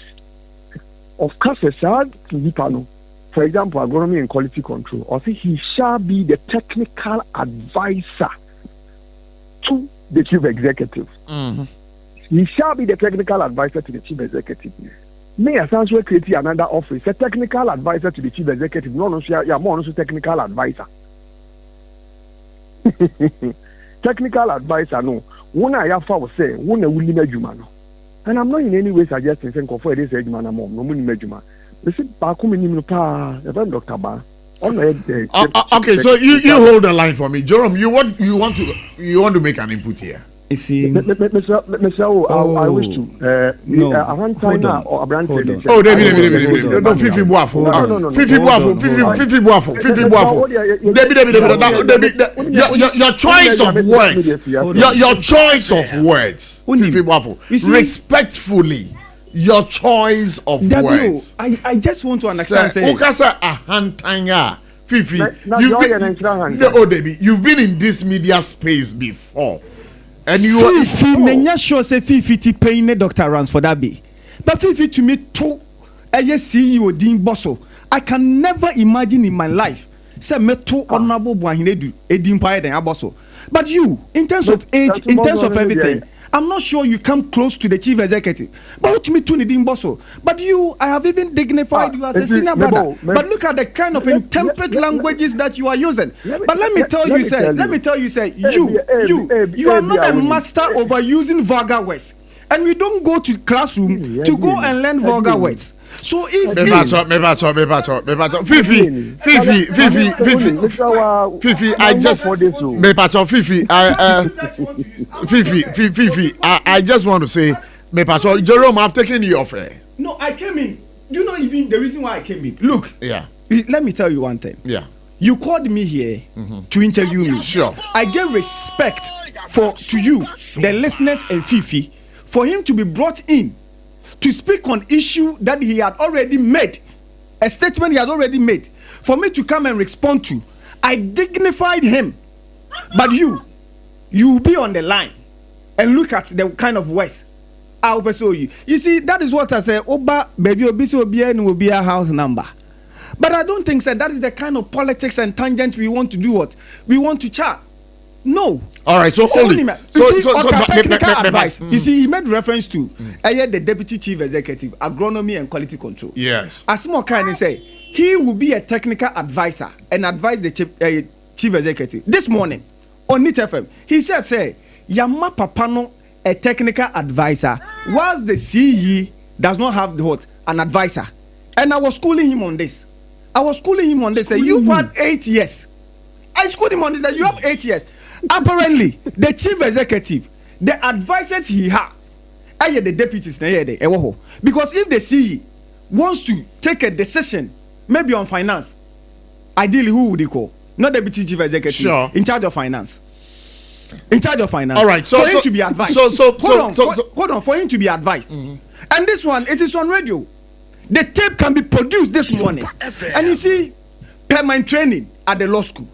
Of course, for example, agronomy and quality control, or say he shall be the technical advisor to the chief executive. Mm-hmm. He shall be the technical advisor to the chief executive. May I sound create another office, a technical advisor to the chief executive. No, more technical advisor. Technical advisor, no. One I have found say, one a willing Jumano. And I'm not in any way suggesting saying for this Edman, no money Medjuma. They said, Bakum pa, Dr. Ba. Okay, so you hold the line for me. Jerome, you want to make an input here. You see, I wish to. No, one time now, or a brand. Oh, David. No, Fifi Boafo. Fifi Boafo. David. Your choice of words. Your choice of words. Fifi Boafo. Respectfully, your choice of words. I just want to understand. Okasa ahantanga. Fifi, you've been in this media space before. And you Fifi, menya sure say Fifi ti paying the doctor runs for that be. But Fifi to me too, CEO Dean Bosso. I can never imagine in my life say me too honorable Buahinedu Edin Paya than Abosso. But you, in terms of age, in terms of everything, I'm not sure you come close to the chief executive. But what me too Dean Bosso. But you, I have even dignified you as a senior brother. But look at the kind of intemperate languages that you are using. But let me tell you, you are not a master over using vulgar words. And we don't go to classroom to go and learn vulgar words. So if Fifi, I just I just want to say, Jerome, I've taken you off air. No, I came in. You know even the reason why I came in. Look, yeah. Let me tell you one thing. Yeah. You called me here to interview me. Sure. I gave respect to you, the listeners, and Fifi, for him to be brought in to speak on issue that he had already made, a statement he had already made, for me to come and respond to. I dignified him. But you be on the line and look at the kind of words I'll pursue you. You see, that is what I say. Oba, baby, will be a house number. But I don't think that is the kind of politics and tangents we want to do. What we want to chat. No. All right. So only. Technical advice. You see, he made reference to the deputy chief executive, agronomy and quality control. Yes. As more kindly say, he will be a technical advisor and advise the chief executive. This morning on NIT FM, he said, "Say, Yama Papano, a technical advisor, whilst the CE does not have an advisor." And I was schooling him on this. Say, you've had 8 years. I schooled him on this, that you have 8 years. Apparently, the chief executive, the advisors he has, the deputies, because if the CE wants to take a decision, maybe on finance, ideally, who would he call? Not deputy chief executive, sure. In charge of finance. All right, so for him to be advised. Hold on, for him to be advised. And this one, it is on radio. The tape can be produced this morning. And you see, per my training at the law school,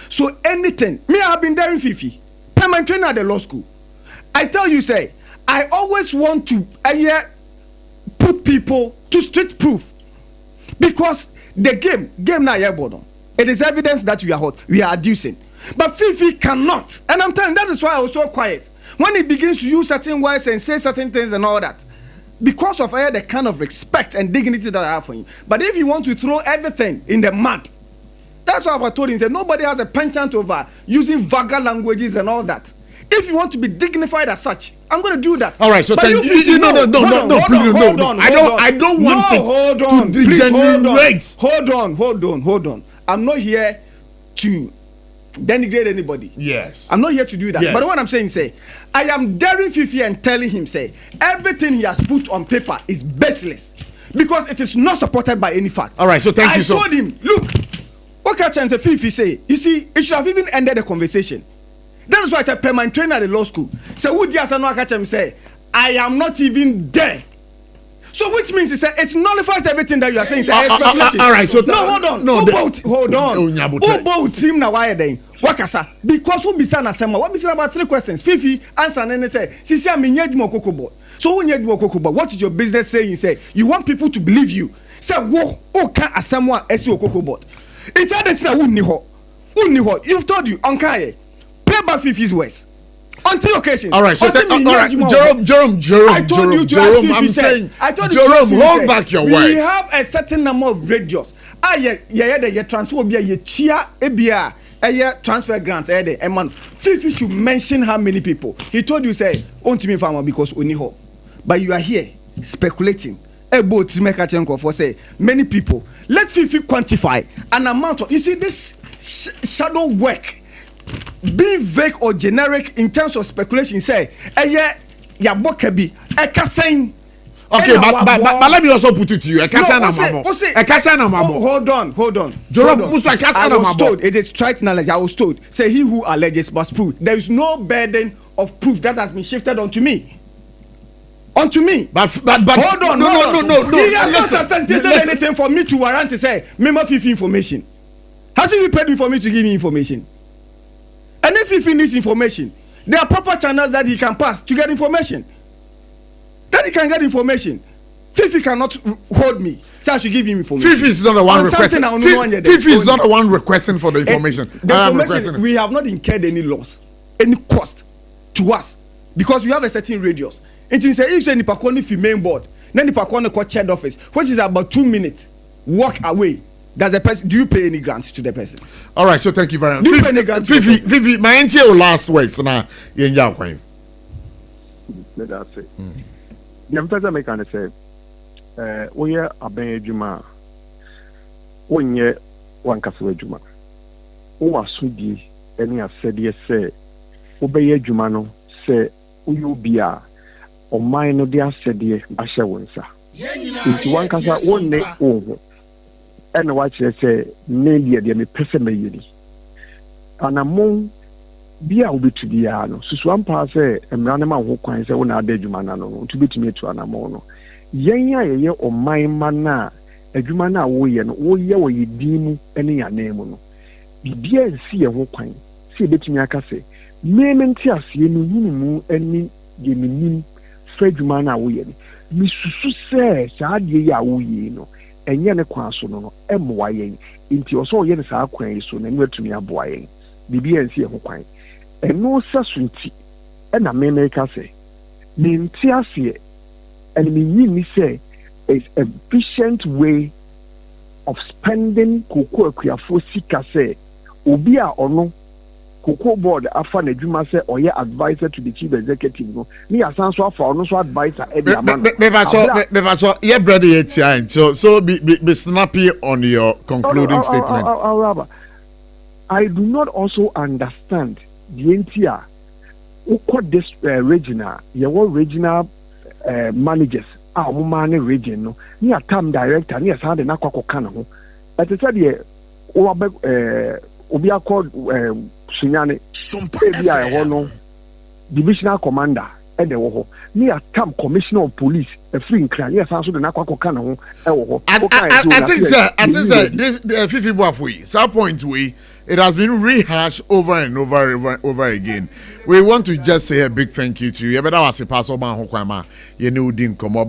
So anything, me, I have been there in Fifi. Per my training at the law school. I tell you, say, I always want to put people to street proof. Because the game now, it is evidence that we are adducing. But Fifi cannot. And I'm telling you, that is why I was so quiet. When he begins to use certain words and say certain things and all that, because of the kind of respect and dignity that I have for him. But if you want to throw everything in the mud, that's why I told him, said nobody has a penchant over using vulgar languages and all that. If you want to be dignified as such, I'm going to do that. All right, so thank you. No. I don't want it to degenerate. Hold on. I'm not here to denigrate anybody. Yes. I'm not here to do that. Yes. But what I'm saying, say, I am daring Fifi and telling him, say, everything he has put on paper is baseless because it is not supported by any fact. All right, so thank you. I told him, look, what can I say? Fifi say, you see, it should have even ended the conversation. That is why I said, per my trainer at the law school. So who just no catch him say, I am not even there. So which means it nullifies everything that you are saying. All right, so no, hold on. Hold on. Who bought him now? Why then? Wakasa. Because who be saying what be saying about 3 questions? Fifi answer and say, Sisi I'm need more cocoa board. So who need more cocoa board? What is your business saying? Say you want people to believe you. Say whoa, can asamwa esi cocoa board. It's identity uniho. You've told you Onkaye. Pay back Fifi's words. On 3 occasions. All right, so all right, Jerome. I told you to Jerome, ask I'm saying, Jerome, hold back your words. We have a certain number of radios. The transfer be a chia ebia transfer grants. Fifi should mention how many people. He told you say on to me farmer because uniho, but you are here speculating about to make a chunk for say many people. Let Fifi quantify an amount of. You see this shadow work. Being vague or generic in terms of speculation, say, ya bokabi, saying. Okay, but let me also put it to you. Hold on. It is trite knowledge. I was told. Say he who alleges must prove. There is no burden of proof that has been shifted onto me. But hold on. No. He has not substantiated anything for me to warrant to say, member Fifi information. Has he paid me for me to give me information? And if he finishes information, there are proper channels that he can pass to get information. That he can get information. Fifi cannot hold me, so I should give him information. Fifi is not the one requesting. Fifi is not the one requesting for the information. We have not incurred any loss, any cost to us because we have a certain radius. It is if say Nipakoni fi main board, then Nipakoni called chair office, which is about 2 minutes walk away. Does the person? Do you pay any grants to the person? All right, so thank you very much. Do you pay any grants? Fifi, my answer last words now. That's it. The person make an say, we are a benjuma. When ye one castle juma. Who are sudi any a said yes say, obey jumano say, you be a or mine no dear said ye, Asha Winsa. Into one casa one neck. ɛna wakyerɛ sɛ ne deɛ mepɛ sɛ mɛyɛ ni anammɔn bi a wobɛtu biara no susu ampa sɛ mmara no ma wo ho kwan sɛ wo na ada adwuma no no nti wobɛtumi atu anammɔn no yɛn a yɛyɛ ɔman ma no a adwuma no a woyɛ no woyɛ wɔ yɛ din mu ne yɛanan mu no biribiara nsi yɛn ho kwan sɛ yɛbɛtumi aka sɛ mmemme nte aseɛ no hunu mu ne deɛ menim fa adwuma no a woyɛ no mesusu sɛ saa adeɛ yi a woyɛ no ɛnyɛ ne kwan so no ɛmmoa yɛn nti ɔsɛ ɔyɛ no saa kwan yi so na ɛno atumi aboa yɛn biribiara nsi yɛn ho kwan ɛno sɛ so nti ɛna mmemme ka sɛ mente aseɛ and menyini sɛ is a efficient way of spending koko akuafo sika sɛ obi a ɔno koko board afa n'adwuma sɛ ɔyɛ advisor to the chief executive no ne yasan so afa ɔno so advisor ɛde ama no mebacho ye brother ye tia so be snappy on your concluding statement. I do not also understand the NTR ukɔ this regional yɛwɔ regional managers a ɔmo man region no ne atam director ne yɛsan de n'akɔ akɔka ne ho ɛte sɛ deɛ wɔbɛ obi akɔ sunyane ebi a ɛhɔ no divisional commander ɛna ɛwɔ hɔ ne atam commissioner of police ɛfiri nkran ne yɛsan so de n'akɔ akɔka ne ho ɛwɔ hɔ. I think this Fifi Boafui, some point we it has been rehashed over and over again. We want to just say a big thank you to you. But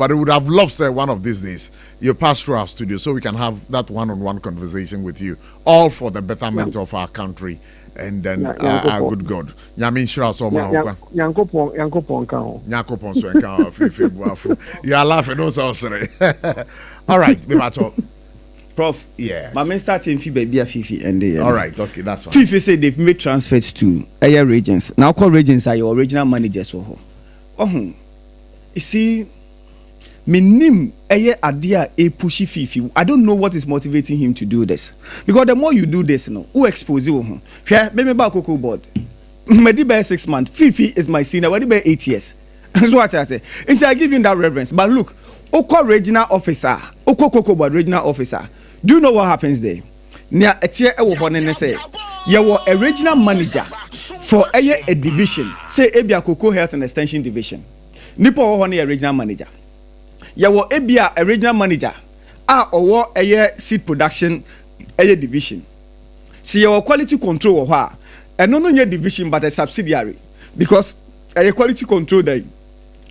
we would have loved say one of these days you pass through our studio so we can have that one-on-one conversation with you, all for the betterment of our country and then our good God. Nyamin shira so ma ho kwa. Yankopon ka ho. Yankopon so enka ho Fifi Boafui. You are laughing also sorry. All right, me macho. Prof, yeah. My main starting fee baby Fifi and they. All right, okay, that's fine. Fifi said they've made transfers to area regions. Now call regions are your original managers for her. You see, minim eye adia e pushy Fifi. I don't know what is motivating him to do this. Because the more you do this, who expose you? Maybe about Cocoa Board. Maybe by 6 months. Fifi is my senior. Maybe by 8 years. That's what I say. Until I give him that reverence. But look, Oko regional officer, Oko Cocoa Board regional officer. Do you know what happens there? Nia etie ewo hɔ say you a regional manager for a division, say ebia Cocoa Health and Extension Division. Nipo wɔ hɔ a regional manager. You ebia a regional manager or a seed production division. See your quality control wɔ hɔ a no division but a subsidiary because a quality control the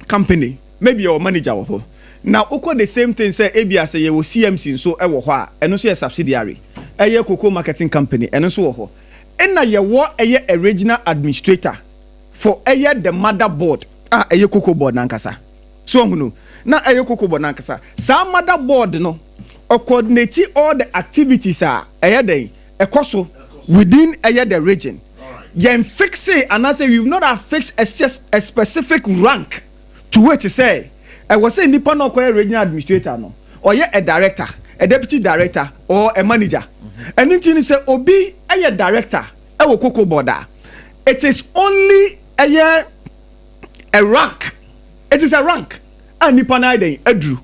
company maybe your manager wɔ hɔ. Now, oko the same thing say ABA say you will CMC so ewo hɔ a ɛno so a subsidiary ɛyɛ cocoa marketing company ɛno so wɔ hɔ ɛna yɛwɔ ɛyɛ a regional administrator for ɛyɛ the mother board ɛyɛ cocoa board nankasa so ɔhunu na ɛyɛ cocoa board nankasa saa mother board no coordinate all the activities ɛyɛ den ɛkɔ so within ɛyɛ the region yɛn fix it and I say we've not affixed a specific rank to wait to say. I was saying Nippon no regional administrator no or yeah a director, a deputy director or a manager. And then say obi a director, a cocoa border. It is only a rank. It is a rank. And Nippon a drew.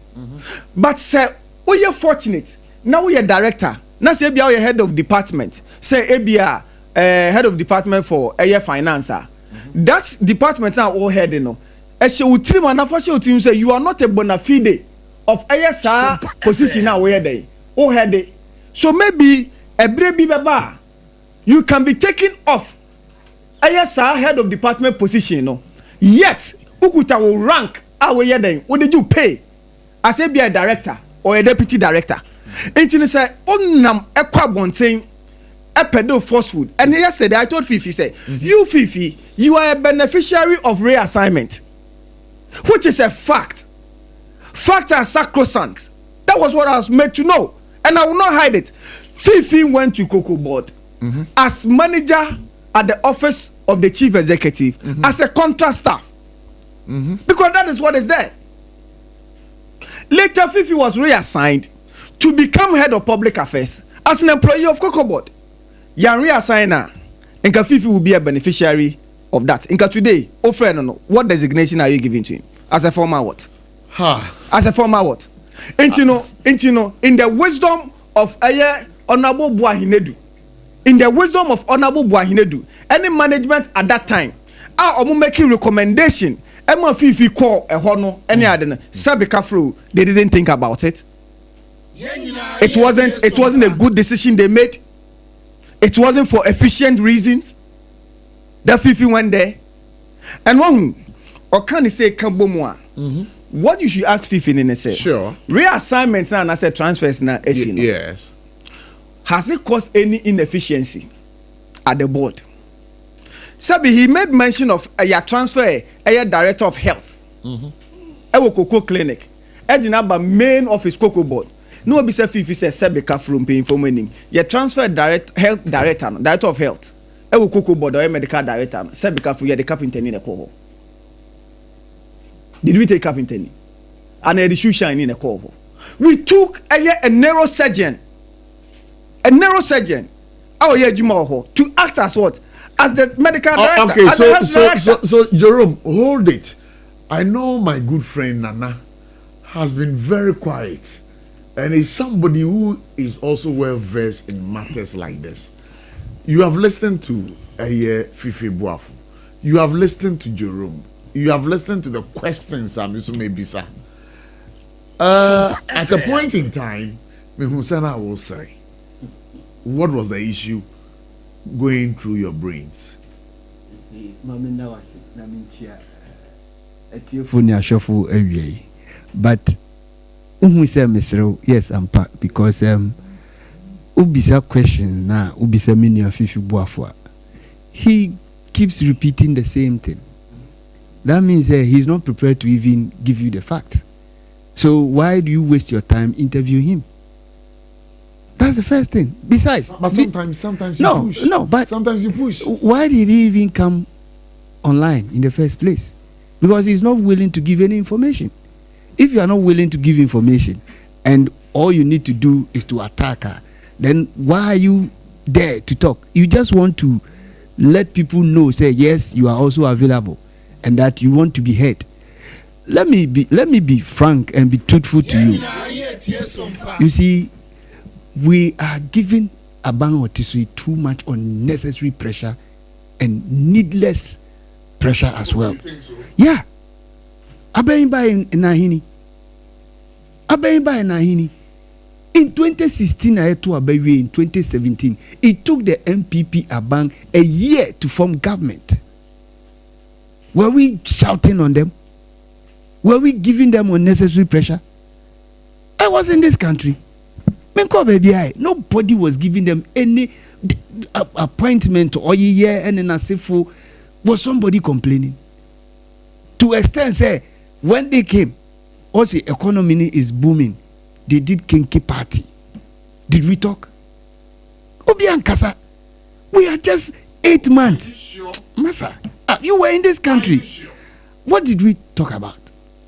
But say we are fortunate. Now we are director. Now say be our head of department. Say ABR head of department for a financer. That department are all head no. Say you are not a bona fide of ASR position now where they oh head. So maybe a baby baba you can be taken off ASR head of department position no. Yet Ukuta will rank where they what did you pay as a be a director or a deputy director? Ain't say onam ekwa bonting a pedo forceful. And yesterday I told Fifi say you Fifi you are a beneficiary of reassignment. Which is a fact. Facts are sacrosanct. That was what I was made to know. And I will not hide it. Fifi went to Cocoa Board as manager at the office of the chief executive as a contract staff. Because that is what is there. Later, Fifi was reassigned to become head of public affairs as an employee of Cocoa Board. Yan reassigner, and Fifi will be a beneficiary of that. Inka today, what designation are you giving to him? As a former what? As a former what? And you know, in the wisdom of Honorable Buahinedu, in the wisdom of Honorable Buahinedu, any management at that time, are making recommendation. Emma Fifi call a hono any other Sabikafru, they didn't think about it. It wasn't a good decision they made. It wasn't for efficient reasons. That Fifi went there. And one or can you say Kambomwa? What you should ask Fifi in a say? Sure. Reassignments and asset transfers now. Yes. Has it caused any inefficiency at the board? Sabi, he made mention of a transfer, a director of health. A cocoa clinic. A dinaba main office cocoa board. No be say Fifi say Sebeka from paying for money. Your transfer health director of health. A cocoa board or a medical director. Sebeka for the carpenter in the coho. Did we take carpenter? And a shoe shine in a coho. We took a narrow surgeon. A narrow surgeon. Oh yeah, Jumaho to act as what? As the medical director. Okay, so Jerome, hold it. I know my good friend Nana has been very quiet and is somebody who is also well versed in matters like this. You have listened to Fifi Boafu. You have listened to Jerome. You have listened to the questions Amisumi Bisa. At a point in time, Mihusana will say, what was the issue going through your brains? You see, Mami Nawasi, Namintia, Etiophonia shuffle away. But we say, Mr. Yes, I'm part because Ubisa question now, Ubisa Minia Fifi Boafwa. He keeps repeating the same thing. That means he's not prepared to even give you the facts. So why do you waste your time interviewing him? That's the first thing. Besides, but sometimes you push. No, but sometimes you push. Why did he even come online in the first place? Because he's not willing to give any information. If you are not willing to give information, and all you need to do is to attack her, then why are you there to talk? You just want to let people know, say yes, you are also available, and that you want to be heard. Let me be frank and be truthful to you. You see, we are giving Aban Otisui too much unnecessary pressure and needless pressure as well. You think so? Yeah. Abayimba in Nahini. In 2016, I had to Abayi in 2017. It took the MPP Abang a year to form government. Were we shouting on them? Were we giving them unnecessary pressure? I was in this country. Nobody was giving them any appointment or year and in Asifu. Was somebody complaining? To extent say when they came, also economy is booming. They did kinky party. Did we talk? Obian Kasa, we are just 8 months. Sure? Massa, you were in this country. Sure? What did we talk about?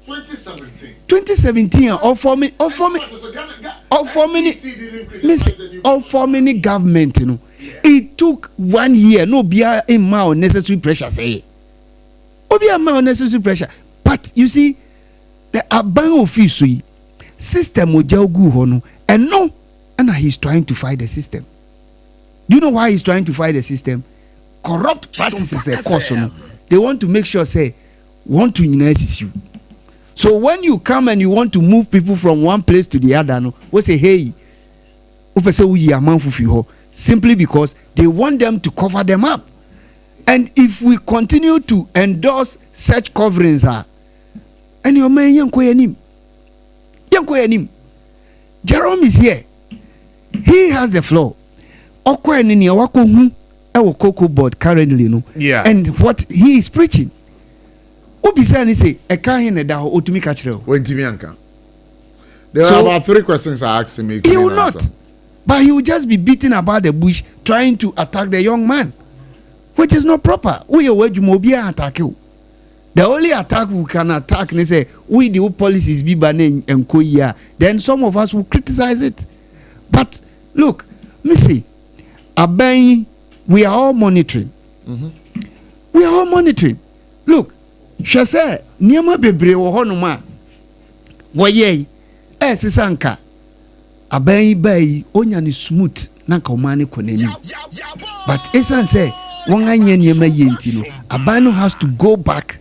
2017. All for many government, you know. Yeah. It took 1 year. No be in my unnecessary pressure. Say, Obia my unnecessary pressure. But you see, the Abang office system ojagu hono, and no, and he's trying to fight the system. Do you know why he's trying to fight the system? Corrupt practices, of course. They want to make sure say want to unite you. So when you come and you want to move people from one place to the other, no, we say, hey, simply because they want them to cover them up. And if we continue to endorse such coverings, and your man Jerome is here. He has the floor. Cocoa board currently, no. Yeah. And what he is preaching. Obisani say a kahin da otumi ka kire o. Wentimi anka. There are about 3 questions I asked him. He will not. But he will just be beating about the bush trying to attack the young man, which is not proper. We are attack you. The only attack we can attack is say we the policies be banning and koya. Then some of us will criticize it. But look, Missy, Aben, we are all monitoring. We are all monitoring. Look. She said, Niama bebre wo honoma. Wo ye sisanka. aban bai onya ni smooth na ka omani konani but esan say won anya niema yenti no aban no has to go back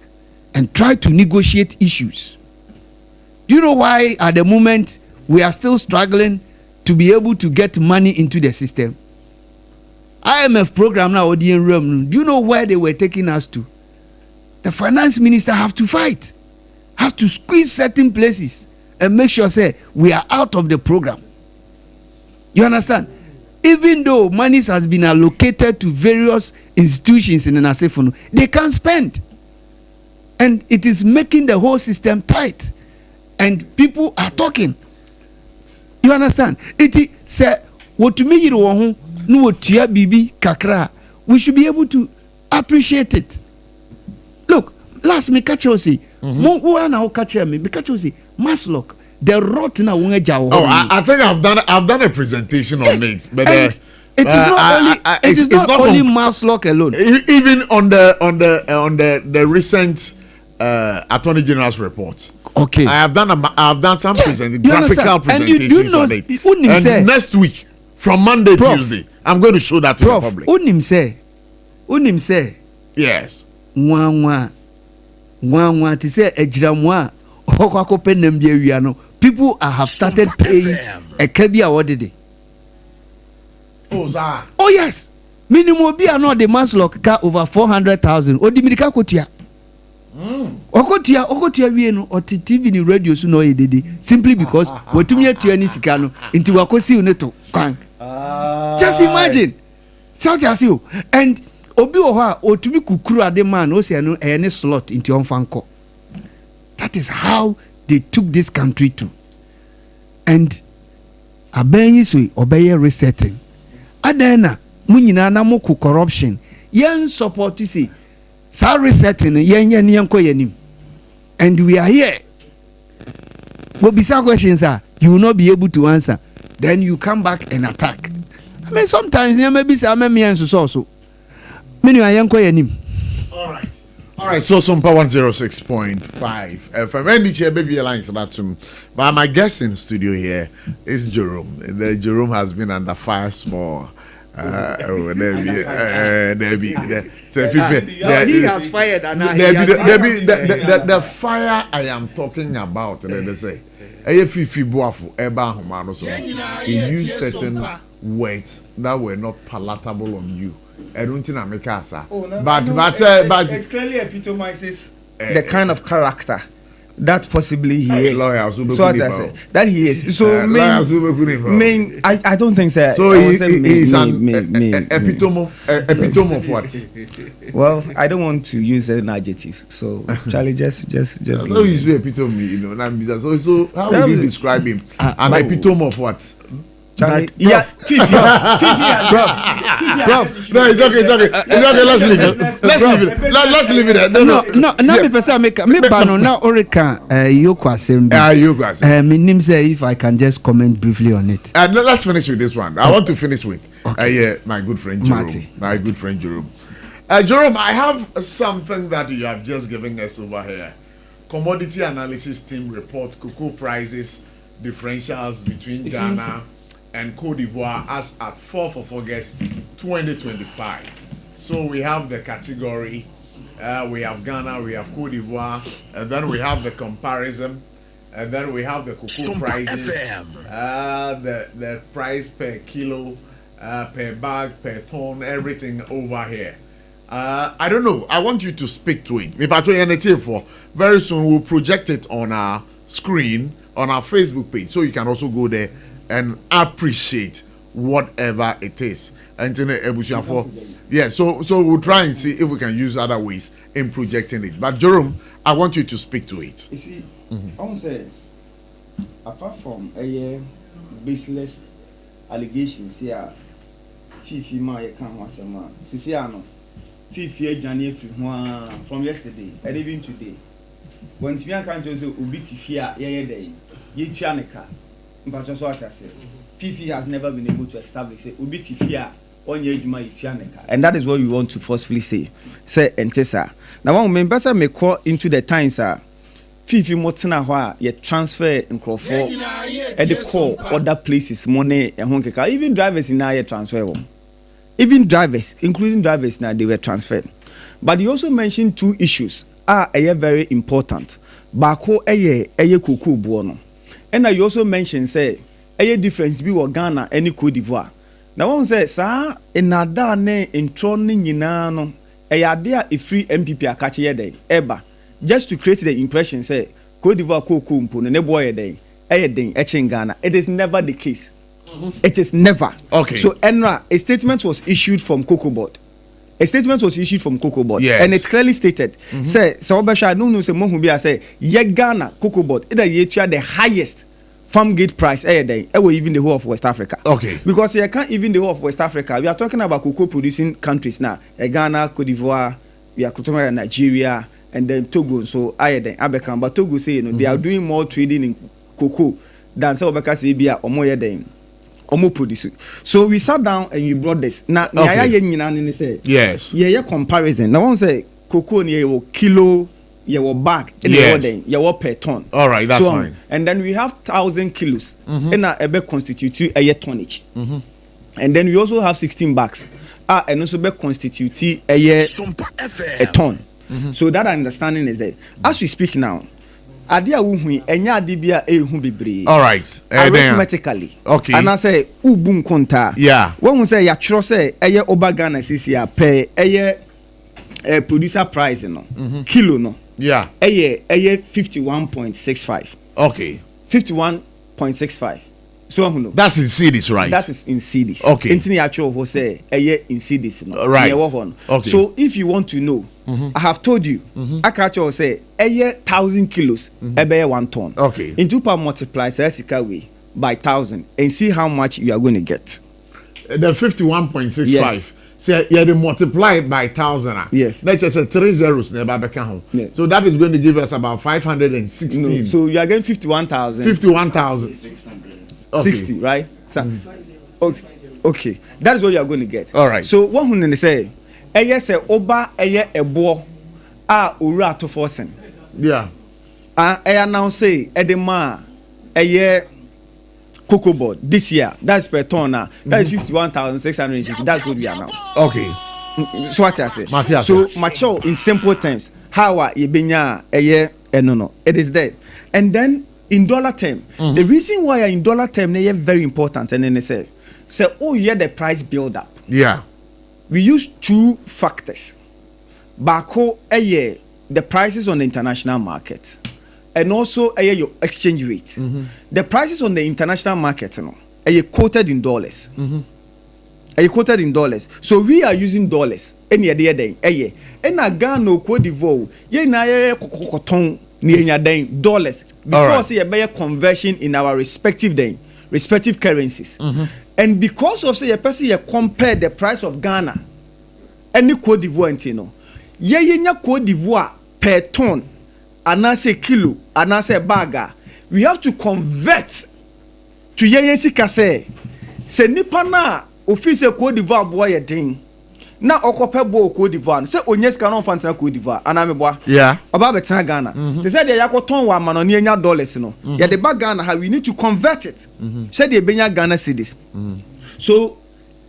and try to negotiate issues. Do you know why at the moment we are still struggling to be able to get money into the system? IMF program now, do you know where they were taking us to? The finance minister have to fight, have to squeeze certain places and make sure say we are out of the program. You understand? Even though monies has been allocated to various institutions in the Nasefunu, they can't spend. And it is making the whole system tight. And people are talking. You understand? It is say what to me no bibi kakra. We should be able to appreciate it. Look, last me catch you say, mo na catch me catch you say, Maslock, the rot na wonga jaw. Oh, I think I've done a presentation on it, but it is not only Maslock alone. Even on the recent Attorney General's report. Okay, I have done some graphical presentations on it. And next week, from Monday, Tuesday, I'm going to show that to the public. Unim say. Yes. Mwa ti say ejiramwa okwa penem bia wi ano. People have started paying a kebi awarded. Oh yes. Minimum be no the Maslock car over 400,000. Odimirika kotia. Okotia wie no oti TV ni radio so no edede simply because watumi atua ni sika no nti wakosi uneto kwan. Just imagine. South Asia and obi wo ha otumi kukuru ade man o se no any slot into onfanko. That is how they took this country to. And abenyi so obeye resetting. Adena munyina na moku corruption. Yen support say sa resetting yen yenko yanim. And we are here. For bisa questions are you will not be able to answer. Then you come back and attack. I mean, sometimes there may be some so. Many are young. All right. So SOMPA 106.5 FM. Any chair baby alliance that too. But my guest in the studio here is Jerome. Jerome has been under fire small. He has fired and the fire I am talking about. They say, he used certain words that were not palatable on you. I don't think I make us. But it clearly epitomizes the kind of character that possibly he is. So as I said, that he is. So I don't think so. So he's an epitome of what? Well, I don't want to use an adjective. So Charlie, just. So you use epitome, you know. So how would you describe him? An epitome of what? Prof. No, it's okay. Let's leave it. No. Me person make me bano na orika yoku assembly. Me name say if I can just comment briefly on it. And let's finish with this one. I want to finish with my good friend Jerome. Jerome, I have something that you have just given us over here. Commodity analysis team report cocoa prices differentials between Ghana and Cote d'Ivoire as at 4th of August 2025. So we have the category, we have Ghana, we have Cote d'Ivoire, and then we have the comparison, and then we have the cocoa prices, the price per kilo, per bag, per ton, everything over here. I don't know. I want you to speak to it. Very soon we'll project it on our screen on our Facebook page, so you can also go there and appreciate whatever it is. And so we'll try and see if we can use other ways in projecting it. But Jerome, I want you to speak to it. You see, I want to say, apart from a baseless allegations here, Fifi ma ye kan wasema. Sisi ano, Fifi Johnny from yesterday and even today. When Tian can't just ubi Tifia day, ye Tianica. But just what I said, Fifi has never been able to establish it. Ubi Tifia on your Tianica. And that is what we want to forcefully say. Say Entesa. Now one member may call into the times fifi motena ho a ye transfer nkrofo e dey call other places money e ho keka even drivers na ye transfer wo even drivers including drivers now they were transferred. But you also mentioned 2 issues are very important. Bako eye kuku buono. And you also mentioned say difference be Ghana any Cote d'Ivoire. Now one say sa inada ne introni nyina no there a free MPP akache ye eba just to create the impression say Cote d'Ivoire kuku mpo ne boy den Ghana. It is never the case. It is never. Okay. So Enra, a statement was issued from Cocoa Board. Yes. And it clearly stated, say, so Obasha no say mo be say ye Ghana Cocoa Board, either ye the highest farm gate price even the whole of West Africa. Okay. Because you can't even the whole of West Africa. We are talking about cocoa producing countries now. Ghana, Cote d'Ivoire, we are talking about Nigeria, and then Togo. So Abekan, but Togo say they are doing more trading in cocoa than say Obaka say be a produce. So we sat down and you brought this. Now, yes. Yeah, comparison. Now, one say cocoa ni kilo, bag, and per ton. All right, that's fine. And then we have 1,000 kilos, and ebe constitute a tonnage. And then we also have 16 bags, and also be constitute a ton. So that understanding is there. As we speak now. Adia wuhui enya adibia ehu bebre. All right. Arithmetically. Okay. And I say ubun konta. Yeah. When we say ya tro say eye oba Ghana sisi ya pe eye producer price no. Kilo no. Yeah. Eye 51.65. Okay. 51.65. So who know? That's in cedis, right? That is in cedis. Okay. Intini actual who say eye in cedis no. Right. Okay. So if you want to know, I have told you. I can actually say eye 1,000 kilos, ebe 1 ton. Okay. In 2 pound multiply way by 1,000 and see how much you are going to get. The 51.65. Yes. So you have to multiply it by 1,000. Yes. That's just 3 zeros never count. Yes. So that is going to give us about 516. No, so you are getting 51,000. 51,000. Okay. 60, right? So, okay. That is what you are going to get. All right. So what they say? Eye say oba eye ebo owura to forcing. Yeah. Eye now say edema eye cocoa board this year. That's per ton now. That is 51,660. That's what we announced. Okay. So what I say? Matthias. So mature in simple terms. How are you benya eye no. It is there. And then in dollar term, the reason why in dollar term they are very important, and then they say oh yeah, the price build up. Yeah. We use 2 factors. Bako the prices on the international market, and also your exchange rate. The prices on the international market, quoted in dollars. Quoted in dollars. So we are using dollars. Any idea then? And Ghana, Cote d'Ivoire, dollars before say a conversion in our respective currencies. And because of say a person you compare the price of Ghana and the Cote d'Ivoire ntino nya Cote d'Ivoire per ton anase kilo anase baga, we have to convert to sika say nipa na office Cote d'Ivoire boy den na okope bo Cote d'Ivoire say onyes ka no fantana Cote d'Ivoire aname boa yeah oba betan Ghana say say ya ko ton wa ma no ne nya dollars no ya the bag Ghana how we need to convert it say the benya Ghana cedis. So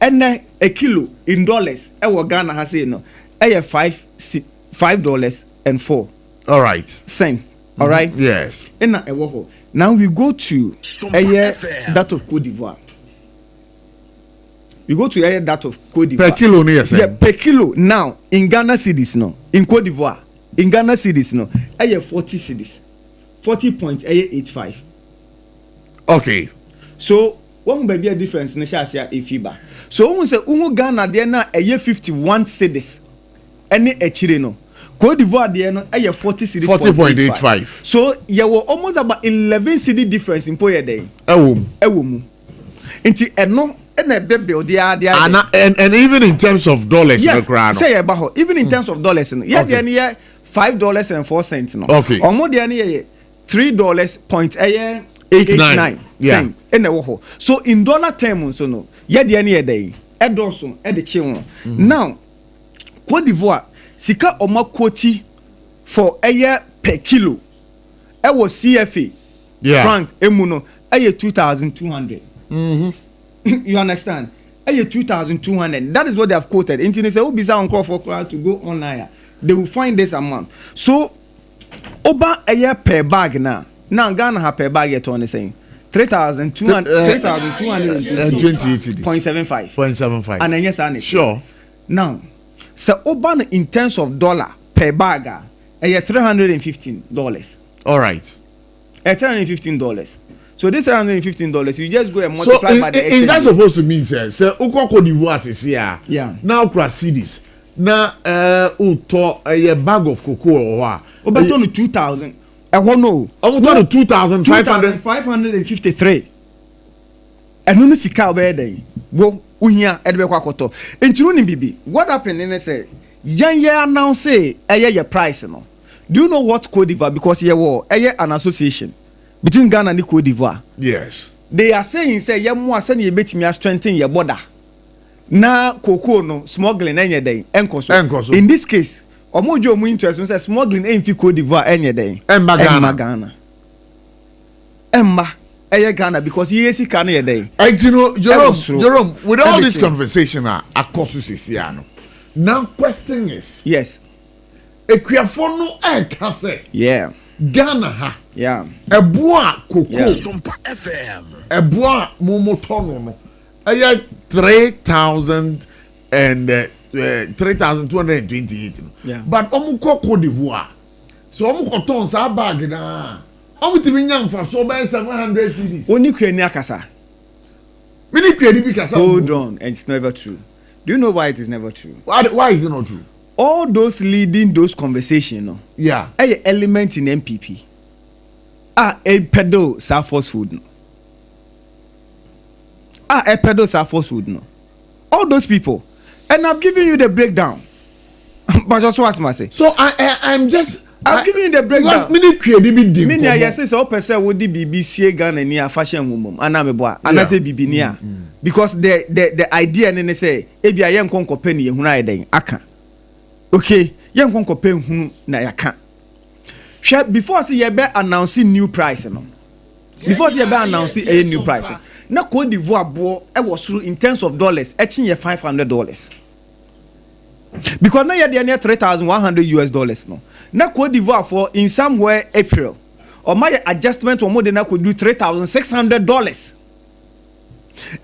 a kilo in dollars Ghana has say no $5.04 all right cents. All right. Yes. Now we go to that of Cote d'Ivoire. We go to that of Cote d'Ivoire. Per kilo, yes. Yeah, per kilo. Now in Ghana cedis no, in Cote d'Ivoire, in Ghana cedis no, 40 cedis, 40.85. Okay. So one baby a difference in the ifiba. So when say Ghana there na 51 cedis, any echire Cote d'Ivoire there no 40 cedis, 40.85. So you were almost about 11 cedi difference in poye day. Ewum. Inti eno and even in terms of dollars, yes, say about even in terms of dollars, yeah, okay. $5.04 no. Okay. Or more than $3.89. Yeah. So in dollar terms, so no, yeah, the any day, Edorson, Edichon. Now, Cote d'Ivoire, Sika Oma quoti for a year per kilo. was CFA. Yeah. Frank emuno. 2,200. You understand? 2,200. That is what they have quoted. Internet say, "Obisa on call for crowd to go online." They will find this amount. So, oba a year per bag now. Now Ghana have per bag yet on the same 3,228.75. 0.75. And then yes, and Sure. Now, so oba in terms of dollar per bag, a year $315. All right. $315. So this $115, you just go and multiply by the is that supposed to mean, sir? So, Cote d'Ivoire is here. Yeah. Now, credits. Now, uto a bag of cocoa or what? About 2,000. I won't know. I will tell you 2,500. 553. And no sika where they go. Unya edbe kwa koto. Enti bibi. What happened? And say, yan announce say your price no. Do you know what Cote d'Ivoire? Because ye war an association between Ghana and Cote d'Ivoire. Yes. They are saying say ye mo asani ye betimi strengthen your border. Na cocoa no smuggling any day. Enkoso. In this case, omojo mu interest say smuggling ain't fi Cote d'Ivoire any day. Emma Ghana. Emma Ghana because he is Ghana ye day. You know, Jerome, with all this conversation, Akosu is here. Now, question is, yes, Ekwiafono kase. Yeah. Ghana ha. Yeah. Eboa koko. Yeah. SOMPA FM. Eboa momotono no. 3,000 and 3,228. Yeah. But Cote d'Ivoire. So ton sa bag na. Timi nyam fa so by 700 cedis. Only Kenya akasa. Mini kredi bi kasa. Hold on, and it's never true. Do you know why it is never true? Why is it not true? All those leading those conversations, no. Yeah. A element in MPP. A pedo Sarfo's food, no. A pedo Sarfo's food, no. All those people, and I'm giving you the breakdown. But just what I say. So I'm just. I'm giving you the breakdown. Mini credibility. Mini yes say all person would the BBC Ghana near fashion woman. Anameboa. And I say bibi near. Because the idea and say ebi a yen kon kopeni ye huna eden aka. Okay, yen kon kopen hunu na yaka. Before say ye be announcing new price no. Before say ye be announcing a new price. Na Cote d'Ivoire bo e was through in terms of dollars, etching ye $500. Because now you're near $3,100 no. Now Cote d'Ivoire for in somewhere April or my adjustment or more than I could do $3,600.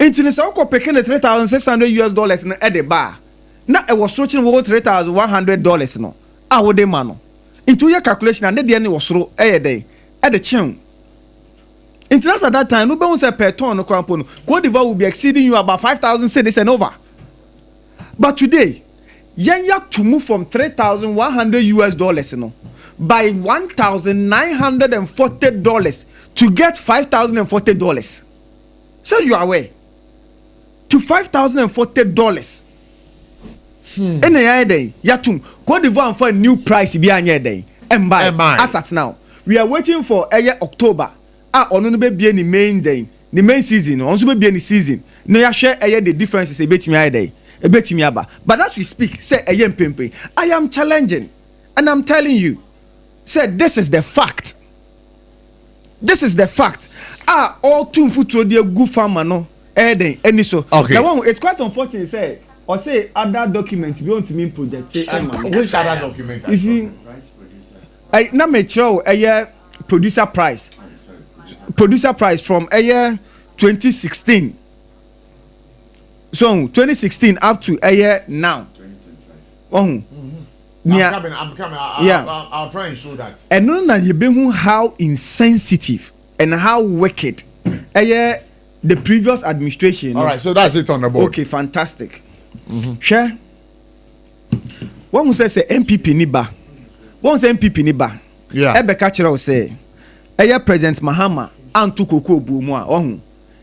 Into the South paying the $3,600 at the bar. Now I was stretching over $3,100 no. I would demand into your calculation and the end was through a day at the chin. Into at that time, no bones a per ton no crampon. Cote d'Ivoire will be exceeding you about 5,000 cedis and over. But today, Yenya to move from $3,100 no by $1,940 to get $5,040. So you are aware to $5,040. In a day, Yatum Cote d'Ivoire for a new price behind your day and buy as at now. We are waiting for a year October. On be any main day, the main season, also be any season. No, ya share a year the differences a bit me a day. But as we speak, say I am challenging and I'm telling you, say this is the fact. This is the fact. All two foot to the good farmer no any so. Okay. Now it's quite unfortunate say or say other documents beyond to me project. Which other document? You see, I now make sure a year producer price from a year 2016. So 2016 up to a year now. I'm coming. I'll try and show that. And know that you be how insensitive and how wicked the previous administration. All right, so that's it on the board. Okay, fantastic. Share. One who says MPP niba. One say MPP niba. Yeah. Ebe kachira say. President Mahama antu koko buumwa.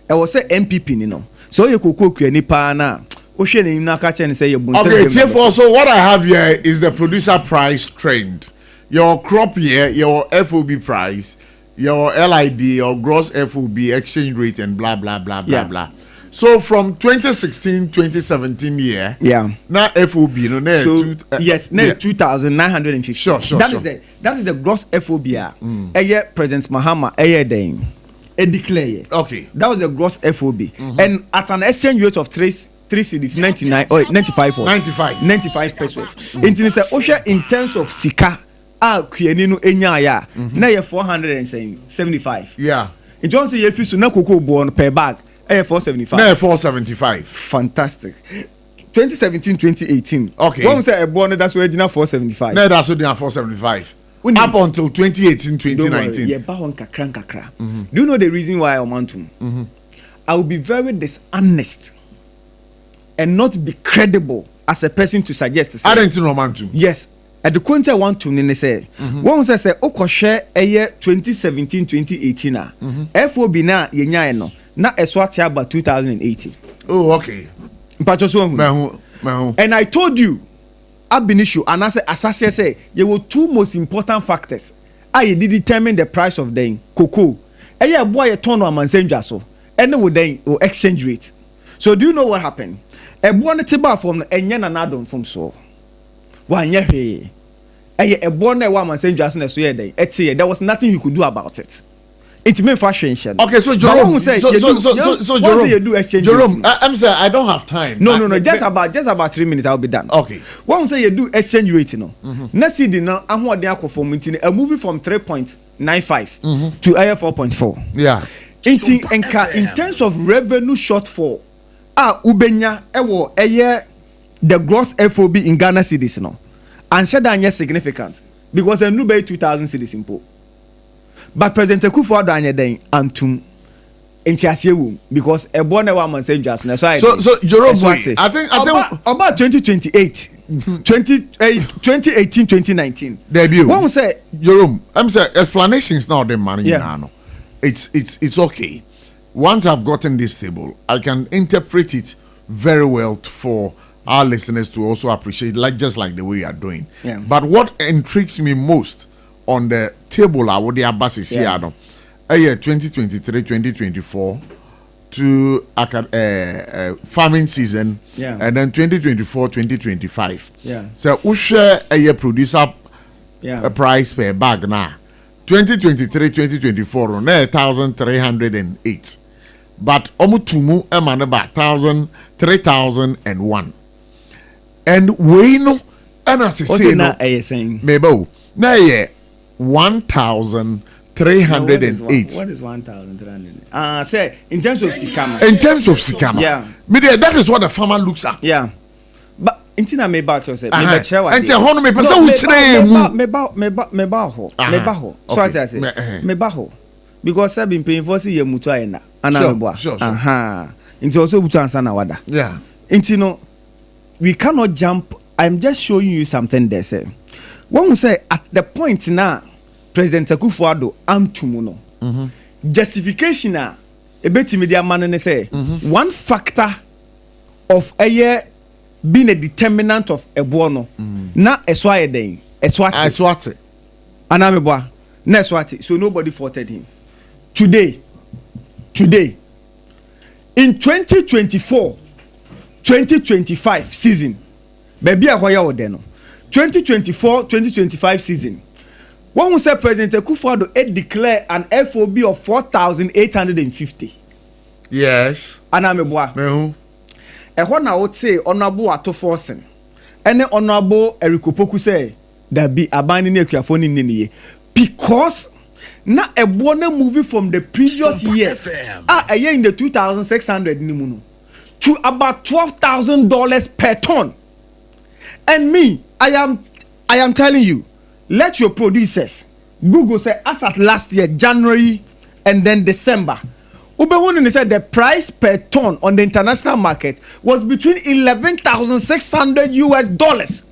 I was say MPP ni no. So you could cook any pana. Okay, so what I have here is the producer price trend. Your crop year, your FOB price, your LID, your gross FOB exchange rate, and blah blah blah blah blah. So from 2016-2017 year, now FOB, no, yes, now 2,950. Sure. That is the gross FOB. President Mahama, a declare. Okay. That was the gross FOB, and at an exchange rate of 3 cedis, 95 pesos. In terms of sika, na 475. Yeah. In terms of yefisu na cocoa born per bag, 475. Na 475. Fantastic. 2017-2018. Okay. When we say a born, that's where 475. Na that's where 475. Up until 2018-2019. Yeah, kakra. Do you know the reason why I want to? I will be very dishonest and not be credible as a person to suggest. I don't want to. Yes. At the quinta want to nene say. One say oko share a year 2017-2018 na. FOB na yenya no. Na eswati about 2018. Oh, okay. And I told you, Abinishu, and I said, as I say, there were two most important factors. I did determine the price of the cocoa. A year boy a ton of mansenja so, and then would exchange rate. So do you know what happened? A boy tiba from Enyan and Adon from so. One year, a boy one mansenja in a swear day. There was nothing you could do about it. It's main fashion. Okay, so Jerome, Jerome, I'm saying I don't have time. No, just about 3 minutes I'll be done. Okay. One say you do exchange rate, Next see the now I'm what they are performing a movie from 3.95 to 4.4. Yeah. In terms of revenue shortfall, ubenya ewo the gross FOB in Ghana cedis no. And said that significant because a new bay 2,000 cedis impo. But President Akufo-Addo anyeden antum entiasewu because a born a woman say just na so Jerome, I think about 2018 2019 debut. One say Jerome, I'm saying explanations now the money now. It's okay. Once I've gotten this table, I can interpret it very well for our listeners to also appreciate, just like the way you are doing. Yeah. But what intrigues me most on the table are what the Abbas is here. 2023-2024 to farming season, and then 2024-2025. Yeah. So we share a producer price per bag now. 2023-2024 on 1,308, but omutumu emane ba 3,001, and we know and as I say no mebo na ye 1,308. What is 1,308? Say in terms of sikama. Yeah. That is what the farmer looks at. Yeah. But intina me back so say me and chewa. Enti hono me pesa wo kire mu. Me ba ho. So as I say me ba ho. Because I been paying for see ye mutu ayena. Ana me Sure. Inti also butu ansa na wada. Yeah. Inti no we cannot jump. I'm just showing you something there say. When we say at the point now President Akufo-Addo antumu no. Justification na ebeti media man ne say one factor of a year being a determinant of a bono na eswa eden eswati anameboa na eswati, so nobody faulted him. Today in 2024-2025 season baby ahoya odeno 2024-2025 season when we say President Akufo-Addo declare an FOB of 4,850. Yes. Anameboa ehɔ na wote say honorable Atoforsen ene honorable Erikopoku say that be abani ne akuafo ni nniye because na ebo na movie from the previous year a year in the 2,600 ni mu no to about $12,000 per ton. And me I am telling you, let your producers Google say as at last year January and then December Ubehuni said the price per ton on the international market was between $11,600.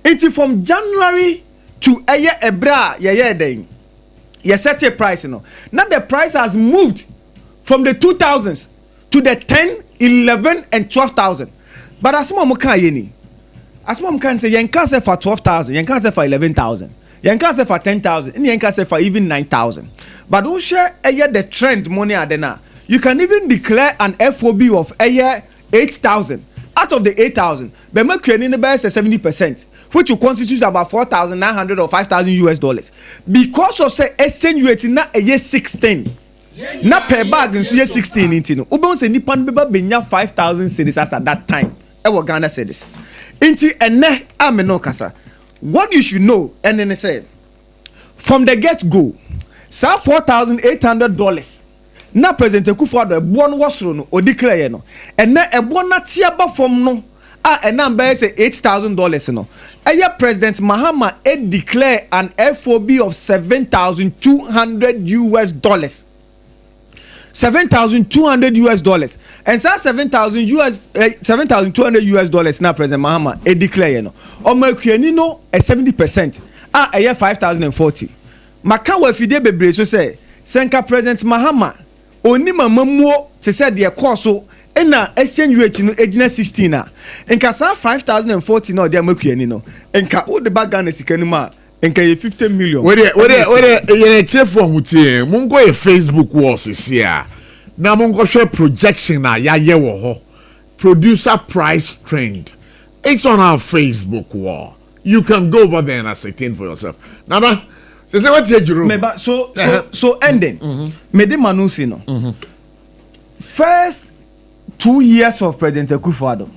It's from January to a year ebra day. You set a price, Now the price has moved from the 2000s to the 10, 11, and 12,000. But as mom can say you can say for 12,000, you can say for 11,000, you can say for 10,000, and you can say for even 9,000. But who share the trend money adena you can even declare an FOB of a year 8,000. Out of the 8,000, but make your name is 70%, which will constitute about 4,900 or 5,000 US dollars. Because of say exchange rate na a year 16. Na per bag in year 16 intino. Ubon say nipan beba benya 5,000 cedis at that time. Ewo Ghana said this. Inti ene ameno kasa. What you should know, and then they said, from the get-go, sa $4,800. Na President Akufo-Addo ebon wasro no o declare no and na ebon na tiaba from no and na be say $8,000 no eye President Mahama declare an FOB of $7,200 US dollars. $7,200 US dollars and sa $7,200 US dollars na President Mahama declare no o makuani no 70% eye 5,040 maka wa fide bebre so say senka President Mahama oni mamamuo te say de course na exchange rate no ejina 16 a enka sa 5,040 no de amakuani no enka o de bagana sika no ma enka ye 50 million we ye chef for mutie mungo e Facebook wars sia na mungo share projection na ya ye wo ho producer price trend. It's on our Facebook wall. You can go over there and ascertain for yourself. Nana, say what you do? So ending. Me de manusi no. First 2 years of President Akufo-Addo.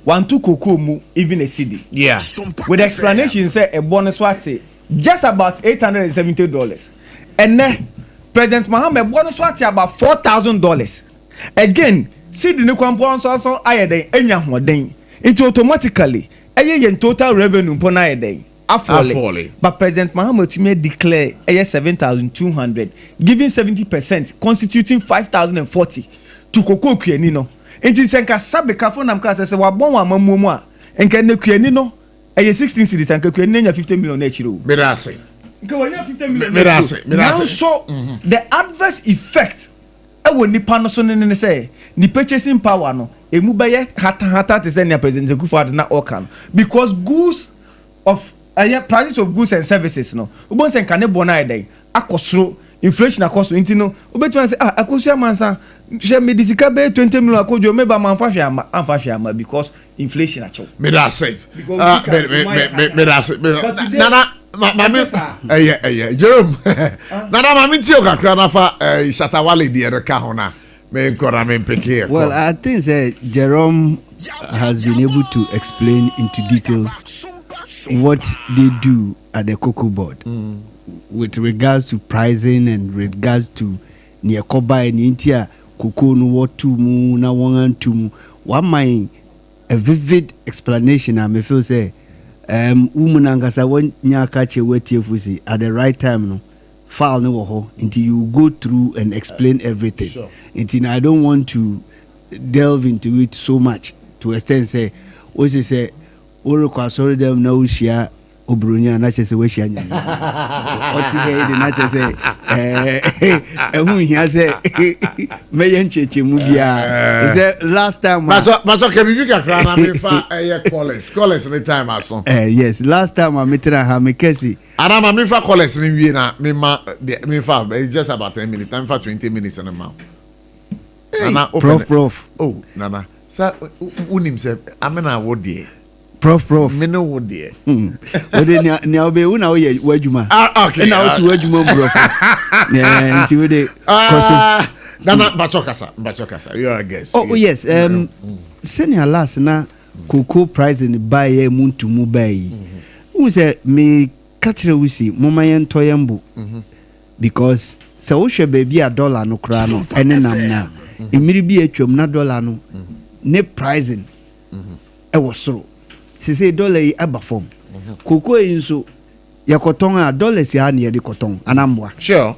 One to cocoa mu even a CD. Yeah. With the explanation say a bonus swati just about $870. And then President Mahama bonus swati about $4,000. Again, CD no kwampo so ayede enya hoden. Into automatically yen total revenue pon ayede. Afole. But President Mahama to me declare 7,200, giving 70%, constituting 5,040 to Koko Kueni no. Enti senka sabe kafo nam ka se wa bon wa mamumu a enka ne Kueni no 16 cities and Kueni nya 50 million na chiro. Medase. Nka wanya 50 million. Medase. Now so the adverse effect ewo nipa no so ne say ni purchasing power no emu baye hata te say na President Akufo-Addo na okan because goods of prices of goods and services no ubon se nka ne bona eden akosoro inflation akoso nti no obetima say akoso amansa she medicine be 20 million akojo meba manfa hwama because inflation acho me da say nana mami Jerome nana mami ti o kakra na fa Shatta Wale di ereka ho na me nkora me mpeke. Well, I think Jerome has been able to explain into details what they do at the cocoa board with regards to pricing and regards to near koba and intia cocoa no what to mu na one to one my a vivid explanation. I may feel say umunangasa one nyaka che wetiefusi at the right time no file no ho until you go through and explain everything. Sure. Until I don't want to delve into it so much to extend say what she say oro kwa sorry them na ushia obrunya na che se we shia nya oti he de na che se ehun hia se meyen cheche mu bia say last time maso ke bibi kakra na me fa college the time aso yes last time I metra ha me kesi ana ma me fa college ni wie na me fa it's just about 10 minutes time for 20 minutes and a mouth nana prof oh nana sa unim se amena wo de prof me no wo de o de ni obe una o ye wadwuma okay na o tu wadwuma prof yeah nti we de nana bachokasa you are a guest. Oh yes senior last na cocoa price in buy e muntu mu buy who say me catcher we see mama yen toyembo because se wo hwe baby a dollar no kra no ene nam na emiri bi atwam na dollar no ne pricing e wo soro se say dollar yi aba form cocoa yi nso yakoton a dollars ya na ye de koton anamboa sure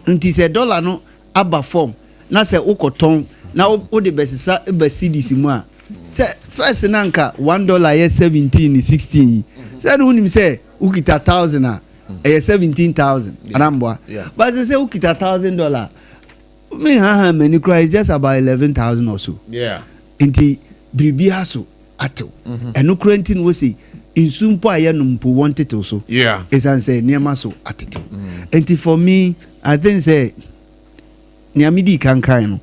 nti se dollar no aba form na se ukoton na o de besisa be cedis mu a se first nanka $1 ye 17 16 se no nim se ukita 1000 a 17,000 anamboa but se ukita $1,000 me ha many cry is just about 11,000 or so nti bribia so ato eno krentin wo say insumpo ayenumpo wanted also is an say niema so atete nti for me I think say niamidi kankan no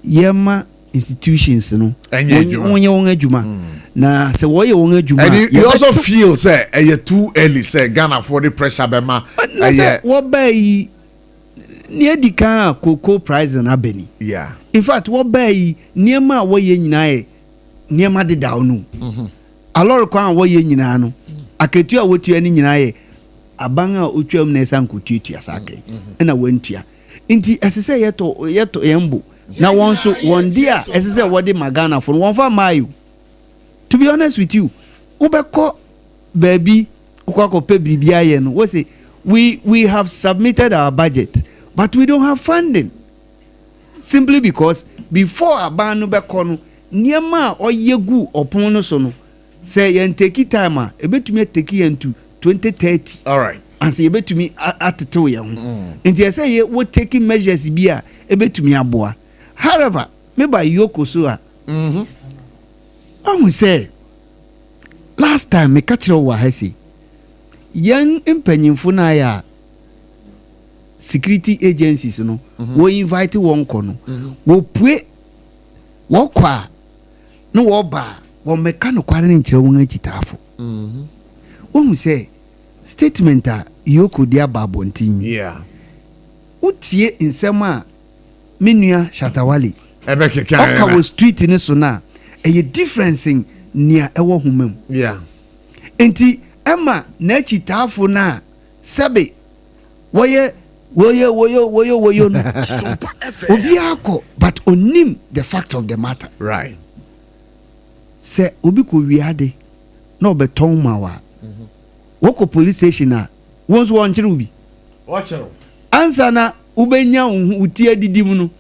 yema institutions no wonye won adwuma na se woye won adwuma and you also feel say too early say Ghana for the pressure bema wo bai ni edikan Cocoa prize na beni yeah in fact wo bai niema woye nyina e niema de dawo no alor kwa woye nyina no aketu a wotua ni nyina e aban a otwam na esan kotuatua sake na wantua nti esese yeto yembo na won so won dia esese wode magana for won fa mayu to be honest with you ubeko baby ukoko pe bibia ye no we say we have submitted our budget but we don't have funding simply because before aban no beko no niema oyegu opon no so no say yen take time a ebetumi take yen to 2030 all right and say ebetumi atete we ho nti say ye we taking measures bia ebetumi aboa however me by yoko so a I say last time me catch wa hasi young impanyimfo na ya security agencies no we invite one kono wo pue wo kwa no wo ba wo meka no kware ni kire won achitafo wo say statement a yoko dia babontin yeah utie nsem a menua Shatta Wale ebekeka okawo street ni so na eye difference in nia ewo humam yeah enti ema na chitafo na sebe woye no obi akọ but onim the fact of the matter right se obi ko wiade na obeton mawa woko police station na wonso won kire obi ansa na ubenya utie didim no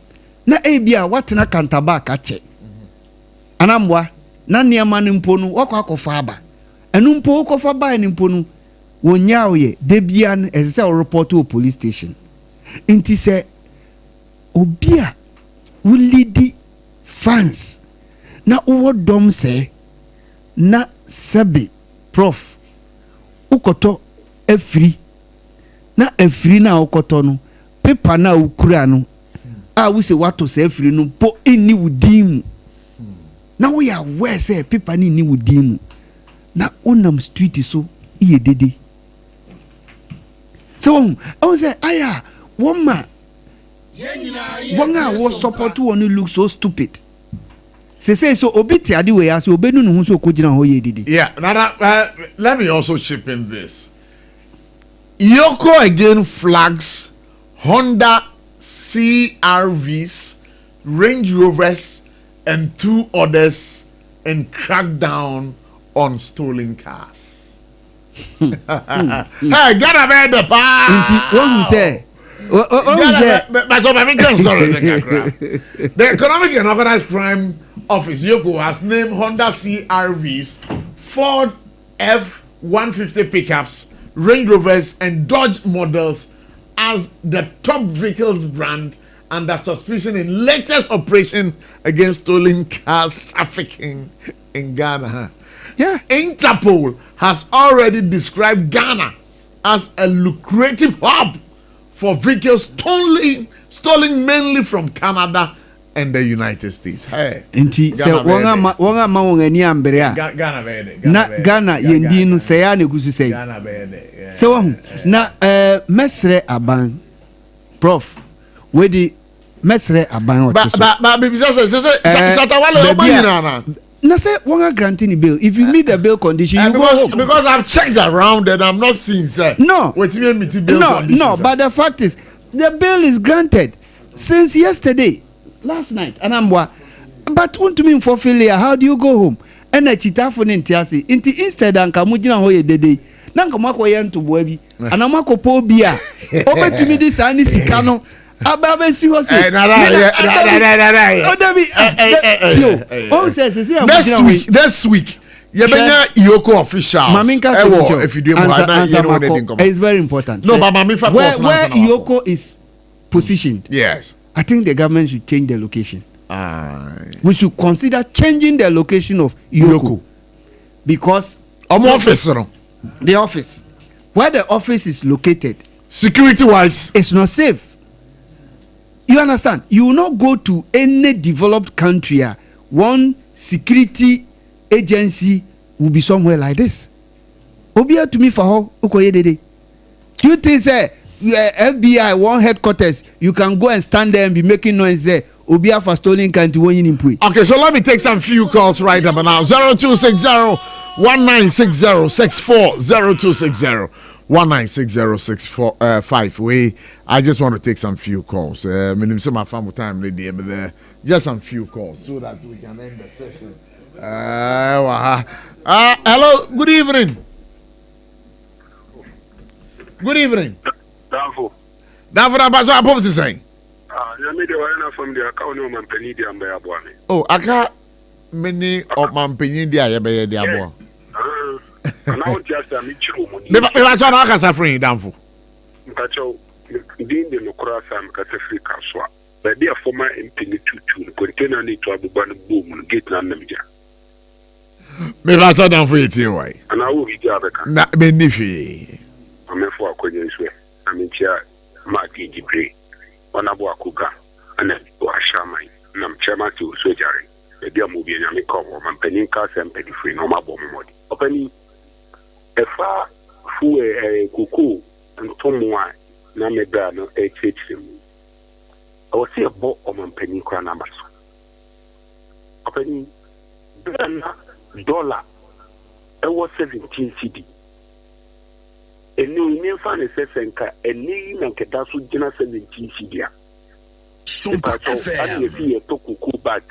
na ebia watena kantaba ka che anambwa na niama ne mpo no wako akofa aba enu mpo kofa ba ne mpo no wonyaoye debia no ezese o report to police station inti se obia wulidi fans na uwo dom se na sebe prof ukoto efri na ukoto no paper na ukura no a we say wato se efri no po eni wudim na we are where say paper ni wudim na onam street so iye dede so I say aya woman wonga wo support one look so stupid say so obiti ade we as obenu no so ko gina ho ye dede yeah now let me also chip in this. Yoko again flags Honda CRVs, Range Rovers, and 2 others in crackdown on stolen cars. Hey, Ghana made the power. Inti what you say? The Economic and Organized Crime Office Yoko has named Honda CRVs, Ford F-150 pickups, Range Rovers, and Dodge models as the top vehicles brand under suspicion in latest operation against stolen cars trafficking in Ghana. Yeah. Interpol has already described Ghana as a lucrative hub for vehicles stolen mainly from Canada and the United States. Hey. Inti se wonga ma wongani ambere Ghana bede. Na Ghana yendi no se ya ne gusu se. Ghana bede. Se wo na mesre aban prof we di mesre aban o tiso. Ba baby say Shatta Wale obayina na. Na say wonga granting bill if you meet the bill condition you because I've checked around and I'm not seeing say no wait me meet the bill condition. No, but the fact is the bill is granted since yesterday. Last night and but untumi for failure how do you go home and a chitafo ne ntiase inti instead anka mugina ho ye dede na nka mako ye ntoboa bi ana mako po bi a obetumi di sani sika no aba si ho se next week yebenya Yoko officials if you do it's very important no but mami fa where Yoko is positioned. Yes, I think the government should change the location. We should consider changing the location of Yoko. Because the office, where the office is located, security wise, it's not safe. You understand? You will not go to any developed country. One security agency will be somewhere like this. Obia to me for how ukoye dede. Do you think say FBI one headquarters you can go and stand there and be making noise there? Obia for stolen country when you impui. Okay, so let me take some few calls right now. 0260-1960-64 0260-1960-645. I just want to take some few calls. My family time lady, but just some few calls so that we can end the session. Hello, good evening. Good evening. Sarfo. That's what I'm saying. You made the one from the account of my penny, the Amber Bonnie. Oh, I got many of my opinion. And I would just a mutual money. Never try to ask a friend down for. Pacho, indeed, the Nocra Sam Catafri Caswa. But they are former in Penny to container need to have a boom and get none of them. Maybe I thought down for it here. Why? And I will be Java. Not beneficiary. I'm a for acquaintance way. I mean, Chia Marty Degree. On a Boakuga and then Washamai. And I'm chairman to surgery. The dear movie and I come on Peninkas and Penny Free, no more bomb. Opening a far full a cuckoo and Tomwa, Namegano, HHM. I was here bought on Peninka numbers. Opening $, I was 17 CD. A new fan is a name and Kadasu Jena 17 CD. SOMPA FM. I see a Toku bag,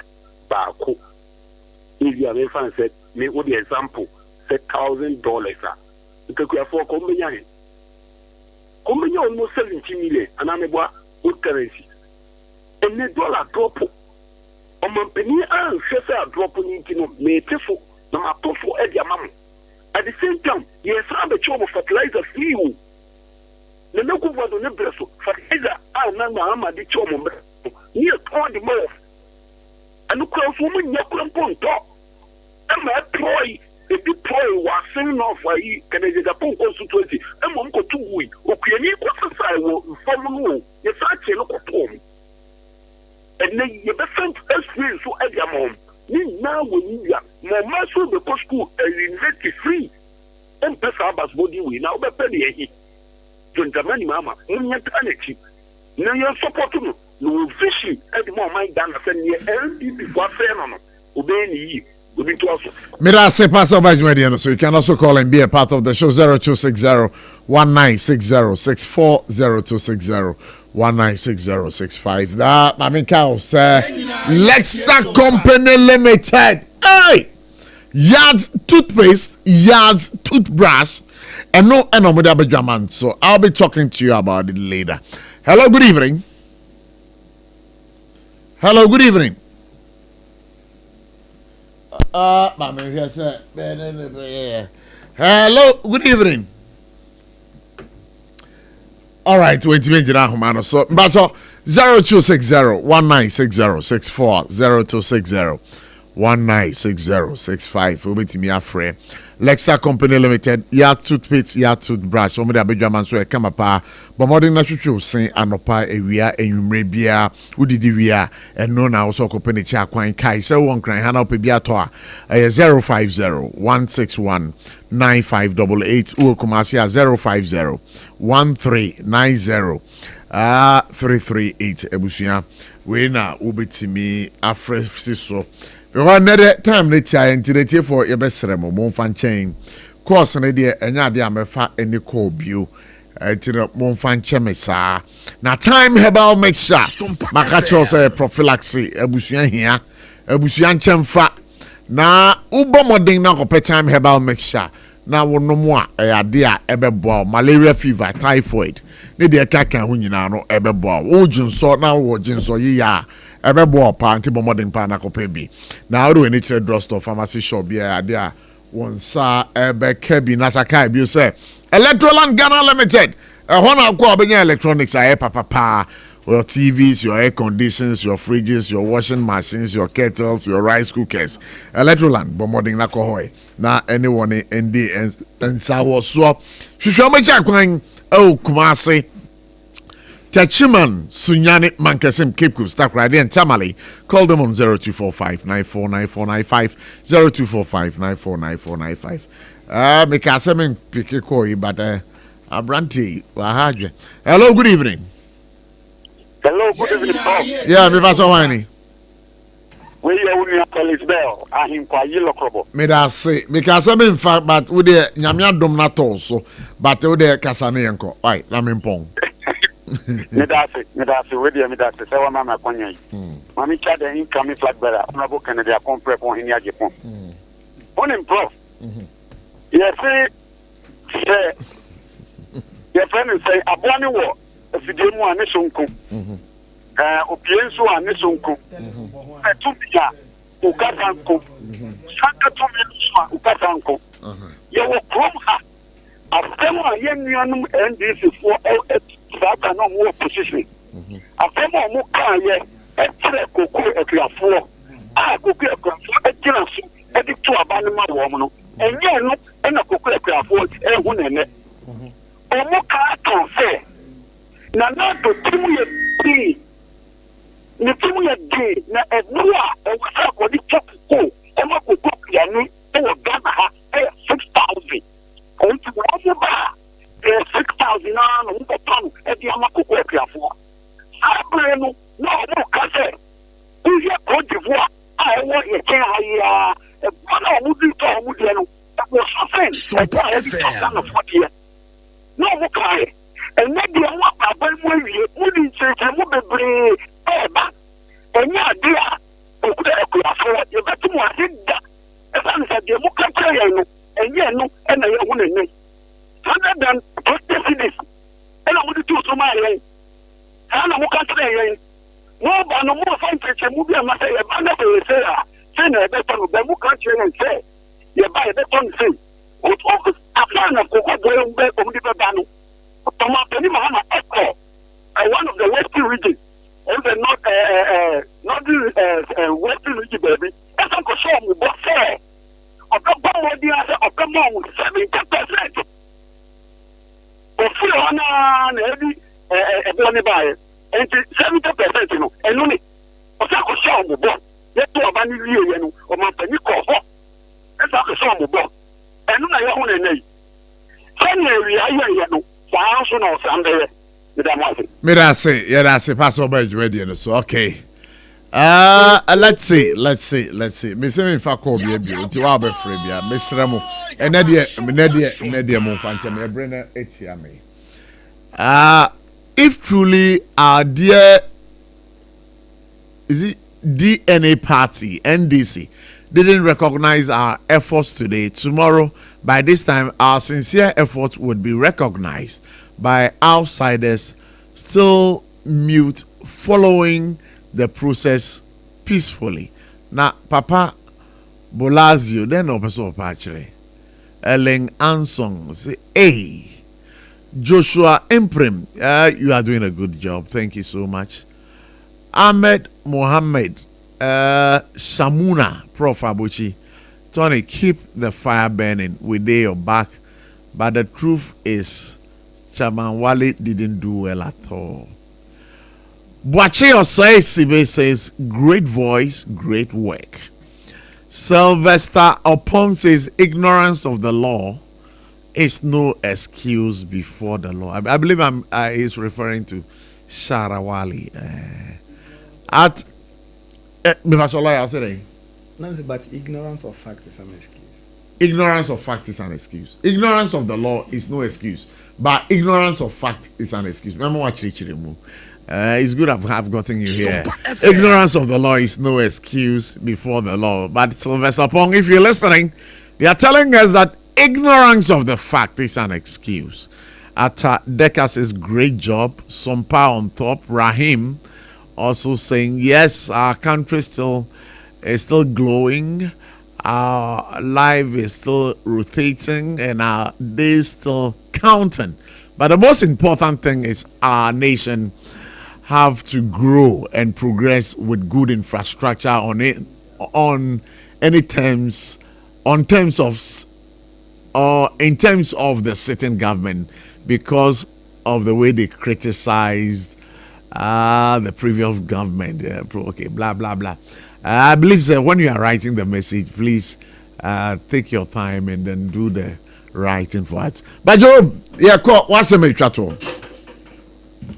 Bako. If you have a fan said, make what the example. $1,000 because we are for Combination almost 17 million and I'm about good currency and the dollar drop on my penny and share dropping into me tefu na my tofu edia mam at the same time yes I'm a job of fertilizer free you the no go do ne breso fertilizer na ama di chomo near all the mouth and look cross woman yakron ponto am I employee the deploy was singing off why Canadian Japan constituency and one go 2 weeks. Okay, you go will follow you. You start to look at home. And then you best experience so at your mom. Now when you are more muscle the post school and university free. And Pesa Abbas body we now be penny. Don't the mama, when you're energy. Now you're supporting no fishing at the moment than a 10 year LDP for fair on obeying. Mira se pasa by Mediano, so you can also call and be a part of the show 0260-1960-64 0260-1960-65. That I mean cows Lexa Company Limited. Hey, Yards toothpaste, Yards toothbrush, and no Enomodabajaman. So I'll be talking to you about it later. Hello, good evening. Hello, good evening. Hello, good evening. All right, wait a minute now, man. So, but 0260-1960-64 0260-1960-65. We'll meet me afraid. Lexa Company Limited, ya toothpaste, ya toothbrush. Omo da Benjamin so e kama pa. But modern natural say anopa ewia enwumre bia udidi wia eno na also company cha kwan kai se won kran hana opebia to a 050-161-9588 u kumasi a 050-1390-338 ebusuya we na ubetimi afresi so. Because another time they try and to for your best remo, Monfan chain. Course, an idea, and yadia me fat any cold view. To the Monfan chemisa. Now, time herbal mixture. Makacho say prophylaxis, ebusian here, ebusian chemfa. Now, ubomoding now compare time herbal mixture. Now, no more a idea ebe ball, malaria fever, typhoid. Need the kaka hunina no ebe ball. Ujun so now, ujun so ya. Ebe bo pa anti bomoding pa na kopebi na odo any chere drugstore pharmacy shop bia there won sa ebe kebi na saka bi say Electroland Ghana Limited hona akwa obenya electronics aye papa your TVs, your air conditions, your fridges, your washing machines, your kettles, your rice cookers. Electroland bomoding na kohoy na anyone nd and sawo so hwehwe ma cha kwan Kumasi Tachiman Sunyani Mankasim Cape Coast Takradi and Tamale. Call them on 0245 949495 0245 949495. Mikasamin Pikikoi, but Abranti Wahaja. Hello, good evening. Hello, good evening, Prof. Yeah, Mivatawani. We are your police bell. I am quite yellow crobble. May I say, Mikasamin fact, but with the Yamia Domnato, so, but with the Casanianco. Right, Lamimpong. Medase, with the Medase, Sewa Mama Konya. Mammy Chad and incoming flat better. Honorable Canada, compare on in Yajipon. On him, Prof. Yes, say, your friend is saying, Abwani war, if you didn't want a sunku. Opiensu and Nisonko. Tupia, Ukasanko. Santa Tumia, Ukasanko. You will come her. After my young and this is for that no more position. After my Muka, a cocoa at your floor. I could get a glass at the two abandoned woman. And you and a cocoa at your floor, and one in it. Or Muka can say. Now, not to 2 years. Ne timu ya gay na edua ewasa ko di chop ko e ma ko ko ya ni e wo Ghana ha 6,000 ko ti wo ba 6,000 na no ko pan e di ama ko ko e kriafo abre no no mo ka se ku ye ko di vo a e wo ye ken ha ya e bo na mo di to mo di no e wo so fen e ba e di to na fo di no mo ka e na di wa ba ba mo wie mo di che mo bebre eba enya dia okuda ekuafo ye betumu adida esa nsa de mu kakra ye no enye no na ye hu nene 150 cities ena mu di tu so ma ye ana mu kakra ye no ba no mu fa ncheche mu bi ama se ye ba na se ya se na be tonu be mu kakra ye se ye ba ye be tonu se o afana ko ko do ye be ko mu di be ba no toma tani ma na echo one of the western regions. And the not western region, baby. That's a question. But say, of the bomb, of the mom, 70%. But free on a bonnet buyer, and 70%, you know, and only a question. But let to abandon you, or my penny call. That's a question. But and I own a name. Send me, I know, for or Sunday. Me that say pass over ready so okay. Let's see. Me say me fa call be nti wa be free bia me sremo ene de mo fanche me bre na etia me. If truly our dear is it DNA party NDC didn't recognize our efforts today, tomorrow by this time our sincere efforts would be recognized by outsiders still mute following the process peacefully. Now, Papa Bolazio, then no person actually. Ellen Ansong say, hey, Joshua Imprim, you are doing a good job. Thank you so much. Ahmed Mohammed, Shamuna, Prof Abotchie, Tony, keep the fire burning. We day your back, but the truth is, Shatta Wale didn't do well at all. Boache Osei says, great voice, great work. Sylvester Opon says, ignorance of the law is no excuse before the law. I believe he's referring to Shatta Wale. But ignorance of fact is an excuse. Ignorance of fact is an excuse. Ignorance of the law is no excuse. But ignorance of fact is an excuse. Remember what Chichirimu. It's good I've gotten you here. Ignorance of the law is no excuse before the law. But Sylvester Pong, if you're listening, they are telling us that ignorance of the fact is an excuse. Atta Deca says, great job. Sompa on top. Rahim also saying, yes, our country is still glowing. Our life is still rotating and our days still counting. But the most important thing is our nation have to grow and progress with good infrastructure in terms of the sitting government, because of the way they criticized the previous government, okay, blah, blah, blah. I believe that when you are writing the message, please take your time and then do the writing for us. But Joe, yeah, what's the matter?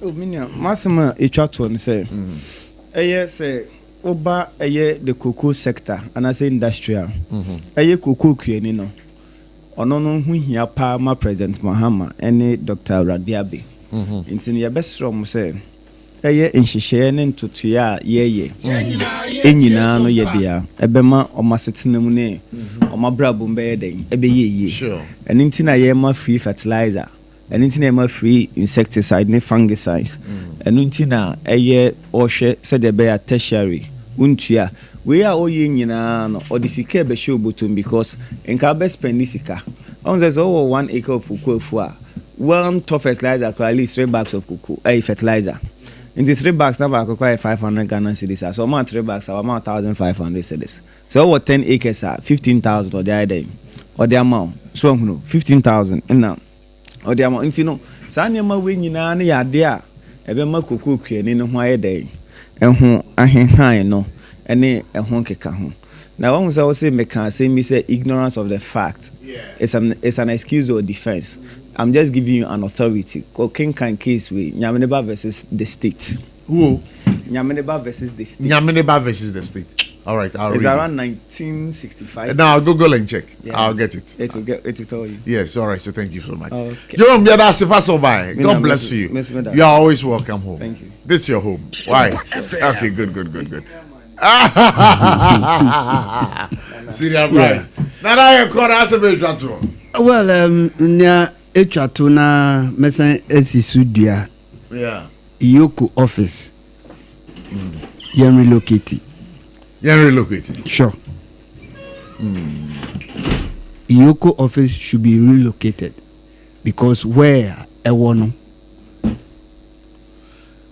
Oh, minya, masama etwato ne say. Say oba the cocoa sector and I say industrial. Cocoa kueni no. Ono no hu hia pa ma President Mahama ene Dr. Radiabe. Nti ne best from say nhihye ne ntotoya ye enyina no ye dia ebema omasetenam ne omabrabum be ye den ebe ye sure ene nti na ye ma free fertilizer ene nti na ma free insecticide ne fungicide ene nti na ohwe se de be ya tertiary untua we are oye nyina no odisika be show bottom because enka be spend sika on says 1 acre of cocoa 1 ton fertilizer at least 3 bags of cocoa fertilizer. In the 3 bags, now I require 500 Ghana cedis. So amount 3 bags, I amount 1,500 cedis. So what 10 acres are 15,000 or the idea or the amount. So 15,000 and now or the amount. You know, Sanya win in any idea. Ebe ma cocoa cream in a day. And who I high no any a honky cajon. Now, once I will say, me can say, me say ignorance of the fact. It's an excuse or defense. I'm just giving you an authority. King can case with Nyamineba versus the state. Who? Nyamineba versus the state. Nyamineba versus the state. All right, I'll it's read around 1965. Now I'll Google and check. Yeah. I'll get it. It will tell you. Yes, all right. So thank you so much. Okay. Jerome, yeah, that's pass over. God bless you. You are always welcome home. Thank you. This is your home. Why? Okay, good. Serious price. Now I call us a bit. Well, nya etwato na mesan esisudua. Yeah. Yoko office. Yen relocate. Sure. Yoko office should be relocated because where ewono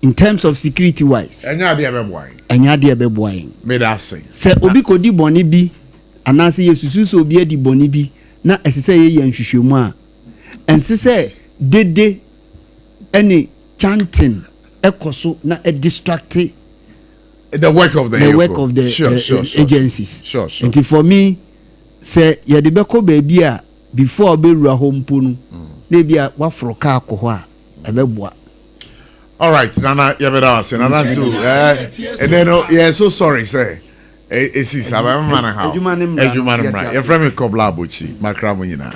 in terms of security wise. Enya de be boy. Me that say. Se obi kodi boni bi anase yesusu so obi adi boni bi na esese ye nhwehwemu a ensese dede any chanting ekoso na a distracting the work of the agencies. Sure. And for me, say ya de beko baby a before be rua home punu. Na bia wa froka akọ a ebeboa. All right, Nana, Yabeda, Nana too. And then, yeah, so sorry, say. It's Sabah man, how? Your friend, Prof Abotchie, Macramunina.